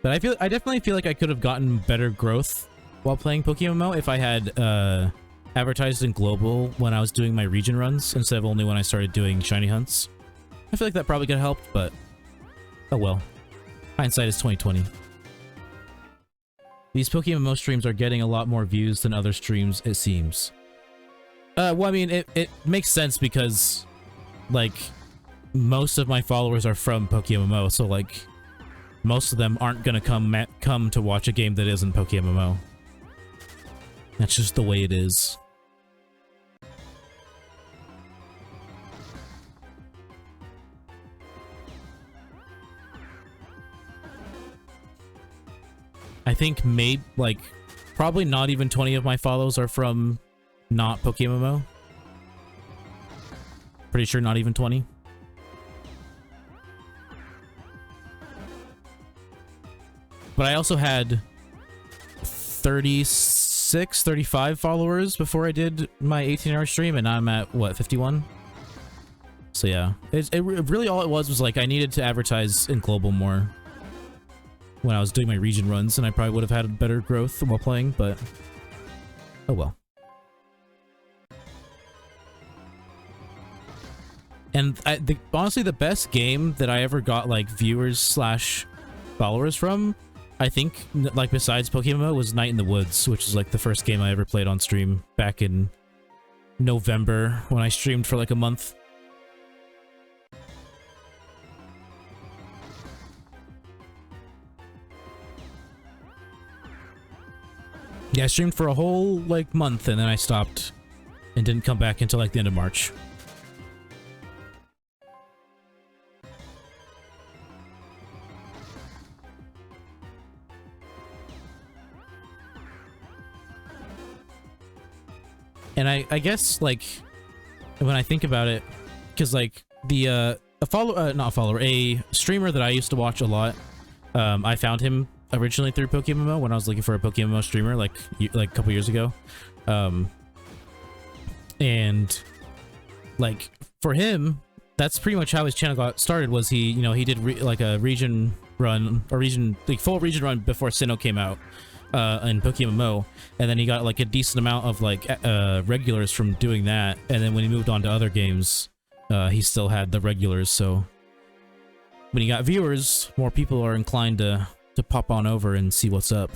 But I definitely feel like I could have gotten better growth while playing PokéMMO if I had advertised in global when I was doing my region runs instead of only when I started doing shiny hunts. I feel like that probably could have helped, but oh well. Hindsight is 2020. These PokéMMO streams are getting a lot more views than other streams, it seems. Well, I mean, it makes sense because, like, most of my followers are from PokéMMO, so, like, most of them aren't gonna come to watch a game that isn't PokéMMO. That's just the way it is. I think probably not even 20 of my follows are from not PokéMMO. Pretty sure not even 20. But I also had 36, 35 followers before I did my 18-hour stream, and now I'm at, what, 51? So yeah, it really all it was like I needed to advertise in global more when I was doing my region runs, and I probably would have had better growth while playing, but oh well. And honestly, the best game that I ever got like viewers / followers from, I think, like besides PokéMMO, was Night in the Woods, which is like the first game I ever played on stream back in November when I streamed for like a month. Yeah, I streamed for a whole, like, month, and then I stopped and didn't come back until, like, the end of March. And I guess, like, when I think about it, because, like, a streamer that I used to watch a lot, I found him originally through PokéMMO when I was looking for a PokéMMO streamer like a couple years ago, and like for him, that's pretty much how his channel got started. Was he, you know, he did like a region run or full region run before Sinnoh came out in PokéMMO, and then he got like a decent amount of like regulars from doing that, and then when he moved on to other games, he still had the regulars. So when he got viewers, more people are inclined to pop on over and see what's up.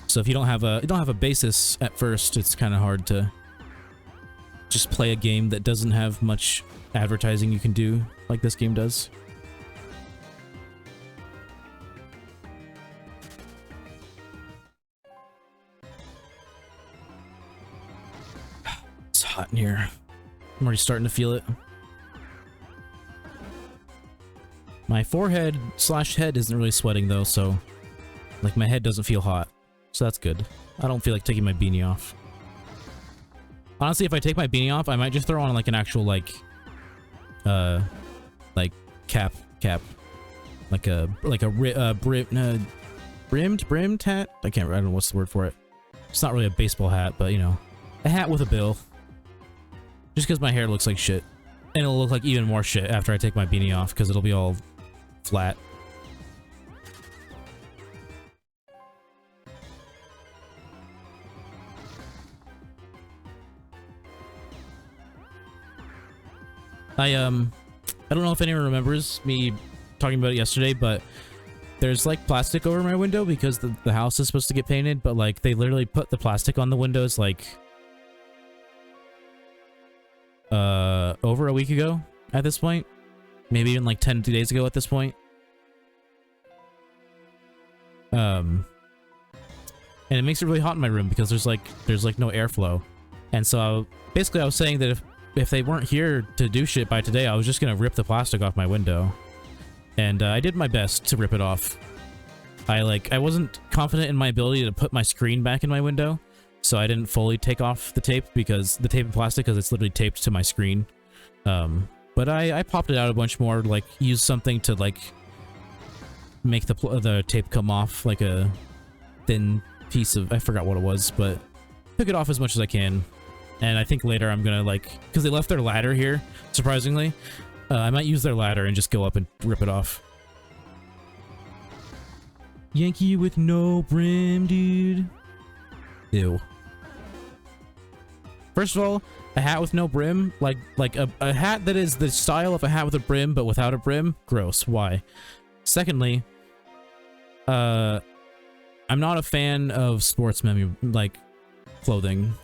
So if you don't have a basis at first, it's kind of hard to just play a game that doesn't have much advertising you can do like this game does. It's hot in here. I'm already starting to feel it. My forehead / head isn't really sweating though, so like my head doesn't feel hot. So that's good. I don't feel like taking my beanie off. Honestly, if I take my beanie off, I might just throw on like an actual like cap, like a brimmed hat. I don't know what's the word for it. It's not really a baseball hat, but you know, a hat with a bill. Just because my hair looks like shit, and it'll look like even more shit after I take my beanie off because it'll be all flat. I don't know if anyone remembers me talking about it yesterday, but there's like plastic over my window because the house is supposed to get painted, but like they literally put the plastic on the windows like over a week ago at this point. Maybe even like 10 days ago at this point. And it makes it really hot in my room because there's like no airflow. And so basically I was saying that if they weren't here to do shit by today, I was just gonna rip the plastic off my window. And I did my best to rip it off. I wasn't confident in my ability to put my screen back in my window, so I didn't fully take off the tape because the tape and plastic, because it's literally taped to my screen. But I popped it out a bunch more, like used something to like make the tape come off, like a thin piece of, I forgot what it was, but took it off as much as I can. And I think later I'm gonna like, because they left their ladder here, surprisingly, I might use their ladder and just go up and rip it off. Yankee with no brim, dude. Ew. First of all, a hat with no brim, like a hat that is the style of a hat with a brim but without a brim, gross. Why? Secondly, I'm not a fan of sportsman like clothing.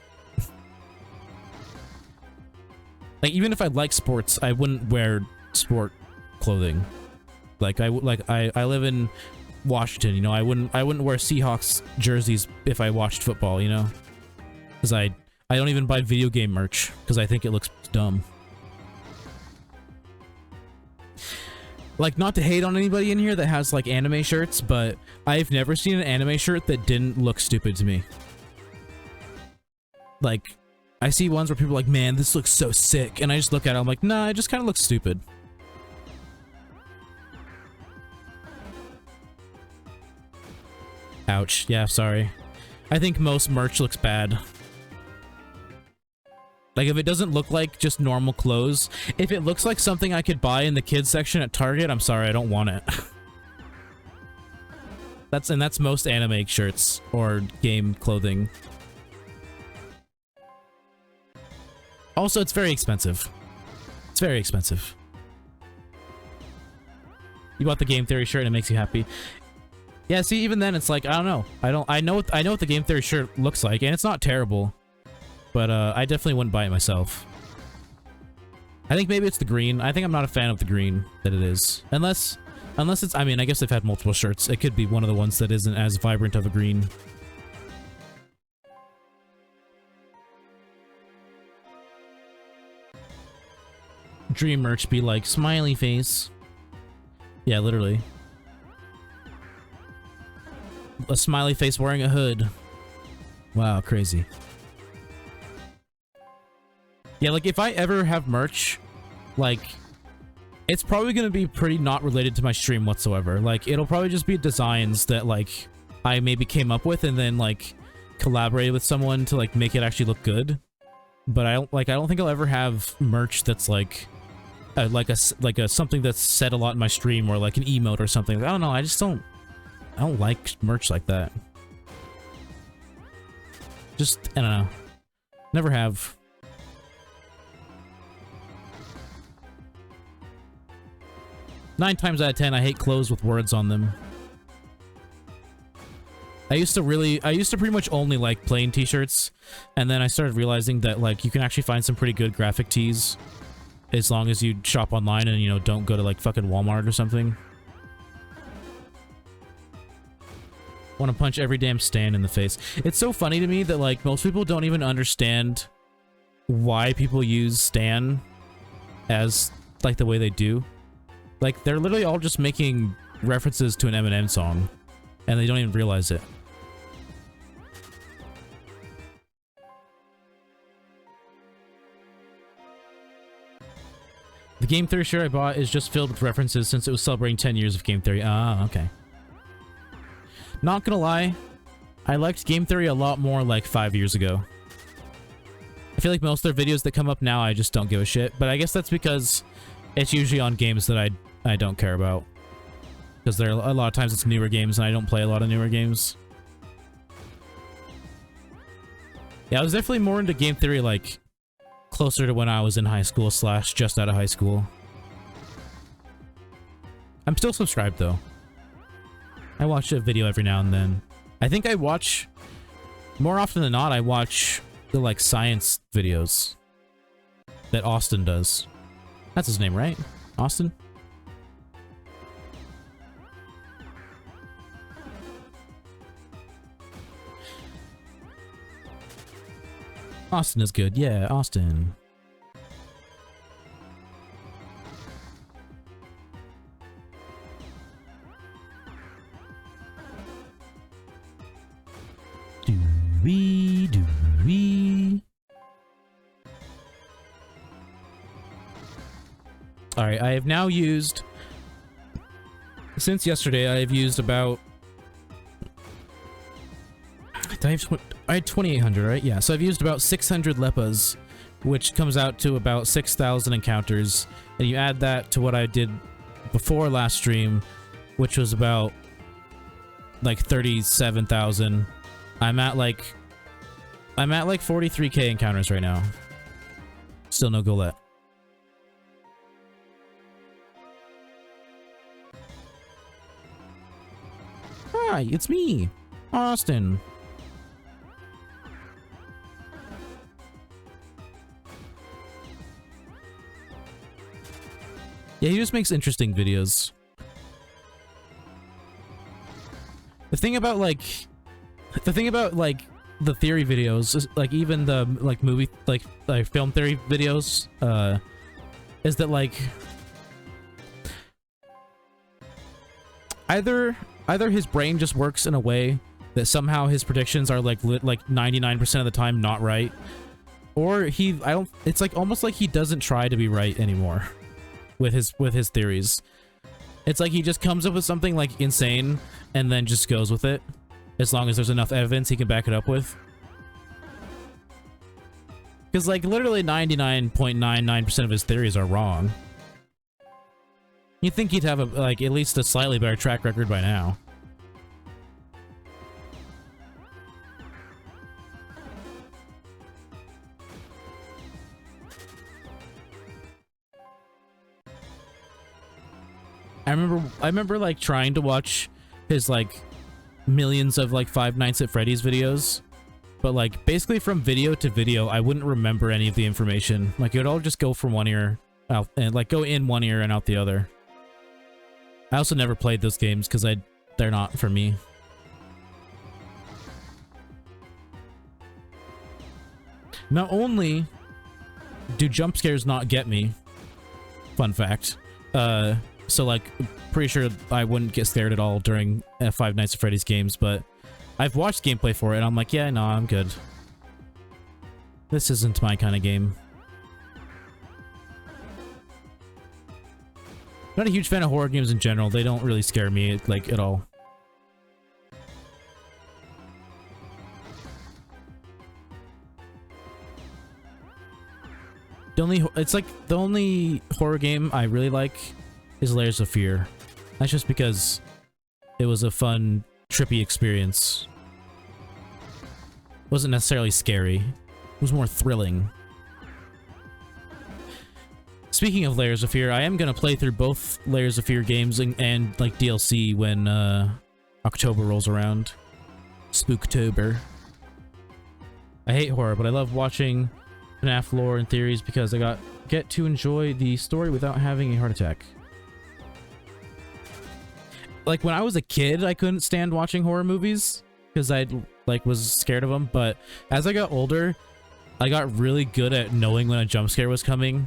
Like even if I like sports, I wouldn't wear sport clothing. Like I live in Washington, you know. I wouldn't wear Seahawks jerseys if I watched football, you know, because I don't even buy video game merch because I think it looks dumb. Like, not to hate on anybody in here that has like anime shirts, but I've never seen an anime shirt that didn't look stupid to me. Like, I see ones where people are like, man, this looks so sick, and I just look at it, I'm like, nah, it just kind of looks stupid. Ouch. Yeah, sorry. I think most merch looks bad. Like, if it doesn't look like just normal clothes, if it looks like something I could buy in the kids section at Target, I'm sorry, I don't want it. That's most anime shirts or game clothing. Also, it's very expensive. It's very expensive. You bought the Game Theory shirt and it makes you happy. Yeah, see, even then it's like, I don't know. I know what the Game Theory shirt looks like, and it's not terrible. But I definitely wouldn't buy it myself. I think maybe it's the green. I think I'm not a fan of the green that it is. Unless it's, I mean, I guess they've had multiple shirts. It could be one of the ones that isn't as vibrant of a green. Dream merch be like, smiley face. Yeah, literally. A smiley face wearing a hood. Wow, crazy. Yeah, like, if I ever have merch, like, it's probably gonna be pretty not related to my stream whatsoever. Like, it'll probably just be designs that, like, I maybe came up with and then, like, collaborated with someone to, like, make it actually look good. But I don't think I'll ever have merch that's, like a something that's said a lot in my stream, or, like, an emote or something. I don't know, I don't like merch like that. Just, I don't know. Never have. Nine times out of 10, I hate clothes with words on them. I used to pretty much only like plain t-shirts, and then I started realizing that like you can actually find some pretty good graphic tees as long as you shop online and, you know, don't go to like fucking Walmart or something. Want to punch every damn Stan in the face. It's so funny to me that like most people don't even understand why people use Stan as like the way they do. Like they're literally all just making references to an Eminem song, and they don't even realize it. The Game Theory shirt I bought is just filled with references since it was celebrating 10 years of Game Theory. Ah, okay. Not gonna lie, I liked Game Theory a lot more like 5 years ago. I feel like most of their videos that come up now, I just don't give a shit. But I guess that's because it's usually on games that I don't care about. Because there are a lot of times it's newer games, and I don't play a lot of newer games. Yeah, I was definitely more into Game Theory, like, closer to when I was in high school / just out of high school. I'm still subscribed, though. I watch a video every now and then. I think I watch... More often than not, I watch the, like, science videos that Austin does. That's his name, right? Austin? Austin is good. Yeah, Austin. Do-wee, do-wee. Alright, I have now used... Since yesterday, I have used about... I had 2,800, right? Yeah, so I've used about 600 Leppas, which comes out to about 6,000 encounters. And you add that to what I did before last stream, which was about, like, 37,000. I'm at like 43k encounters right now. Still no golett. Hi, it's me, Austin. Yeah, he just makes interesting videos. The thing about like the theory videos, is, like even the like movie like film theory videos, is that like either his brain just works in a way that somehow his predictions are like 99% of the time not right, or it's like almost like he doesn't try to be right anymore with his theories. It's like he just comes up with something like insane and then just goes with it as long as there's enough evidence he can back it up with. Because like literally 99.99% of his theories are wrong. You'd think he'd have like at least a slightly better track record by now. I remember like trying to watch his like millions of like Five Nights at Freddy's videos, but like basically from video to video I wouldn't remember any of the information. Like it would all just go from one ear out and like go in one ear and out the other. I also never played those games because they're not for me. Not only do jump scares not get me, fun fact, so like pretty sure I wouldn't get scared at all during Five Nights at Freddy's games, but I've watched gameplay for it and I'm like, yeah, no, I'm good. This isn't my kind of game. Not a huge fan of horror games in general. They don't really scare me like at all. The only horror game I really like is Layers of Fear. That's just because it was a fun, trippy experience. It wasn't necessarily scary. It was more thrilling. Speaking of Layers of Fear, I am gonna play through both Layers of Fear games and like DLC when October rolls around. Spooktober. I hate horror, but I love watching FNAF lore and theories because I get to enjoy the story without having a heart attack. Like when I was a kid, I couldn't stand watching horror movies because I was scared of them, but as I got older, I got really good at knowing when a jump scare was coming.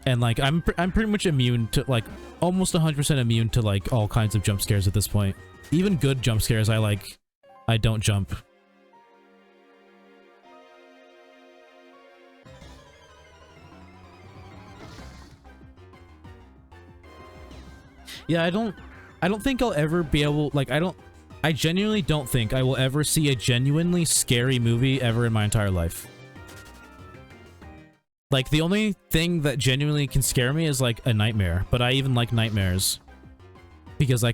And like I'm pretty much immune to like almost 100% immune to like all kinds of jump scares at this point. Even good jump scares I don't jump. Yeah, I don't think I'll ever be able, like, I genuinely don't think I will ever see a genuinely scary movie ever in my entire life. Like, the only thing that genuinely can scare me is, like, a nightmare, but I even like nightmares. Because I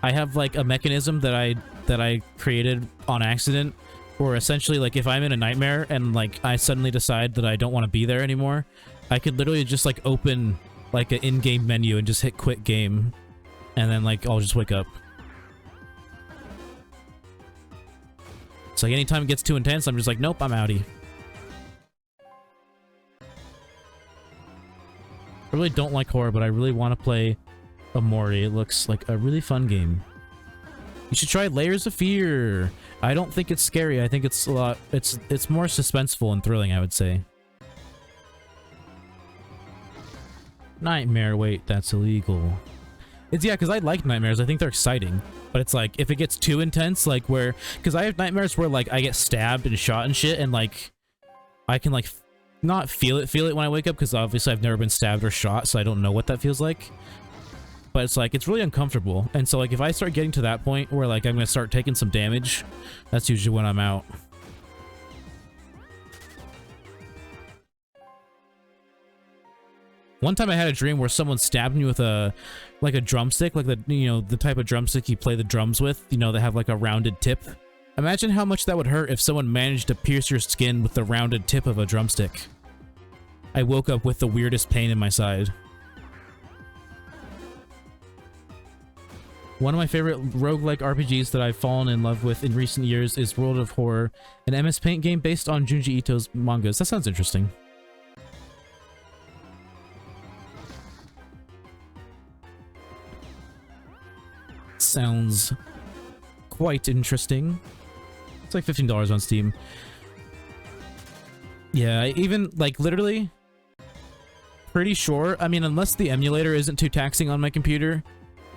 have, like, a mechanism that I created on accident, where essentially, like, if I'm in a nightmare and, like, I suddenly decide that I don't want to be there anymore, I could literally just, like, open like an in-game menu and just hit quit game, and then like I'll just wake up. It's like anytime it gets too intense, I'm just like, nope, I'm outie. I really don't like horror, but I really want to play Amori. It looks like a really fun game. You should try Layers of Fear. I don't think it's scary. I think it's a lot. It's more suspenseful and thrilling, I would say. Nightmare, wait, that's illegal. It's, yeah, because I like nightmares. I think they're exciting. But it's like, if it gets too intense, like where... Because I have nightmares where, like, I get stabbed and shot and shit, and, like, I can, like, not feel it when I wake up, because obviously I've never been stabbed or shot, so I don't know what that feels like. But it's, like, it's really uncomfortable. And so, like, if I start getting to that point where, like, I'm going to start taking some damage, that's usually when I'm out. One time I had a dream where someone stabbed me with a drumstick, like the type of drumstick you play the drums with, you know, that have like a rounded tip. Imagine how much that would hurt if someone managed to pierce your skin with the rounded tip of a drumstick. I woke up with the weirdest pain in my side. One of my favorite roguelike RPGs that I've fallen in love with in recent years is World of Horror, an MS Paint game based on Junji Ito's mangas. That sounds interesting. Sounds quite interesting. It's like $15 on Steam. Yeah, even like literally pretty sure, I mean, unless the emulator isn't too taxing on my computer,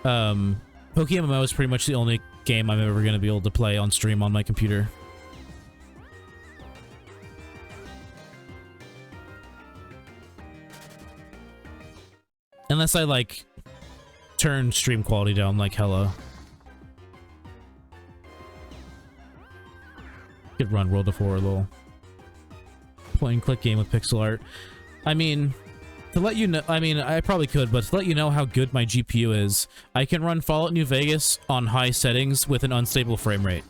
PokéMMO is pretty much the only game I'm ever going to be able to play on stream on my computer. Unless I like turn stream quality down like hella. Could run World of Horror, lol. Point and click game with pixel art. I mean, to let you know, I mean, I probably could, but to let you know how good my GPU is, I can run Fallout New Vegas on high settings with an unstable frame rate.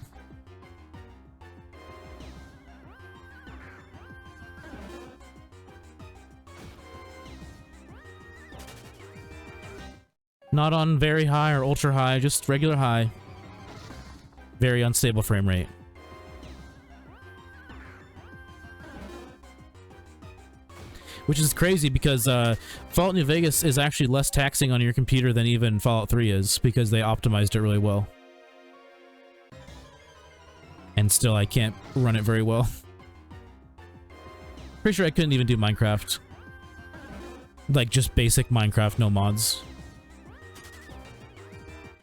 Not on very high or ultra high, just regular high. Very unstable frame rate. Which is crazy because Fallout New Vegas is actually less taxing on your computer than even Fallout 3 is, because they optimized it really well. And still, I can't run it very well. Pretty sure I couldn't even do Minecraft. Like, just basic Minecraft, no mods.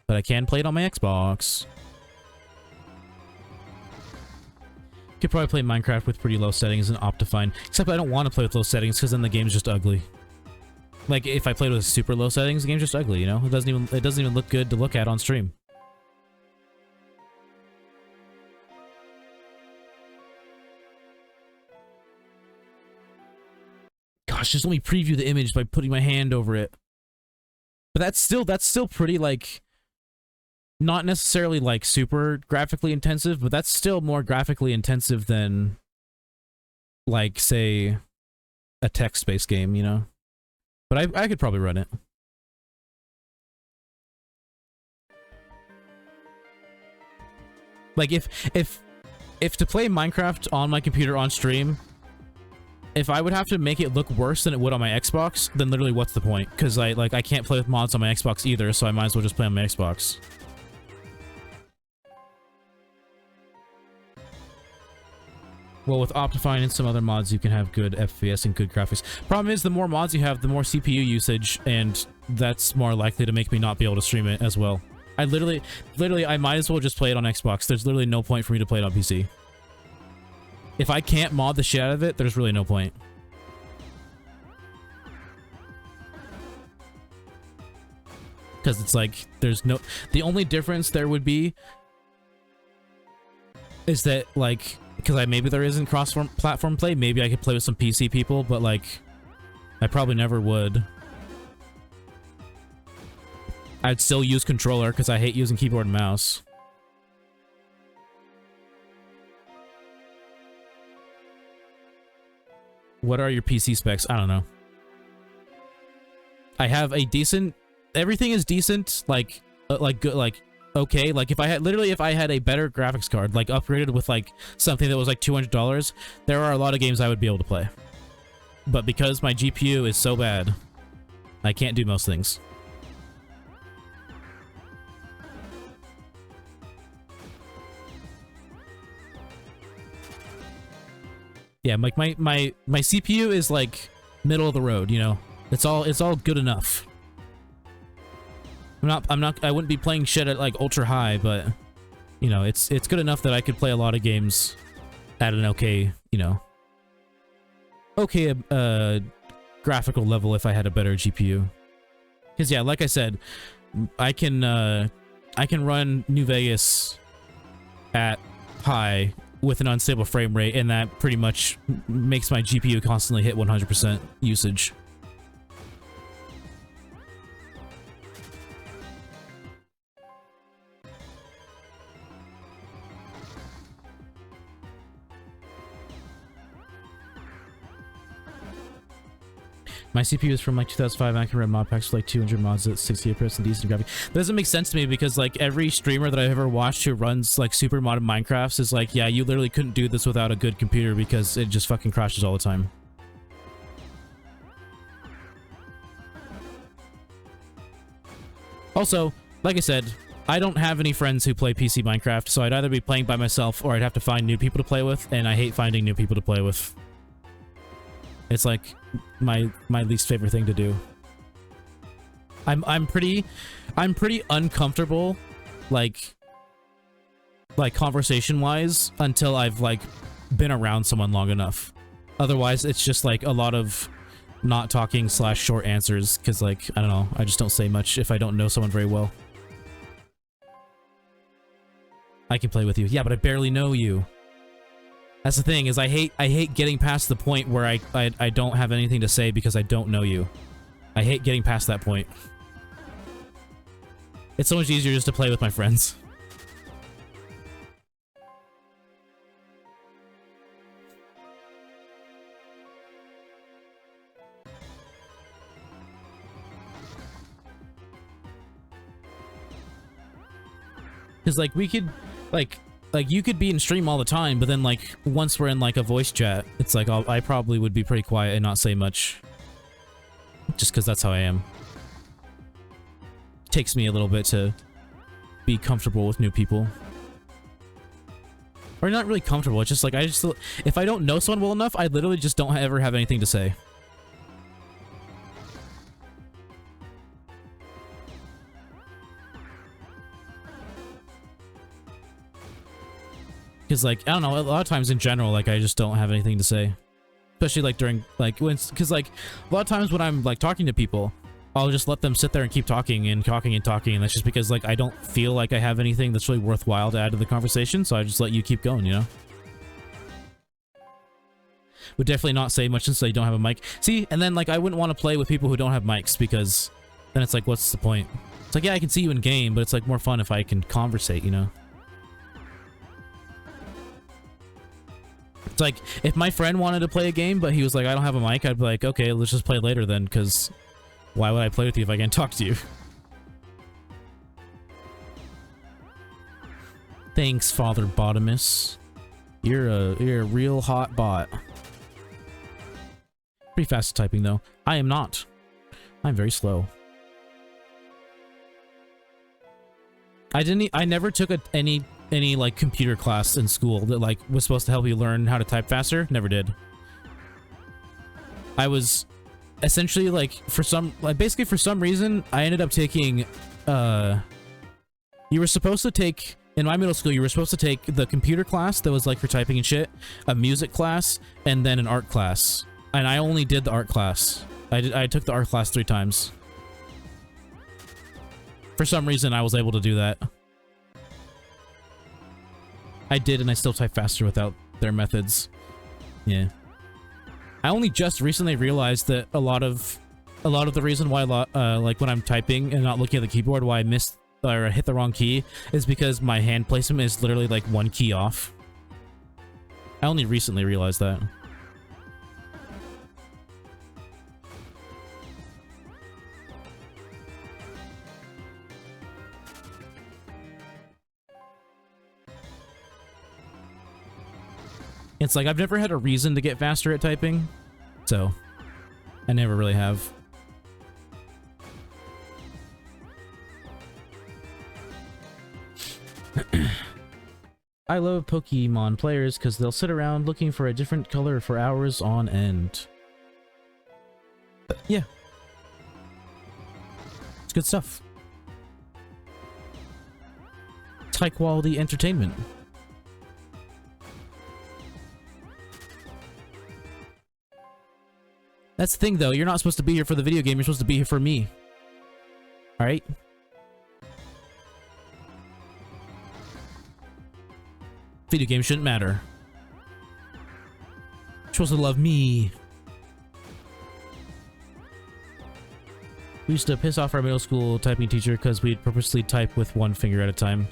But I can play it on my Xbox. Could probably play Minecraft with pretty low settings and Optifine. Except I don't want to play with low settings because then the game's just ugly. Like if I played with super low settings, the game's just ugly, you know? It doesn't even look good to look at on stream. Gosh, just let me preview the image by putting my hand over it. But that's still pretty like not necessarily like super graphically intensive, but that's still more graphically intensive than like say a text-based game, you know? But I could probably run it. Like if to play Minecraft on my computer on stream, if I would have to make it look worse than it would on my Xbox, then literally what's the point? Because I can't play with mods on my Xbox either, so I might as well just play on my Xbox. Well, with Optifine and some other mods, you can have good FPS and good graphics. Problem is, the more mods you have, the more CPU usage, and that's more likely to make me not be able to stream it as well. I literally, I might as well just play it on Xbox. There's literally no point for me to play it on PC. If I can't mod the shit out of it, there's really no point. Because it's like, there's no... The only difference there would be is that, like... Because maybe there isn't cross-platform play. Maybe I could play with some PC people, but, like... I probably never would. I'd still use controller, because I hate using keyboard and mouse. What are your PC specs? I don't know. I have a decent... Everything is decent, like good, like, okay. Like, if I had... Literally, if I had a better graphics card, like, upgraded with, like, something that was, like, $200, there are a lot of games I would be able to play. But because my GPU is so bad, I can't do most things. Yeah, like my CPU is like middle of the road, you know. It's all good enough. I wouldn't be playing shit at like ultra high, but you know, it's good enough that I could play a lot of games at an okay, you know, okay graphical level if I had a better GPU. Cuz yeah, like I said, I can run New Vegas at high with an unstable frame rate, and that pretty much makes my GPU constantly hit 100% usage. My CPU is from like 2005. I can run mod packs for like 200 mods at 60 FPS and decent graphics. That doesn't make sense to me because like every streamer that I've ever watched who runs like super modded Minecrafts is like, yeah, you literally couldn't do this without a good computer because it just fucking crashes all the time. Also, like I said, I don't have any friends who play PC Minecraft, so I'd either be playing by myself or I'd have to find new people to play with, and I hate finding new people to play with. It's like my least favorite thing to do. I'm pretty uncomfortable, like conversation wise, until I've like been around someone long enough. Otherwise, it's just like a lot of not talking / short answers, because like I don't know, I just don't say much if I don't know someone very well. I can play with you, yeah, but I barely know you. That's the thing, is I hate getting past the point where I don't have anything to say because I don't know you. I hate getting past that point. It's so much easier just to play with my friends. Because like we could like you could be in stream all the time, but then like once we're in like a voice chat, it's like I probably would be pretty quiet and not say much, just because that's how I am. It takes me a little bit to be comfortable with new people, or not really comfortable. It's just like if I don't know someone well enough, I literally just don't ever have anything to say. Because, like, I don't know, a lot of times in general, like, I just don't have anything to say. Especially, like, during, like, because, like, a lot of times when I'm, like, talking to people, I'll just let them sit there and keep talking and talking and talking, and that's just because, like, I don't feel like I have anything that's really worthwhile to add to the conversation, so I just let you keep going, you know? Would definitely not say much since I don't have a mic. See, and then, like, I wouldn't want to play with people who don't have mics, because then it's like, what's the point? It's like, yeah, I can see you in game, but it's, like, more fun if I can conversate, you know? It's like, if my friend wanted to play a game, but he was like, I don't have a mic, I'd be like, okay, let's just play later then, because why would I play with you if I can't talk to you? Thanks, Father Bottomus. You're a real hot bot. Pretty fast at typing though. I am not. I'm very slow. I never took any like computer class in school that like was supposed to help you learn how to type faster. Never did. I was essentially like basically for some reason I ended up taking you were supposed to take in my middle school you were supposed to take the computer class that was like for typing and shit, a music class, and then an art class. And I only did the art class. I took the art class 3 times. For some reason, I was able to do that. I did, and I still type faster without their methods. Yeah. I only just recently realized that a lot of the reason why like when I'm typing and not looking at the keyboard, why I missed or hit the wrong key is because my hand placement is literally like 1 key off. I only recently realized that. It's like I've never had a reason to get faster at typing, so I never really have. I love Pokemon players because they'll sit around looking for a different color for hours on end. Yeah. It's good stuff. It's high quality entertainment. That's the thing, though. You're not supposed to be here for the video game. You're supposed to be here for me. Alright? Video games shouldn't matter. You're supposed to love me. We used to piss off our middle school typing teacher because we'd purposely type with 1 finger at a time.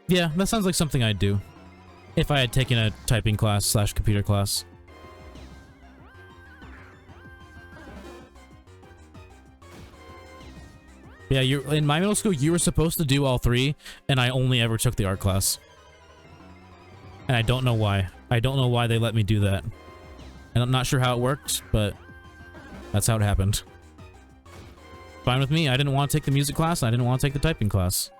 Yeah, that sounds like something I'd do. If I had taken a typing class / computer class. Yeah, in my middle school, you were supposed to do all 3, and I only ever took the art class. And I don't know why. I don't know why they let me do that. And I'm not sure how it worked, but that's how it happened. Fine with me. I didn't want to take the music class, and I didn't want to take the typing class.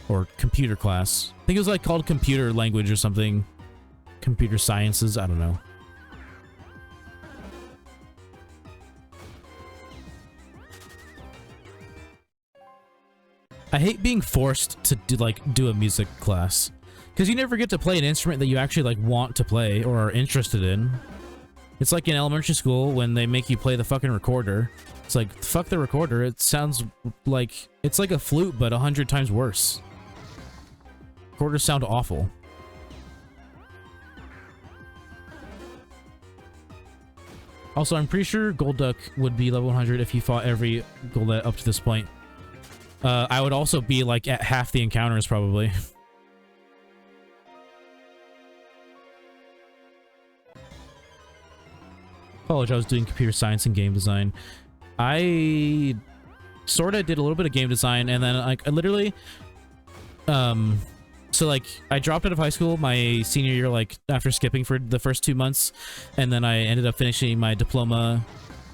Or computer class. I think it was like called computer language or something. Computer sciences, I don't know. I hate being forced to do a music class. Because you never get to play an instrument that you actually like want to play or are interested in. It's like in elementary school when they make you play the fucking recorder. It's like, fuck the recorder. It sounds like, it's like a flute, but 100 times worse. Recorders sound awful. Also, I'm pretty sure Golduck would be level 100 if you fought every Golett up to this point. I would also be like at half the encounters probably. College, I was doing computer science and game design. I sorta did a little bit of game design, and then like I literally so like I dropped out of high school my senior year, like after skipping for the first 2 months, and then I ended up finishing my diploma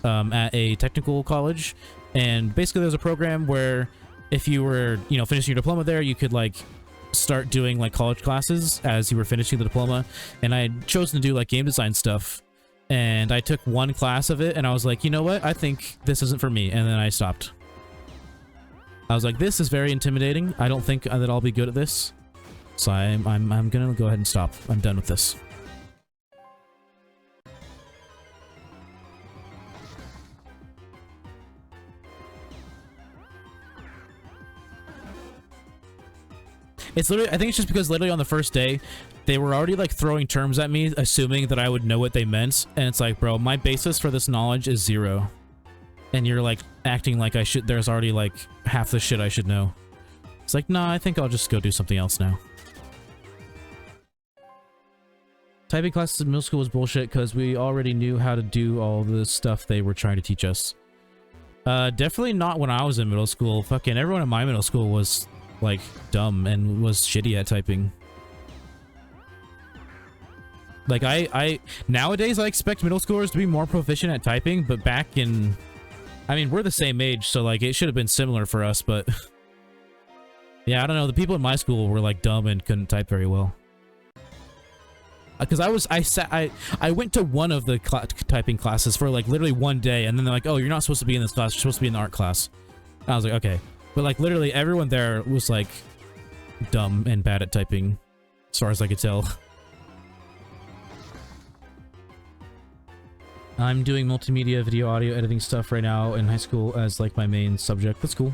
at a technical college. And basically there's a program where if you were, you know, finishing your diploma there, you could like start doing like college classes as you were finishing the diploma. And I had chosen to do like game design stuff, and I took 1 class of it, and I was like, you know what, I think this isn't for me, and then I stopped. I was like, this is very intimidating. I don't think that I'll be good at this. So I'm gonna go ahead and stop. I'm done with this. It's literally, I think it's just because literally on the first day, they were already like throwing terms at me, assuming that I would know what they meant. And it's like, bro, my basis for this knowledge is 0. And you're like acting like I should, there's already like half the shit I should know. It's like, nah, I think I'll just go do something else now. Typing classes in middle school was bullshit because we already knew how to do all the stuff they were trying to teach us. Definitely not when I was in middle school. Fucking everyone in my middle school was, like, dumb and was shitty at typing. Like, nowadays I expect middle schoolers to be more proficient at typing, but back in... I mean, we're the same age, so, like, it should have been similar for us, but... yeah, I don't know, the people in my school were, like, dumb and couldn't type very well. Because I went to one of the typing classes for, like, literally one day, and then they're like, oh, you're not supposed to be in this class, you're supposed to be in the art class. And I was like, okay. But, like, literally everyone there was, like, dumb and bad at typing, as far as I could tell. I'm doing multimedia, video, audio, editing stuff right now in high school as, like, my main subject. That's cool.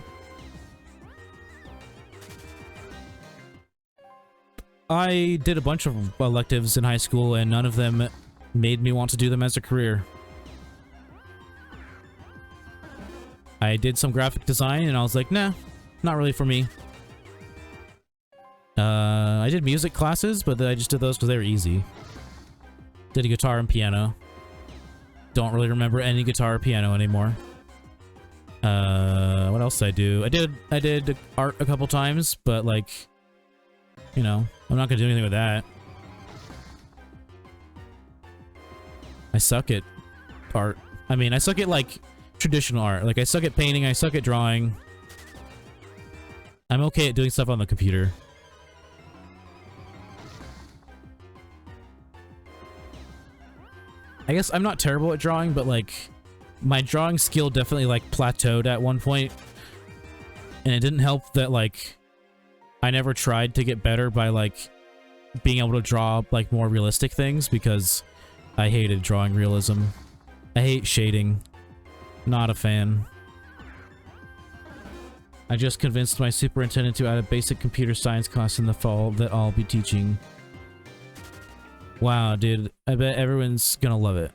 I did a bunch of electives in high school, and none of them made me want to do them as a career. I did some graphic design, and I was like, nah, not really for me. I did music classes, but I just did those because they were easy. Did a guitar and piano. Don't really remember any guitar or piano anymore. What else did I do? I did art a couple times, but, like, you know, I'm not gonna do anything with that. I suck at art. I mean, I suck at, like, traditional art. Like, I suck at painting, I suck at drawing. I'm okay at doing stuff on the computer. I guess I'm not terrible at drawing, but, like, my drawing skill definitely, like, plateaued at one point. And it didn't help that, like, I never tried to get better by, like, being able to draw, like, more realistic things, because I hated drawing realism. I hate shading. Not a fan. I just convinced my superintendent to add a basic computer science class in the fall that I'll be teaching. Wow, dude. I bet everyone's gonna love it.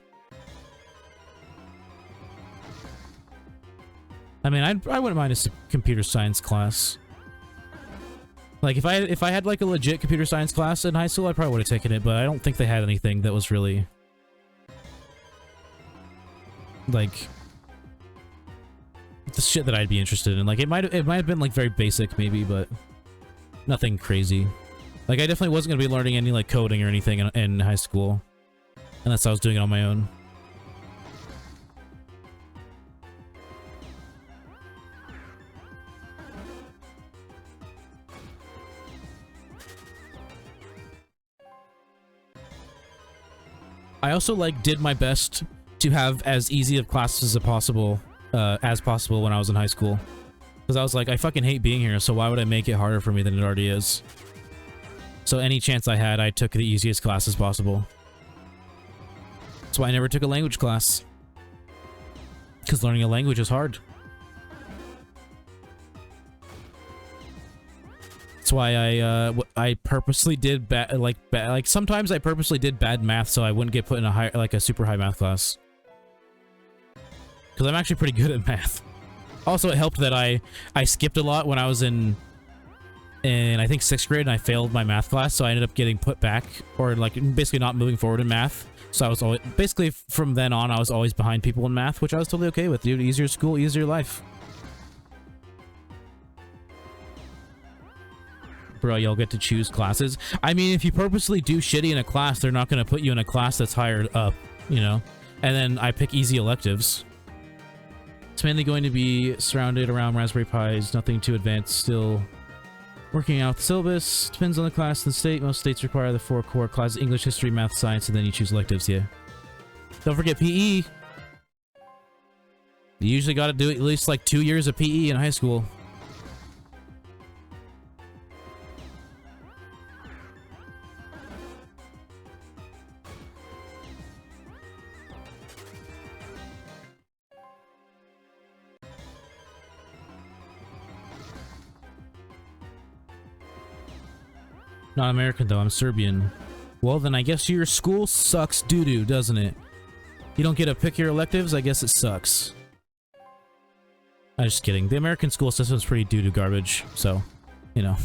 I mean, I wouldn't mind a computer science class. Like, if I had like a legit computer science class in high school, I probably would have taken it, but I don't think they had anything that was really like the shit that I'd be interested in. Like, it might have been like very basic maybe, but nothing crazy. Like, I definitely wasn't gonna be learning any like coding or anything in high school, unless I was doing it on my own. I also, like, did my best to have as easy of classes as possible when I was in high school. Because I was like, I fucking hate being here, so why would I make it harder for me than it already is? So any chance I had, I took the easiest classes possible. That's why I never took a language class. Because learning a language is hard. That's why I purposely did bad, like sometimes I purposely did bad math so I wouldn't get put in a super high math class. Because I'm actually pretty good at math. Also, it helped that I skipped a lot when I was in I think 6th grade, and I failed my math class, so I ended up getting put back, or like basically not moving forward in math. So I was always, basically from then on, I was always behind people in math, which I was totally okay with, dude. Easier school, easier life. Bro, you'll get to choose classes. I mean, if you purposely do shitty in a class, they're not going to put you in a class that's higher up, you know? And then I pick easy electives. It's mainly going to be surrounded around Raspberry Pis, nothing too advanced, still working out the syllabus. Depends on the class and the state. Most states require the 4 core classes: English, history, math, science, and then you choose electives, yeah. Don't forget PE. You usually got to do at least like 2 years of PE in high school. Not American, though. I'm Serbian. Well, then I guess your school sucks doo-doo, doesn't it? You don't get to pick your electives? I guess it sucks. I'm just kidding. The American school system's pretty doo-doo garbage, so, you know.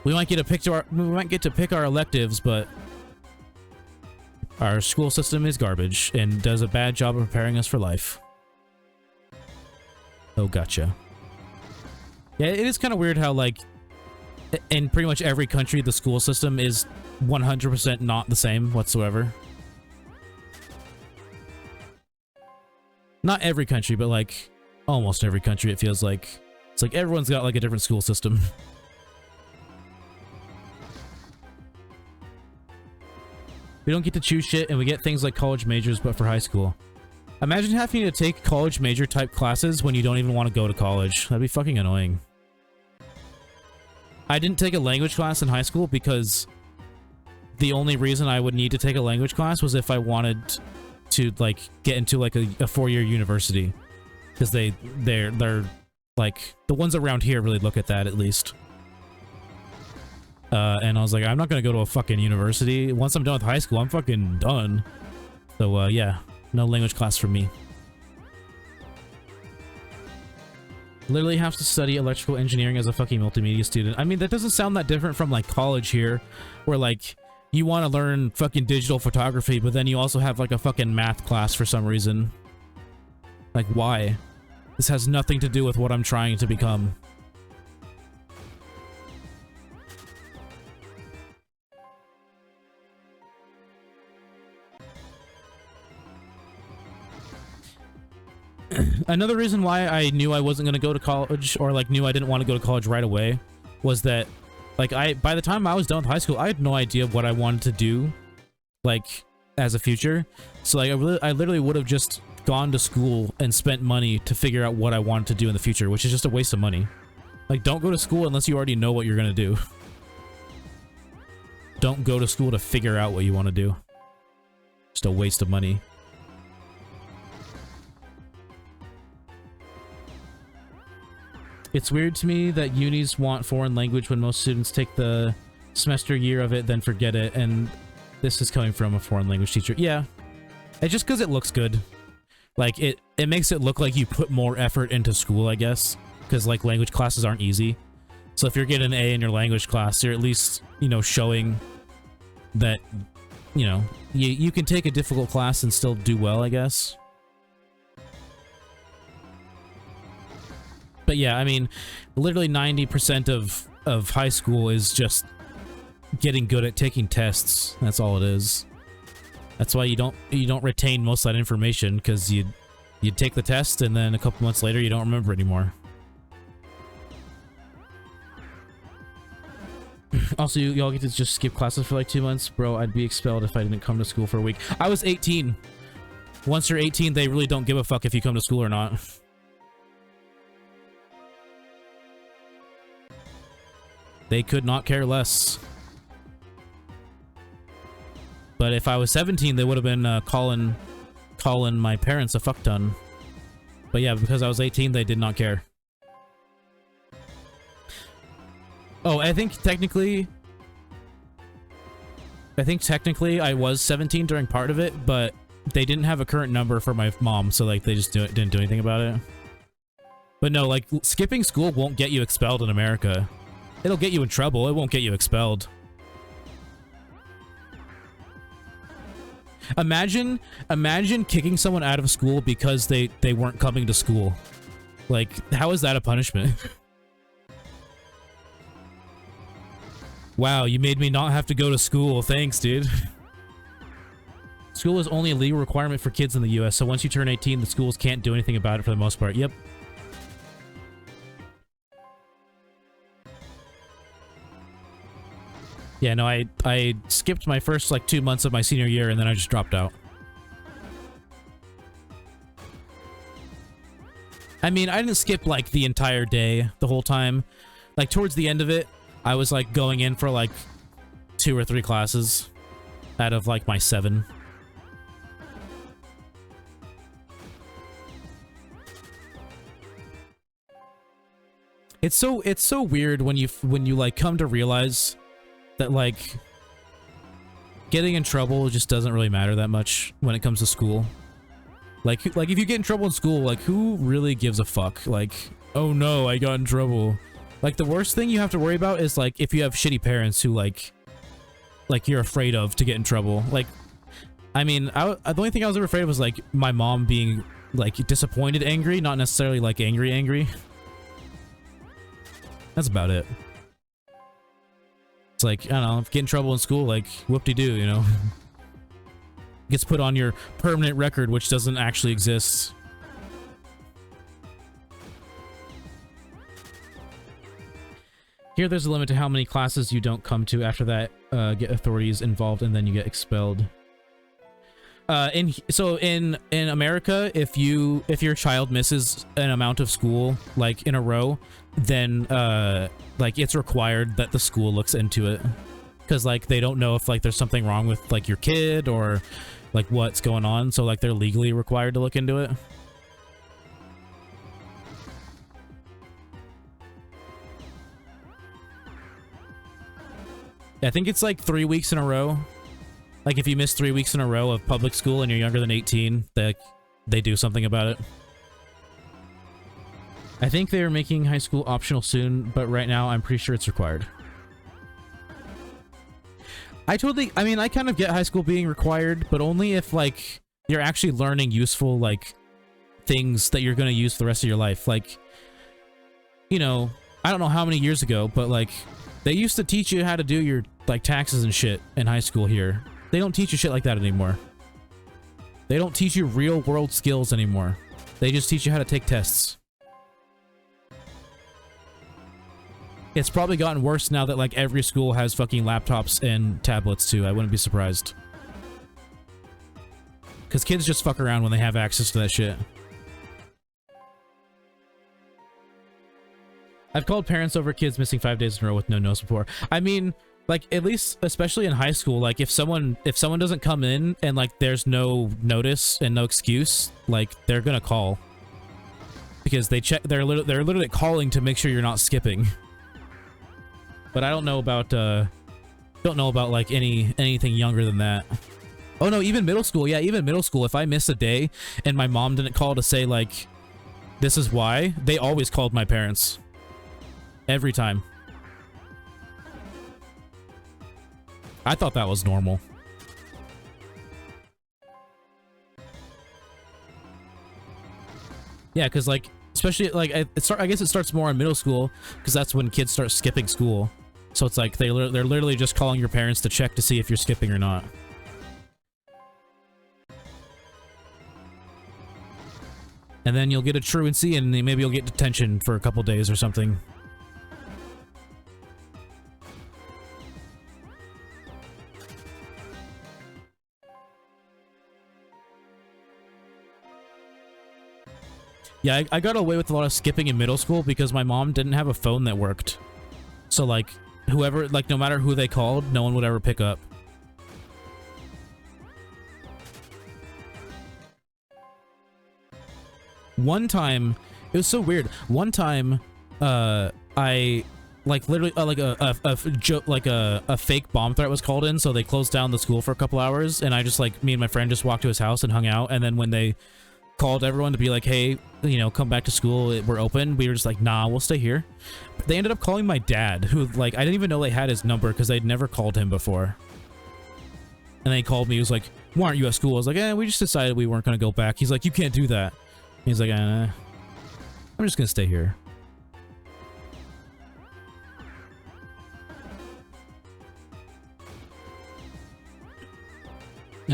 We might get to pick our electives, but our school system is garbage and does a bad job of preparing us for life. Oh, gotcha. Yeah, it is kind of weird how, like, in pretty much every country, the school system is 100% not the same whatsoever. Not every country, but, like, almost every country, it feels like. It's like everyone's got, like, a different school system. We don't get to choose shit, and we get things like college majors, but for high school. Imagine having to take college major type classes when you don't even want to go to college. That'd be fucking annoying. I didn't take a language class in high school because the only reason I would need to take a language class was if I wanted to, like, get into, like, a 4-year university. Because they're, like, the ones around here really look at that, at least. And I was like, I'm not gonna go to a fucking university. Once I'm done with high school, I'm fucking done. So, yeah. No language class for me. Literally have to study electrical engineering as a fucking multimedia student. I mean, that doesn't sound that different from, like, college here, where, like, you want to learn fucking digital photography, but then you also have, like, a fucking math class for some reason. Like, why? This has nothing to do with what I'm trying to become. Another reason why I knew I wasn't going to go to college, or, like, knew I didn't want to go to college right away, was that, like, by the time I was done with high school, I had no idea what I wanted to do, like, as a future. So, like, I literally would have just gone to school and spent money to figure out what I wanted to do in the future, which is just a waste of money. Like, don't go to school unless you already know what you're going to do. Don't go to school to figure out what you want to do. Just a waste of money. It's weird to me that unis want foreign language when most students take the semester year of it, then forget it, and this is coming from a foreign language teacher. Yeah. It's just because it looks good. Like, it makes it look like you put more effort into school, I guess. Because, like, language classes aren't easy. So if you're getting an A in your language class, you're at least, you know, showing that, you know, you can take a difficult class and still do well, I guess. But yeah, I mean, literally 90% of high school is just getting good at taking tests. That's all it is. That's why you don't retain most of that information, because you take the test and then a couple months later you don't remember anymore. Also, y'all get to just skip classes for like 2 months? Bro, I'd be expelled if I didn't come to school for a week. I was 18. Once you're 18, they really don't give a fuck if you come to school or not. They could not care less. But if I was 17, they would have been calling my parents a fuck ton. But yeah, because I was 18, they did not care. Oh, I think technically I was 17 during part of it, but they didn't have a current number for my mom, so like they just didn't do anything about it. But no, like, skipping school won't get you expelled in America. It'll get you in trouble, it won't get you expelled. Imagine kicking someone out of school because they weren't coming to school. Like, how is that a punishment? Wow, you made me not have to go to school. Thanks, dude. School is only a legal requirement for kids in the US, so once you turn 18, the schools can't do anything about it for the most part. Yep. Yeah, no, I skipped my first, like, 2 months of my senior year, and then I just dropped out. I mean, I didn't skip, like, the entire day, the whole time. Like, towards the end of it, I was, like, going in for, like, 2 or 3 classes out of, like, my 7. It's so weird when you like come to realize that, like, getting in trouble just doesn't really matter that much when it comes to school. Like if you get in trouble in school, like, who really gives a fuck? Like, oh no, I got in trouble. Like, the worst thing you have to worry about is, like, if you have shitty parents who, like you're afraid of to get in trouble. Like, I mean, the only thing I was ever afraid of was, like, my mom being like disappointed angry, not necessarily like angry. That's about it. It's like, I don't know, if you get in trouble in school, like, whoop-de-doo, you know? Gets put on your permanent record, which doesn't actually exist. Here, there's a limit to how many classes you don't come to. After that, get authorities involved, and then you get expelled. In America, if your child misses an amount of school, like, in a row, then, like, it's required that the school looks into it. Because, like, they don't know if, like, there's something wrong with, like, your kid or, like, what's going on. So, like, they're legally required to look into it. I think it's like 3 weeks in a row. Like if you miss 3 weeks in a row of public school and you're younger than 18, they do something about it. I think they are making high school optional soon, but right now I'm pretty sure it's required. I mean, I kind of get high school being required, but only if like you're actually learning useful like things that you're going to use for the rest of your life. Like, you know, I don't know how many years ago, but like they used to teach you how to do your like taxes and shit in high school here. They don't teach you shit like that anymore. They don't teach you real world skills anymore. They just teach you how to take tests. It's probably gotten worse now that like every school has fucking laptops and tablets too. I wouldn't be surprised. Because kids just fuck around when they have access to that shit. I've called parents over kids missing 5 days in a row with no notice before. I mean, like, at least, especially in high school, like, if someone doesn't come in and, like, there's no notice and no excuse, like, they're gonna call. Because they're literally calling to make sure you're not skipping. But I don't know about, like, anything younger than that. Oh, no, even middle school. Yeah, even middle school. If I miss a day and my mom didn't call to say, like, this is why, they always called my parents. Every time. I thought that was normal. Yeah, because, like, especially, like, I guess it starts more in middle school, because that's when kids start skipping school. So it's like, they're literally just calling your parents to check to see if you're skipping or not. And then you'll get a truancy, and maybe you'll get detention for a couple days or something. Yeah, I got away with a lot of skipping in middle school because my mom didn't have a phone that worked. So, like, whoever, like, no matter who they called, no one would ever pick up. One time, it was so weird. One time, I, like, literally, like, a fake bomb threat was called in, so they closed down the school for a couple hours, and I just, like, me and my friend just walked to his house and hung out, and then when they called everyone to be like, hey, you know, come back to school, we're open, we were just like, nah, we'll stay here. But they ended up calling my dad, who, like, I didn't even know they had his number because I'd never called him before. And then he called me, he was like, why aren't you at school? I was like, we just decided we weren't going to go back. He's like, you can't do that. He's like, I'm just going to stay here.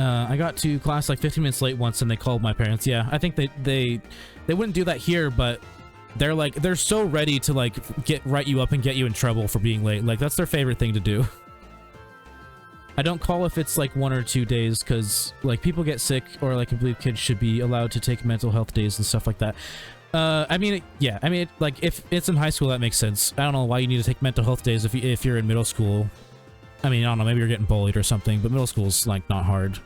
I got to class like 15 minutes late once and they called my parents. Yeah, I think they wouldn't do that here, but they're so ready to like write you up and get you in trouble for being late. Like that's their favorite thing to do. I don't call if it's like 1 or 2 days because like people get sick, or like I believe kids should be allowed to take mental health days and stuff like that. I mean, yeah, I mean, like if it's in high school, that makes sense. I don't know why you need to take mental health days if you're in middle school. I mean, I don't know, maybe you're getting bullied or something, but middle school's like not hard.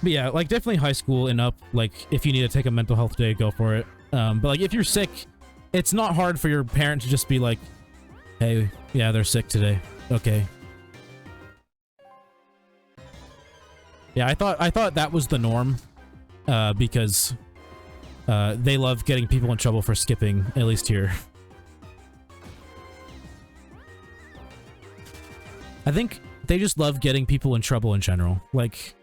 But yeah, like definitely high school and up, like if you need to take a mental health day, go for it. But like if you're sick, it's not hard for your parent to just be like, hey, yeah, they're sick today. Okay. Yeah, I thought that was the norm, because they love getting people in trouble for skipping, at least here. I think they just love getting people in trouble in general. Like,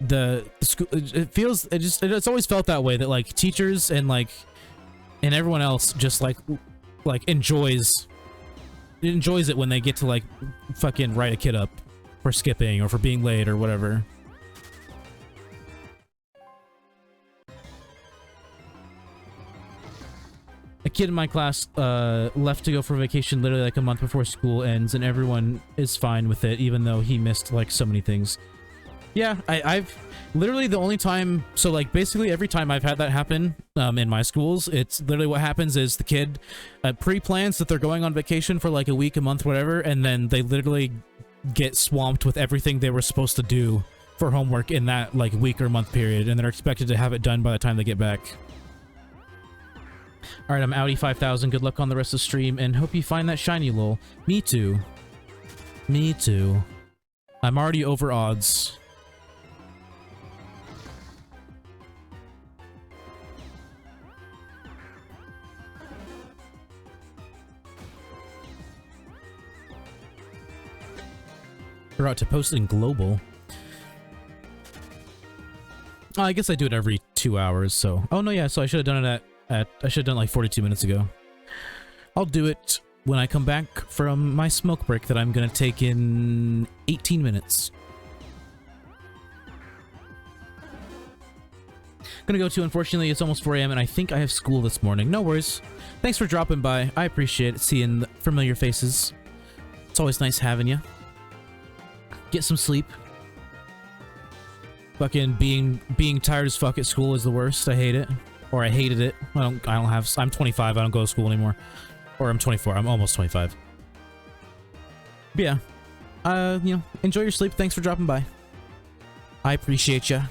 the school, it's always felt that way, that like teachers and everyone else just like enjoys it when they get to like fucking write a kid up for skipping or for being late or whatever. A kid in my class left to go for vacation literally like a month before school ends, and everyone is fine with it, even though he missed like so many things. Yeah, I've literally the only time, so like basically every time I've had that happen in my schools, it's literally what happens is the kid pre-plans that they're going on vacation for like a week, a month, whatever, and then they literally get swamped with everything they were supposed to do for homework in that like week or month period, and they're expected to have it done by the time they get back. Alright, I'm Audi 5000. Good luck on the rest of the stream, and hope you find that shiny, lol. Me too. Me too. I'm already over odds. Forgot to post in global. Oh, I guess I do it every 2 hours, so... Oh, no, yeah, so I should have done it I should have done it like 42 minutes ago. I'll do it when I come back from my smoke break that I'm gonna take in 18 minutes. Gonna go to, unfortunately, it's almost 4 AM and I think I have school this morning. No worries. Thanks for dropping by. I appreciate it, seeing familiar faces. It's always nice having you. Get some sleep. Fucking being tired as fuck at school is the worst. I hate it. Or I hated it. I'm 25, I don't go to school anymore. Or I'm 24, I'm almost 25. But yeah. You know, enjoy your sleep. Thanks for dropping by. I appreciate ya.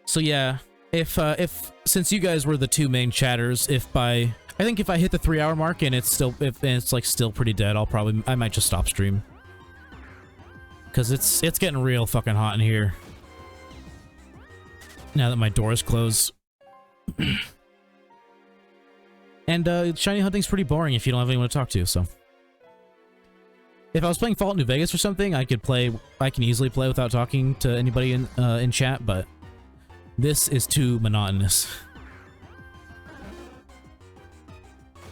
So yeah, if since you guys were the two main chatters, I think if I hit the 3-hour mark and it's still, it's like still pretty dead, I might just stop stream. Cause it's getting real fucking hot in here. Now that my door is closed. And shiny hunting's pretty boring if you don't have anyone to talk to, so. If I was playing Fallout New Vegas or something, I can easily play without talking to anybody in chat, but this is too monotonous.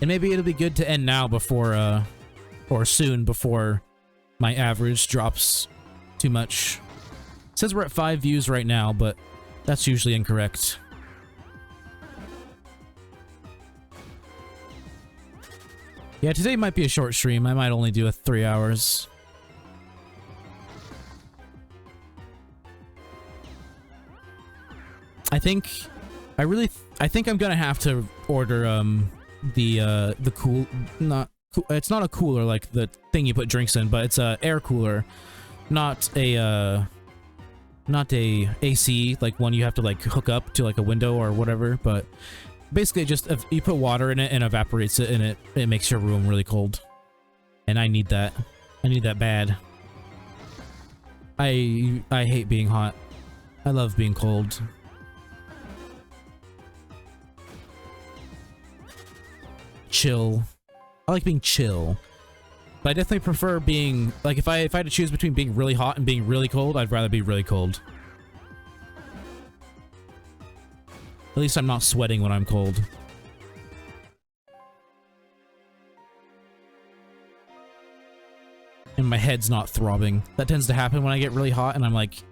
And maybe it'll be good to end now before, or soon before my average drops too much. It says we're at 5 views right now, but that's usually incorrect. Yeah, today might be a short stream. I might only do 3 hours. I think I'm gonna have to order the cool, it's not a cooler like the thing you put drinks in, but it's a air cooler, not a AC, like one you have to like hook up to like a window or whatever, but basically just if you put water in it and evaporates it, and it makes your room really cold. And I need that. I need that bad. I hate being hot. I love being cold. Chill. I like being chill. But I definitely prefer being, like, if I had to choose between being really hot and being really cold, I'd rather be really cold. At least I'm not sweating when I'm cold. And my head's not throbbing. That tends to happen when I get really hot and I'm, like,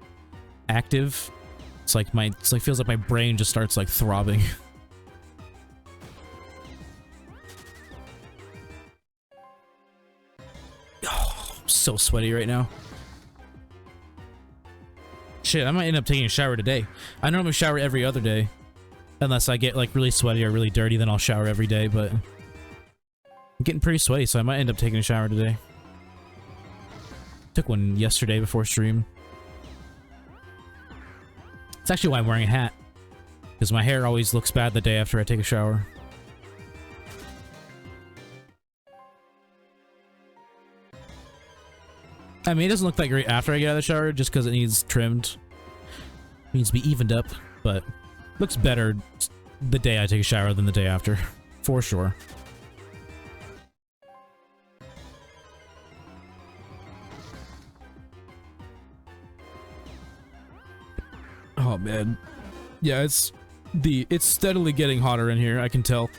active. It's like feels like my brain just starts, like, throbbing. So sweaty right now. Shit, I might end up taking a shower today. I normally shower every other day. Unless I get like really sweaty or really dirty, then I'll shower every day, but I'm getting pretty sweaty, so I might end up taking a shower today. Took one yesterday before stream. It's actually why I'm wearing a hat. Because my hair always looks bad the day after I take a shower. I mean, it doesn't look that great after I get out of the shower, just because it needs trimmed. It needs to be evened up, but looks better the day I take a shower than the day after, for sure. Oh man. Yeah, it's steadily getting hotter in here, I can tell.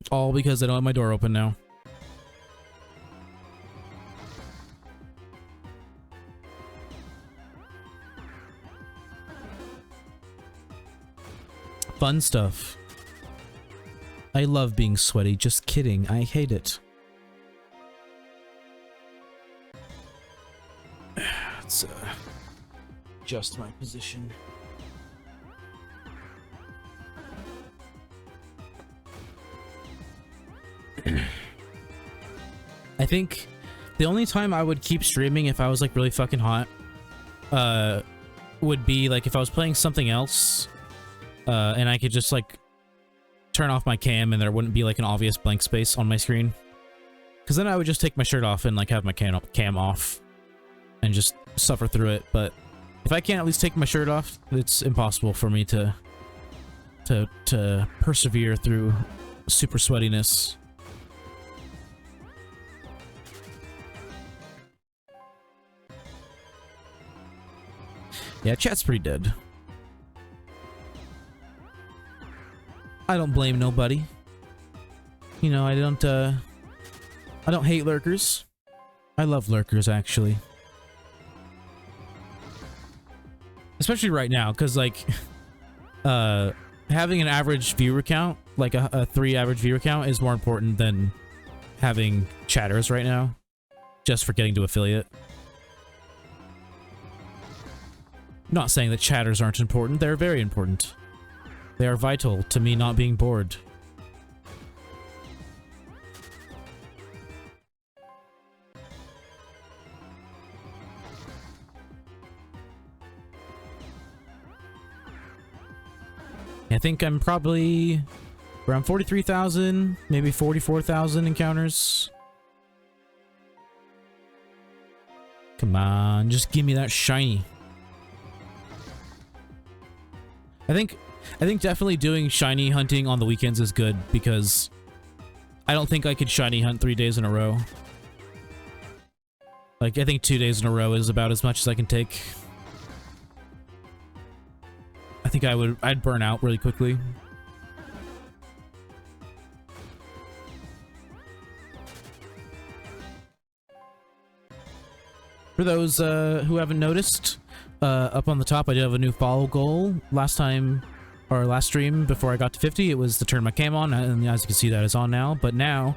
All because I don't have my door open now. Fun stuff. I love being sweaty, just kidding, I hate it. Let's adjust my position. I think the only time I would keep streaming if I was like really fucking hot would be like if I was playing something else and I could just like turn off my cam and there wouldn't be like an obvious blank space on my screen. Because then I would just take my shirt off and like have my cam off and just suffer through it. But if I can't at least take my shirt off, it's impossible for me to persevere through super sweatiness. Yeah, chat's pretty dead. I don't blame nobody. You know, I don't hate lurkers. I love lurkers, actually. Especially right now, because, like, having an average viewer count, like a 3 average viewer count, is more important than having chatters right now, just for getting to affiliate. Not saying that chatters aren't important, they're very important. They are vital to me not being bored. I think I'm probably around 43,000, maybe 44,000 encounters. Come on, just give me that shiny. I think definitely doing shiny hunting on the weekends is good because I don't think I could shiny hunt 3 days in a row. Like, I think 2 days in a row is about as much as I can take. I think I'd burn out really quickly. For those who haven't noticed, up on the top I do have a new follow goal. Last stream before I got to 50, it was to turn my cam on, and as you can see that is on now. But now,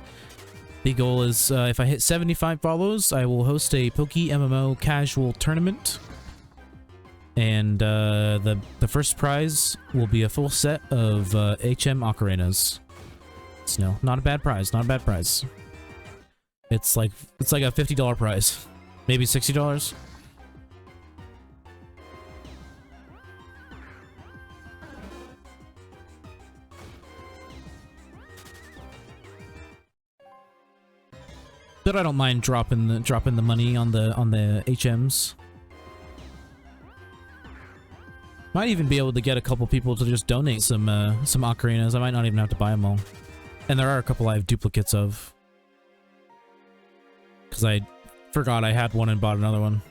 the goal is if I hit 75 follows, I will host a PokéMMO casual tournament. And the first prize will be a full set of HM ocarinas. So not a bad prize, not a bad prize. It's like a $50 prize, maybe $60. But I don't mind dropping the money on the HMs. Might even be able to get a couple people to just donate some ocarinas. I might not even have to buy them all. And there are a couple I have duplicates of. Because I forgot I had one and bought another one.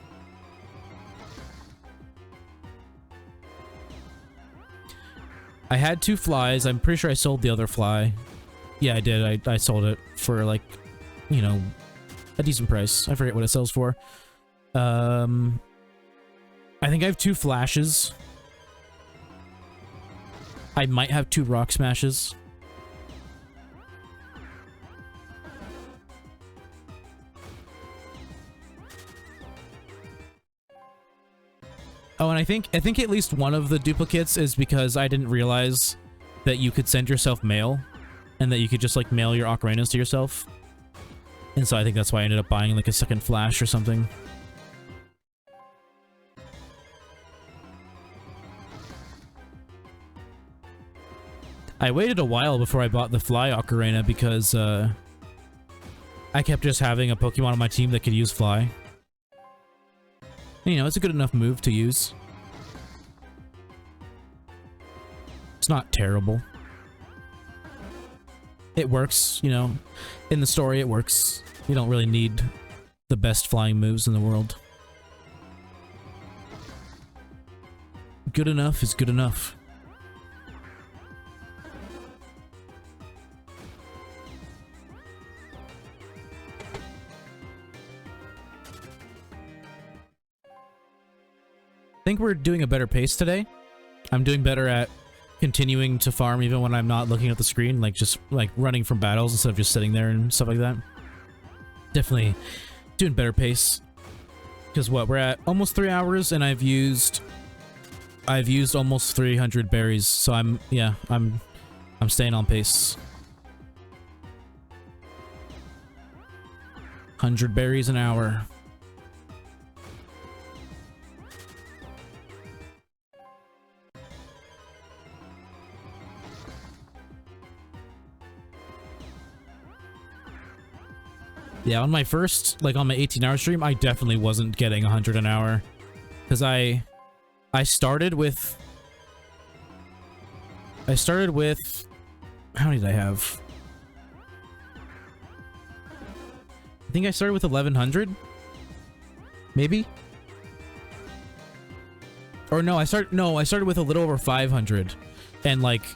I had 2 flies. I'm pretty sure I sold the other fly. Yeah, I did. I sold it for, like, you know, a decent price. I forget what it sells for. I think I have 2 flashes. I might have 2 rock smashes. Oh, and I think at least one of the duplicates is because I didn't realize that you could send yourself mail, and that you could just like mail your ocarinas to yourself. And so I think that's why I ended up buying like a second flash or something. I waited a while before I bought the fly ocarina because I kept just having a Pokemon on my team that could use fly. You know, it's a good enough move to use. It's not terrible. It works, you know. In the story, it works. You don't really need the best flying moves in the world. good enough is good enough. I think we're doing a better pace today. I'm doing better at continuing to farm even when I'm not looking at the screen, like just like running from battles instead of just sitting there and stuff like that. Definitely doing better pace. Because what, we're at almost 3 hours and I've used almost 300 berries, so I'm staying on pace. 100 berries an hour. Yeah, on my first, like on my 18-hour stream, I definitely wasn't getting 100 an hour. Because I started with... How many did I have? I think I started with 1100? Maybe? Or no, I started with a little over 500. And like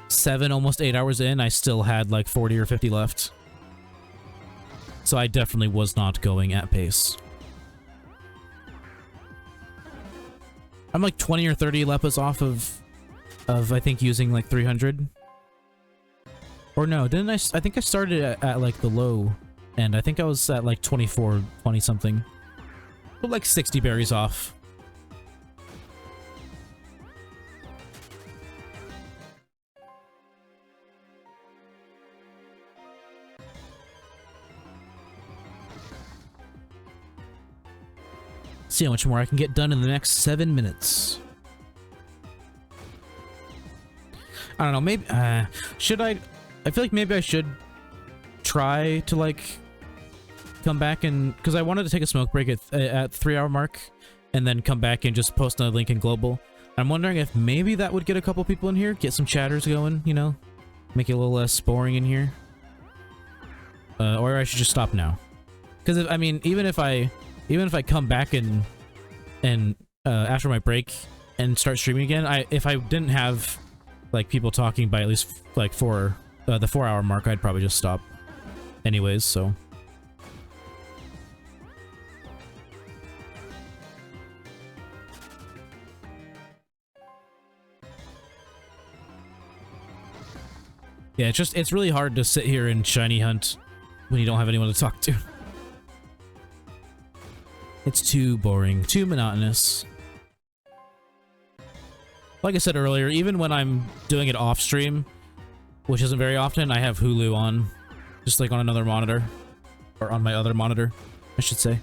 7, almost 8 hours in, I still had like 40 or 50 left. So I definitely was not going at pace. I'm like 20 or 30 lepas off of I think using like 300. Or no, didn't I think I started at like the low end. I think I was at like 24, 20 something. But like 60 berries off. See how much more I can get done in the next 7 minutes. I don't know, maybe, should I feel like maybe I should try to, like, come back and, because I wanted to take a smoke break at 3 hour mark, and then come back and just post another link in global. I'm wondering if maybe that would get a couple people in here, get some chatters going, you know, make it a little less boring in here. Or I should just stop now. Because, I mean, even if I come back and after my break and start streaming again, if I didn't have like people talking by at least like the 4 hour mark, I'd probably just stop anyways, so. Yeah, it's really hard to sit here and shiny hunt when you don't have anyone to talk to. It's too boring, too monotonous. Like I said earlier, even when I'm doing it off stream, which isn't very often, I have Hulu on, just like on another monitor, or on my other monitor, I should say.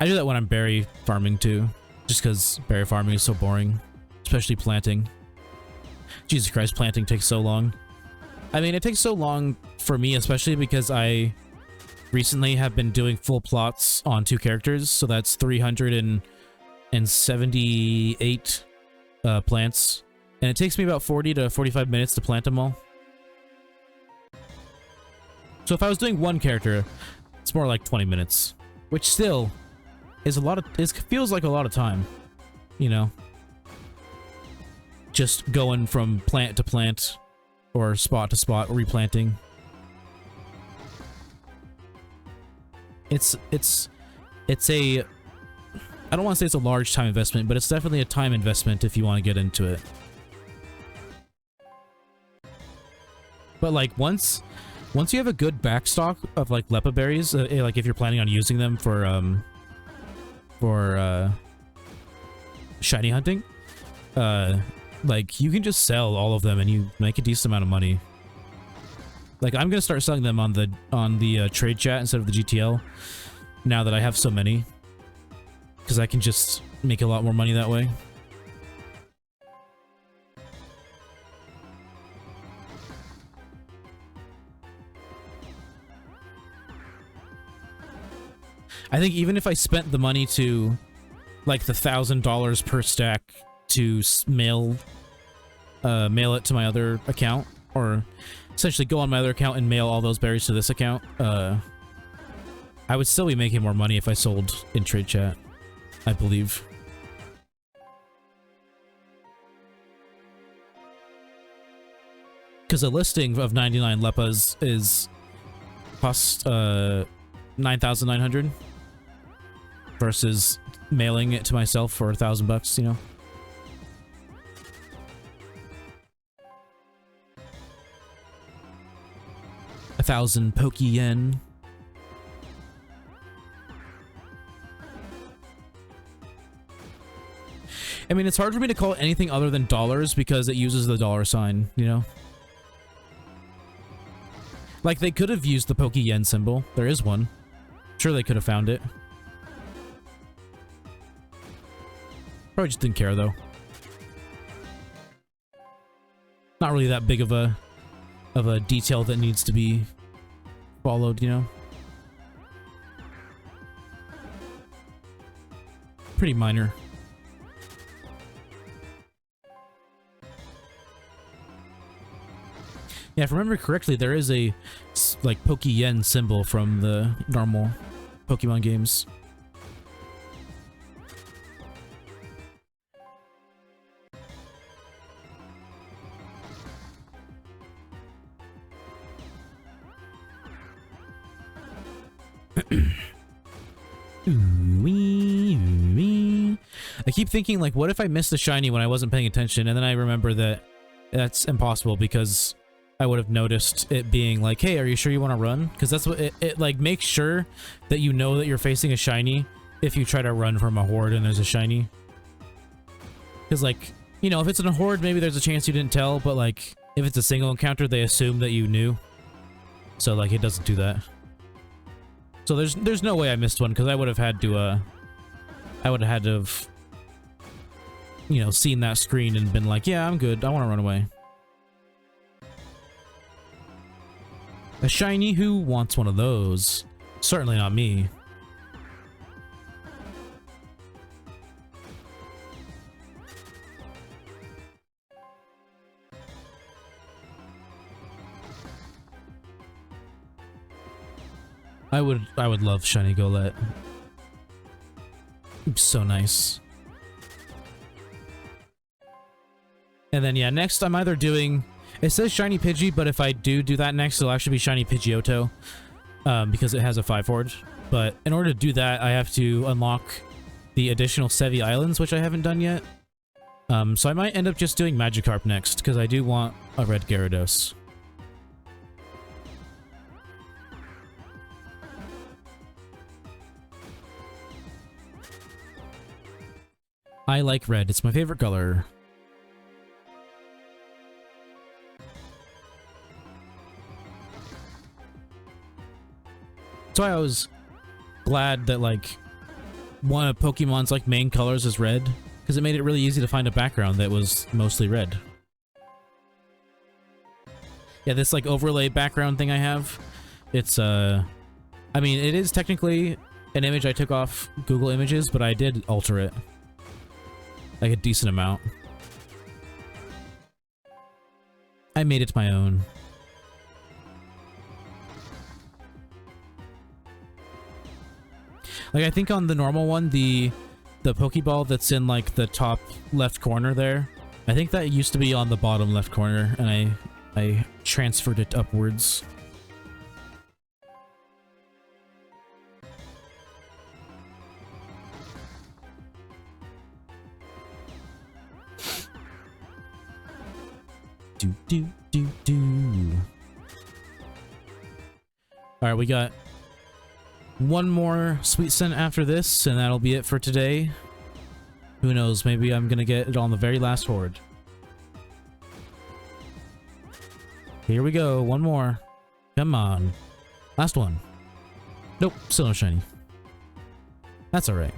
I do that when I'm berry farming too, just because berry farming is so boring, especially planting. Jesus Christ, planting takes so long. I mean, it takes so long for me, especially because I recently have been doing full plots on 2 characters, so that's 378 plants, and it takes me about 40 to 45 minutes to plant them all. So if I was doing 1 character, it's more like 20 minutes, which still is a lot of, feels like a lot of time, you know, just going from plant to plant or spot to spot, replanting. It's a, I don't want to say it's a large time investment, but it's definitely a time investment if you want to get into it. But like once you have a good backstock of like lepa berries, like if you're planning on using them for shiny hunting, like you can just sell all of them and you make a decent amount of money. Like I'm gonna start selling them on the trade chat instead of the GTL now that I have so many, because I can just make a lot more money that way. I think even if I spent the money to, like, the $1,000 per stack to mail it to my other account, or essentially go on my other account and mail all those berries to this account, I would still be making more money if I sold in trade chat, I believe. Because a listing of 99 Leppas is costs 9,900 versus mailing it to myself for $1,000, you know. 1,000 Poke Yen. I mean, it's hard for me to call it anything other than dollars because it uses the dollar sign, you know? Like, they could have used the Poke Yen symbol. There is one. Sure, they could have found it. Probably just didn't care, though. Not really that big of a detail that needs to be followed, you know? Pretty minor. Yeah, if I remember correctly, there is a, like, Poke Yen symbol from the normal Pokemon games. I keep thinking, like, what if I missed the shiny when I wasn't paying attention? And then I remember that that's impossible because I would have noticed it being like, hey, are you sure you want to run? Because that's what it like makes sure that you know that you're facing a shiny if you try to run from a horde and there's a shiny. Because, like, you know, if it's in a horde, maybe there's a chance you didn't tell, but, like, if it's a single encounter, they assume that you knew. So, like, it doesn't do that. So there's no way I missed one, because I would have had to, you know, seen that screen and been like, yeah, I'm good, I want to run away. A shiny? Who wants one of those? Certainly not me. I would love shiny golett. So nice. And then, yeah, next I'm either doing... It says shiny Pidgey, but if I do that next, it'll actually be shiny Pidgeotto. Because it has a 5-horde. But in order to do that, I have to unlock the additional Sevi Islands, which I haven't done yet. So I might end up just doing Magikarp next, because I do want a red Gyarados. I like red. It's my favorite color. That's why I was glad that, like, one of Pokemon's, like, main colors is red, because it made it really easy to find a background that was mostly red. Yeah, this, like, overlay background thing I have, it's, I mean, it is technically an image I took off Google Images, but I did alter it. Like, a decent amount. I made it my own. Like, I think on the normal one, the Pokeball that's in, like, the top left corner there, I think that used to be on the bottom left corner, and I transferred it upwards. Do. Alright, we got one more sweet scent after this, and that'll be it for today. Who knows, maybe I'm gonna get it on the very last horde. Here we go, one more. Come on. Last one. Nope, still no shiny. That's alright.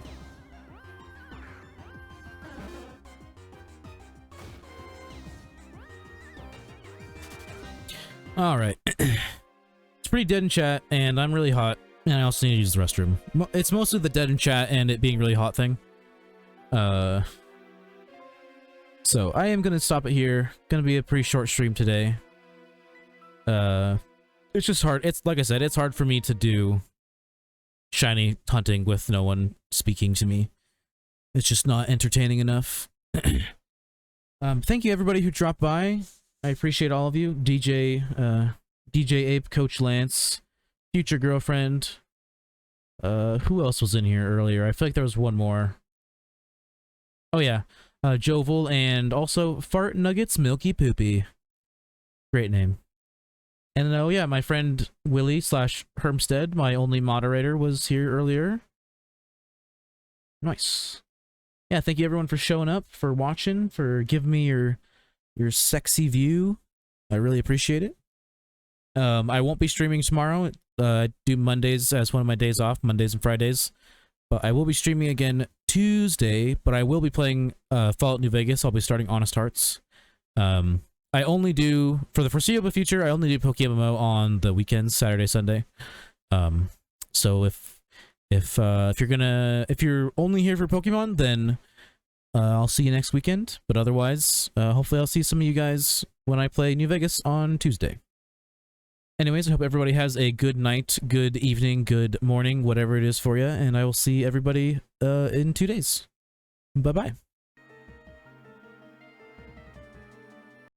Alright. It's pretty dead in chat, and I'm really hot, and I also need to use the restroom. It's mostly the dead in chat and it being really hot thing. So I am gonna stop it here. Gonna be a pretty short stream today. It's just hard. It's, like I said, it's hard for me to do shiny hunting with no one speaking to me. It's just not entertaining enough. Thank you everybody who dropped by. I appreciate all of you. DJ Ape, Coach Lance, future girlfriend. Who else was in here earlier? I feel like there was one more. Oh yeah, Jovel, and also Fart Nuggets Milky Poopy. Great name. And oh yeah, my friend Willie / Hermstead, my only moderator, was here earlier. Nice. Yeah, thank you everyone for showing up, for watching, for giving me your sexy view. I really appreciate it. I won't be streaming tomorrow. I do Mondays as one of my days off, Mondays and Fridays. But I will be streaming again Tuesday, but I will be playing Fallout New Vegas. I'll be starting Honest Hearts. I only do, for the foreseeable future, I only do PokéMMO on the weekends, Saturday, Sunday. So if you're only here for Pokemon, then I'll see you next weekend. But otherwise, hopefully I'll see some of you guys when I play New Vegas on Tuesday. Anyways, I hope everybody has a good night, good evening, good morning, whatever it is for you, and I will see everybody in 2 days. Bye-bye.